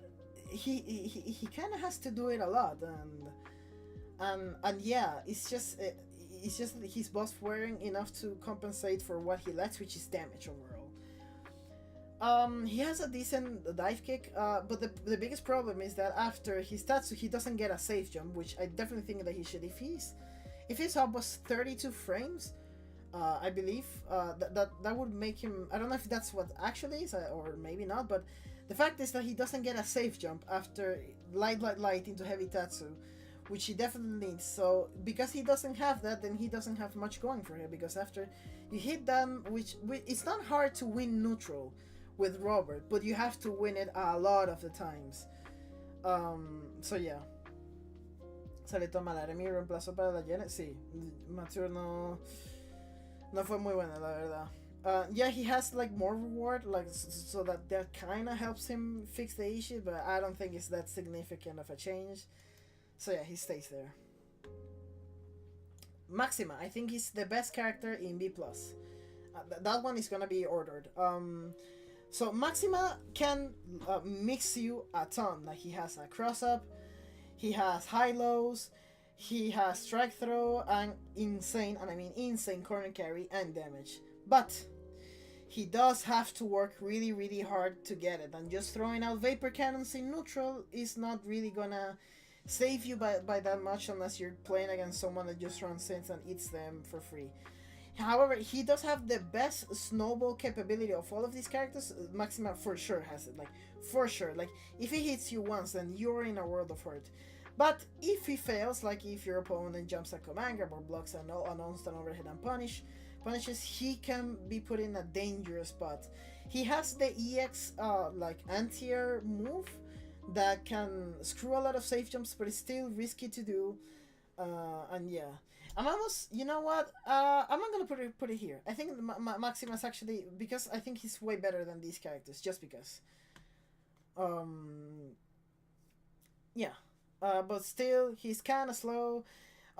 he kind of has to do it a lot, and yeah, it's just that he's buff wearing enough to compensate for what he lacks, which is damage overall. He has a decent dive kick, but the biggest problem is that after his Tatsu, he doesn't get a safe jump, which I definitely think that he should. If his hop was 32 frames, I believe that would make him. I don't know if that's what actually is, or maybe not, but the fact is that he doesn't get a safe jump after light into heavy Tatsu, which he definitely needs. So because he doesn't have that, then he doesn't have much going for him, because after you hit them, which it's not hard to win neutral with Robert, but you have to win it a lot of the times. So yeah. Sale toma la mi reemplazo para la Janet. Sí, Mature no fue muy buena, la verdad. Yeah, he has like more reward, like so that kind of helps him fix the issue, but I don't think it's that significant of a change. So yeah, he stays there. Maxima, I think he's the best character in B+. That one is gonna be ordered. So Maxima can mix you a ton. Like, he has a cross up, he has high lows, he has strike throw, and insane, and I mean insane corner carry and damage. But he does have to work really, really hard to get it. And just throwing out vapor cannons in neutral is not really gonna save you by that much, unless you're playing against someone that just runs sins and eats them for free. However, he does have the best snowball capability of all of these characters. Maxima for sure has it, like for sure. Like, if he hits you once, then you're in a world of hurt. But if he fails, like if your opponent jumps a command grab or blocks an instant overhead and punishes, he can be put in a dangerous spot. He has the EX like anti-air move that can screw a lot of safe jumps, but it's still risky to do. And yeah, I'm almost, you know what? I'm not gonna put it here. I think Maximus actually, because I think he's way better than these characters, just because. Yeah, but still, he's kind of slow.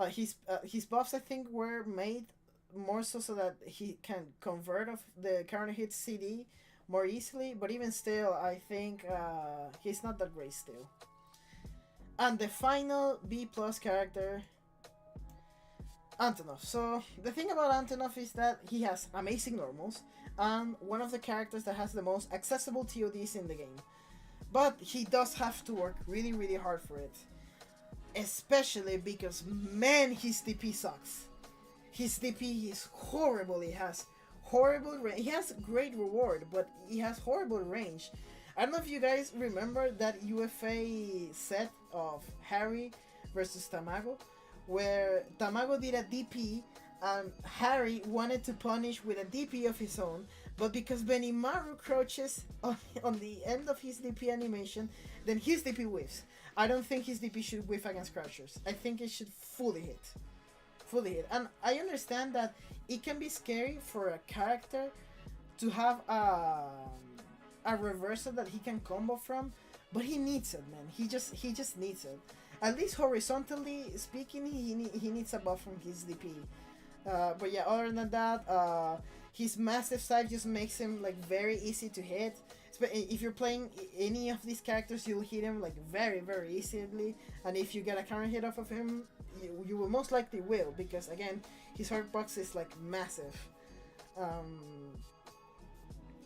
His buffs, I think, were made more so that he can convert of the counter hit CD more easily. But even still, I think he's not that great still. And the final B+ character, Antonov. So the thing about Antonov is that he has amazing normals and one of the characters that has the most accessible TODs in the game. But he does have to work really, really hard for it. Especially because, man, his DP sucks. His DP is horrible. He has horrible range. He has great reward, but he has horrible range. I don't know if you guys remember that UFA set of Harry versus Tamago, where Tamago did a DP and Harry wanted to punish with a DP of his own, but because Benimaru crouches on the end of his DP animation, then his DP whiffs. I don't think his DP should whiff against crouchers. I think it should fully hit. Fully hit. And I understand that it can be scary for a character to have a reversal that he can combo from, but he needs it, man. He just needs it. At least horizontally speaking, he needs a buff from his DP. But yeah, other than that, his massive side just makes him like very easy to hit. If you're playing any of these characters, you'll hit him like very easily. And if you get a counter hit off of him, you will most likely will, because again, his hurtbox is like massive.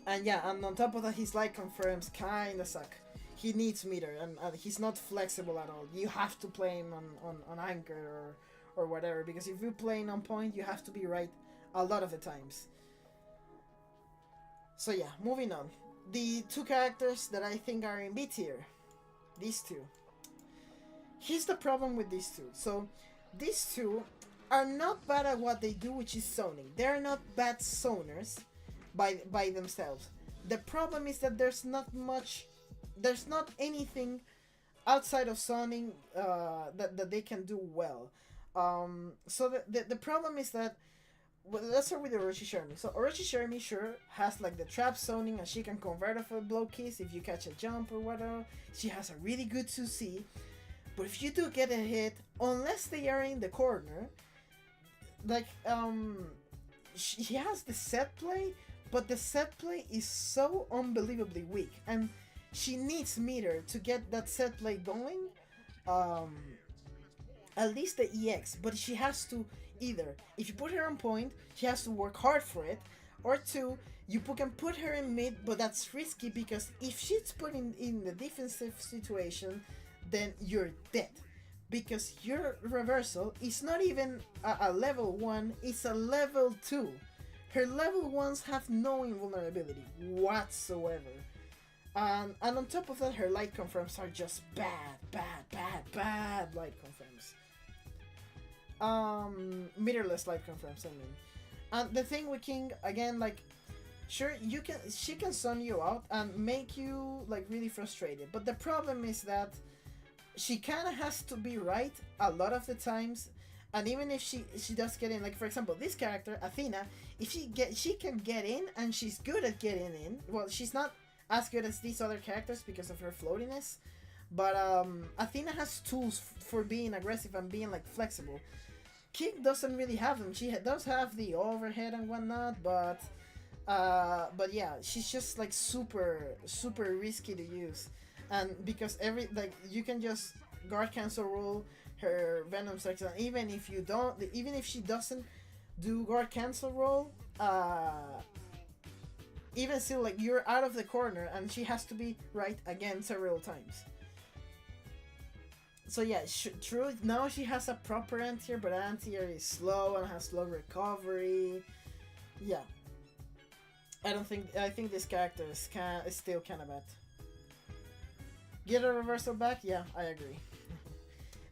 And yeah, and on top of that, his light confirms kinda suck. He needs meter, and he's not flexible at all. You have to play him on anchor or whatever, because if you're playing on point, you have to be right a lot of the times. So yeah, moving on. The two characters that I think are in B tier. These two. Here's the problem with these two. So, these two are not bad at what they do, which is zoning. They're not bad zoners by themselves. The problem is that there's not anything outside of zoning that they can do well. So the problem is that, well, let's start with Orochi Shermie. So Orochi Shermie sure has like the trap zoning, and she can convert off a blow kiss if you catch a jump or whatever. She has a really good 2C. But if you do get a hit, unless they are in the corner, like she has the set play, but the set play is so unbelievably weak, and she needs meter to get that set play going. At least the EX, but she has to either, if you put her on point, she has to work hard for it, or two, you can put her in mid, but that's risky, because if she's put in the defensive situation, then you're dead, because your reversal is not even a level 1, it's a level 2. Her level 1s have no invulnerability whatsoever. And on top of that, her light confirms are just bad light confirms. Meterless light confirms, I mean. And the thing with King, again, like, sure, she can stun you out and make you like really frustrated, but the problem is that she kind of has to be right a lot of the times. And even if she does get in, like for example, this character Athena, if she can get in, and she's good at getting in. Well, she's not as good as these other characters because of her floatiness, but Athena has tools for being aggressive and being like flexible. King doesn't really have them. She does have the overhead and whatnot, but yeah, she's just like super risky to use. And because you can just guard cancel roll her Venom Strikes, and even if she doesn't do guard cancel roll, even still, like, you're out of the corner and she has to be right again several times. So yeah, true, now she has a proper anti-air, but anti-air is slow and has slow recovery. Yeah, I think this character is still kind of bad. Get a reversal back? Yeah, I agree.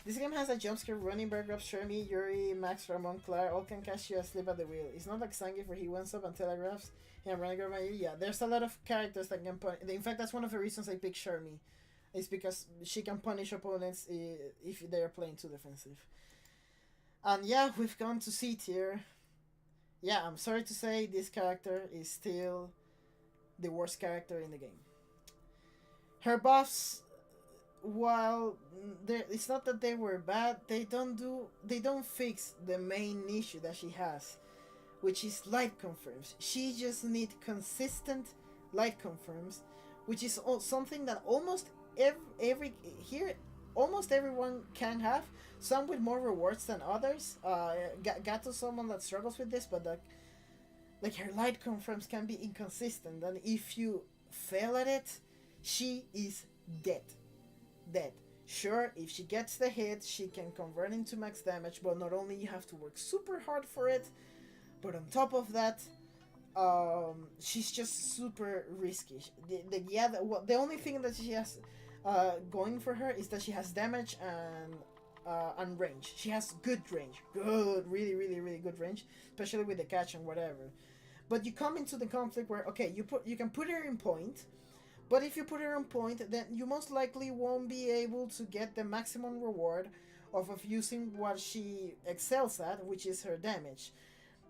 This game has a jumpscare. Running bear grabs Shermie, Yuri, Max, Ramon, Claire, all can catch you asleep at the wheel. It's not like Zangief where he wants up and telegraphs him running grab you. Yeah, there's a lot of characters that can punish. In fact, that's one of the reasons I picked Shermie. It's because she can punish opponents if they are playing too defensive. And yeah, we've gone to C tier. Yeah, I'm sorry to say this character is still the worst character in the game. Her buffs, while it's not that they were bad, they don't fix the main issue that she has, which is light confirms. She just needs consistent light confirms, which is something that almost almost everyone can have. Some with more rewards than others. Got to someone that struggles with this, but like her light confirms can be inconsistent, and if you fail at it, she is dead. Sure, if she gets the hit, she can convert into max damage, but not only you have to work super hard for it, but on top of that, she's just super risky. The only thing that she has going for her is that she has damage and range. She has good range, really good range, especially with the catch and whatever. But you come into the conflict where, okay, you can put her in point, but if you put her on point, then you most likely won't be able to get the maximum reward of using what she excels at, which is her damage.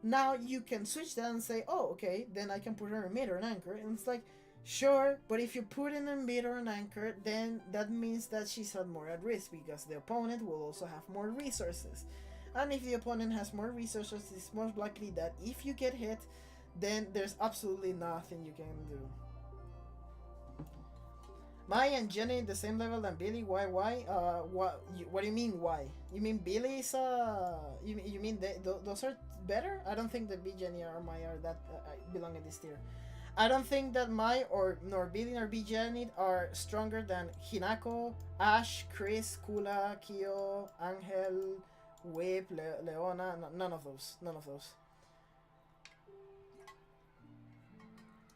Now you can switch that and say, oh, okay, then I can put her in mid or an anchor, and it's like, Sure, but if you put in a mid or an anchor, then that means that she's at more at risk because the opponent will also have more resources. And if the opponent has more resources, it's most likely that if you get hit, then there's absolutely nothing you can do. Maya and Jenny the same level than Billy. Why? What do you mean? Why? You mean Billy is You mean those are better? I don't think that B, Jenny, or Maya are that belong in this tier. I don't think that Mai or nor Billy nor B, Jenny are stronger than Hinako, Ash, Chris, Kula, Kyo, Angel, Whip, Leona. None of those. None of those.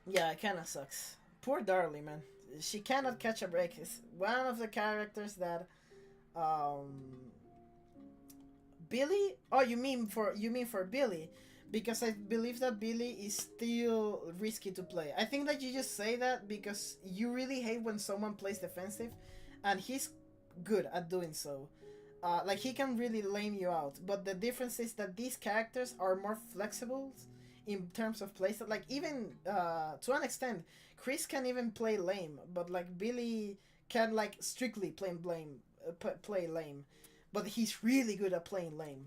Yeah, it kind of sucks. Poor Darlie, man. She cannot catch a break. It's one of the characters that Billy. Oh, you mean for Billy, because I believe that Billy is still risky to play. I think that you just say that because you really hate when someone plays defensive, and he's good at doing so. Like he can really lame you out. But the difference is that these characters are more flexible in terms of playstyle. Like even to an extent, Chris can even play lame, but like Billy can like strictly play lame, but he's really good at playing lame.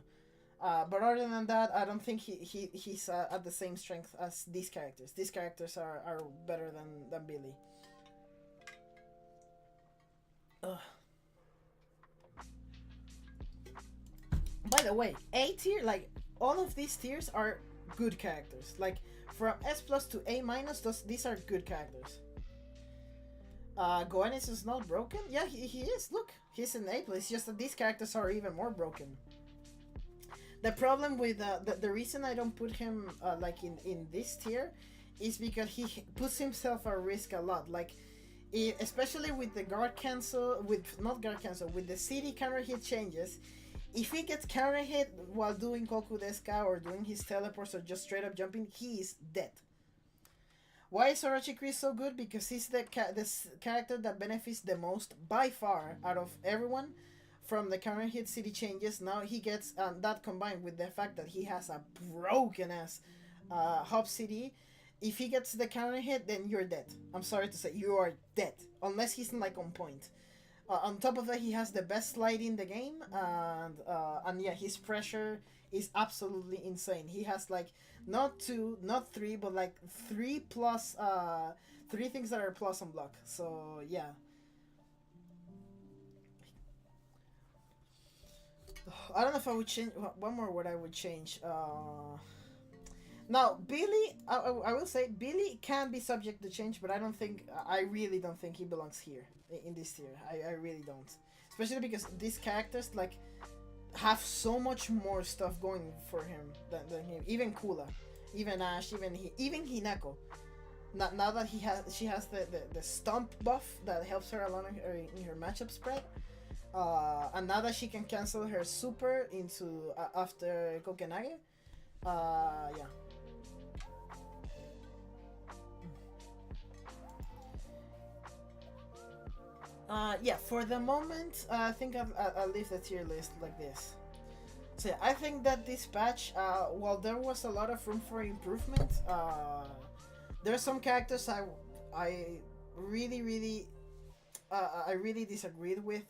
But other than that, I don't think he's at the same strength as these characters. These characters are better than Billy. Ugh. By the way, A tier, like all of these tiers are good characters. Like from S plus to A minus, these are good characters. Goenis is not broken? Yeah, he is. Look, he's in A plus. It's just that these characters are even more broken. The problem with the reason I don't put him like in this tier is because he puts himself at risk a lot. Like especially with the guard cancel, with the city counter hit changes. If he gets counter hit while doing Koku Deska or doing his teleports or just straight up jumping, he is dead. Why is Orochi Chris so good? Because he's the character that benefits the most by far out of everyone from the counter hit city changes. Now he gets that combined with the fact that he has a broken ass hop city. If he gets the counter hit, then you're dead. I'm sorry to say, you are dead unless he's like on point. On top of that, he has the best slide in the game, and yeah, his pressure is absolutely insane. He has like not 2, not 3, but like 3 plus 3 things that are plus on block. So yeah. I don't know if I would change one more word. I would change. Now Billy, I will say Billy can be subject to change, but I really don't think he belongs here in this tier. I really don't, especially because these characters like have so much more stuff going for him than him. Even Kula, even Ash, even Hinako. Now that she has the stomp buff that helps her along in her matchup spread. And now that she can cancel her super into after Kokenage, yeah. Yeah, for the moment, I think I'll leave the tier list like this. So yeah, I think that this patch, while there was a lot of room for improvement, there are some characters I really disagreed with.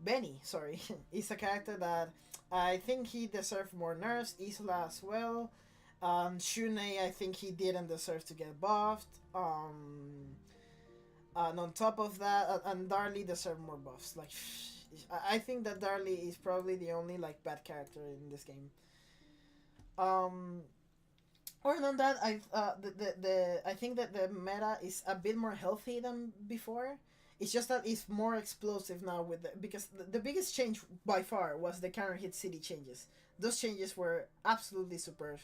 Benny, sorry, is a character that I think he deserved more nerfs. Isla as well. Shune, I think he didn't deserve to get buffed. And on top of that, and Darlie deserved more buffs. Like, I think that Darlie is probably the only like bad character in this game. Other than that, I think that the meta is a bit more healthy than before. It's just that it's more explosive now because the biggest change by far was the counter hit city changes. Those changes were absolutely superb.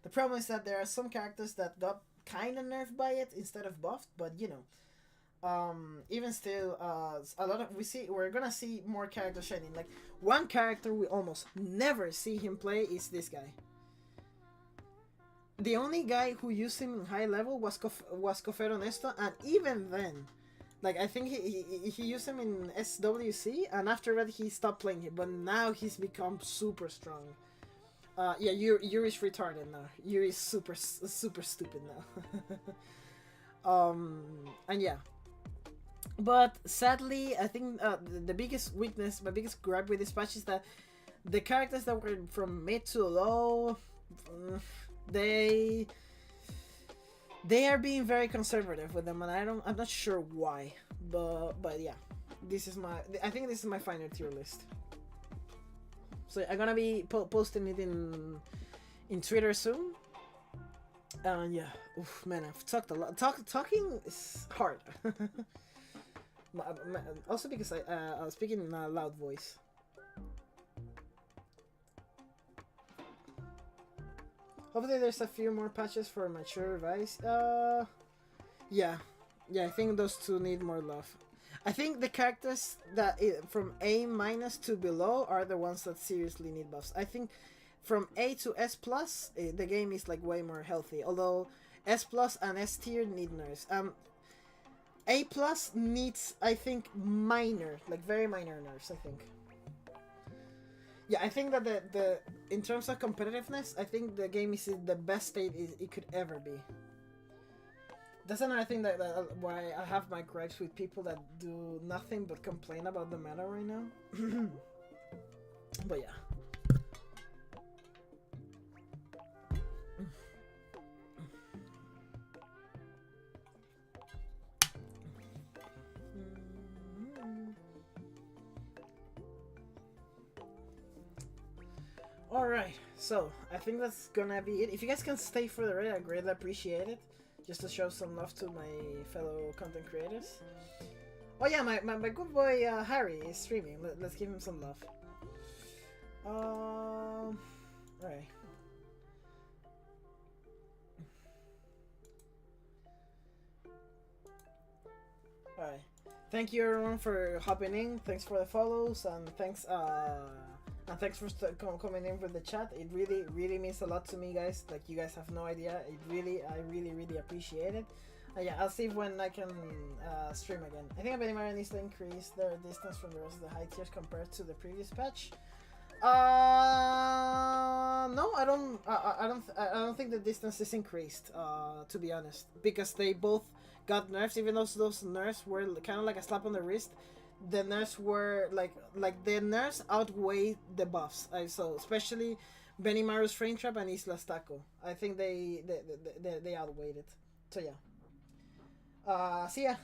The problem is that there are some characters that got kind of nerfed by it instead of buffed, but you know, even still, a lot of we're gonna see more characters shining. Like one character we almost never see him play is this guy. The only guy who used him in high level was Cofer Honesto, and even then, like I think he used him in SWC, and after that he stopped playing him. But now he's become super strong. Yeah, Yuri's retarded now. Yuri's super stupid now. And yeah. But sadly, I think the biggest weakness, my biggest gripe with this patch is that the characters that were from mid to low, they are being very conservative with them, and I'm not sure why. But yeah, I think this is my final tier list. So I'm gonna be posting it in Twitter soon. And yeah, oof, man, I've talked a lot. Talking is hard. Also because I was speaking in a loud voice. Hopefully there's a few more patches for mature Vice. Yeah, I think those two need more love. I think the characters that from A- to below are the ones that seriously need buffs. I think from A to S plus, the game is like way more healthy. Although S plus and S tier need nerfs. A plus needs, I think, very minor nerfs. I think. Yeah, I think that the in terms of competitiveness, I think the game is in the best state it could ever be. That's another thing that why I have my gripes with people that do nothing but complain about the meta right now. But yeah. Alright, so I think that's gonna be it. If you guys can stay for the raid, I greatly appreciate it. Just to show some love to my fellow content creators. Oh yeah, my good boy Harry is streaming. Let's give him some love. Alright. Alright. Thank you everyone for hopping in. Thanks for the follows and thanks for coming in with the chat. It really means a lot to me, guys. Like, you guys have no idea. I really appreciate it. Yeah, I'll see when I can stream again. I think Benimara needs to increase their distance from the rest of the high tiers compared to the previous patch. No, I don't think the distance is increased. To be honest, because they both got nerfs. Even though those nerfs were kind of like a slap on the wrist, the nerfs were like the nerfs outweigh the buffs. So especially Benimaru's frame trap and Isla's taco. I think they outweighed it. So yeah. See ya.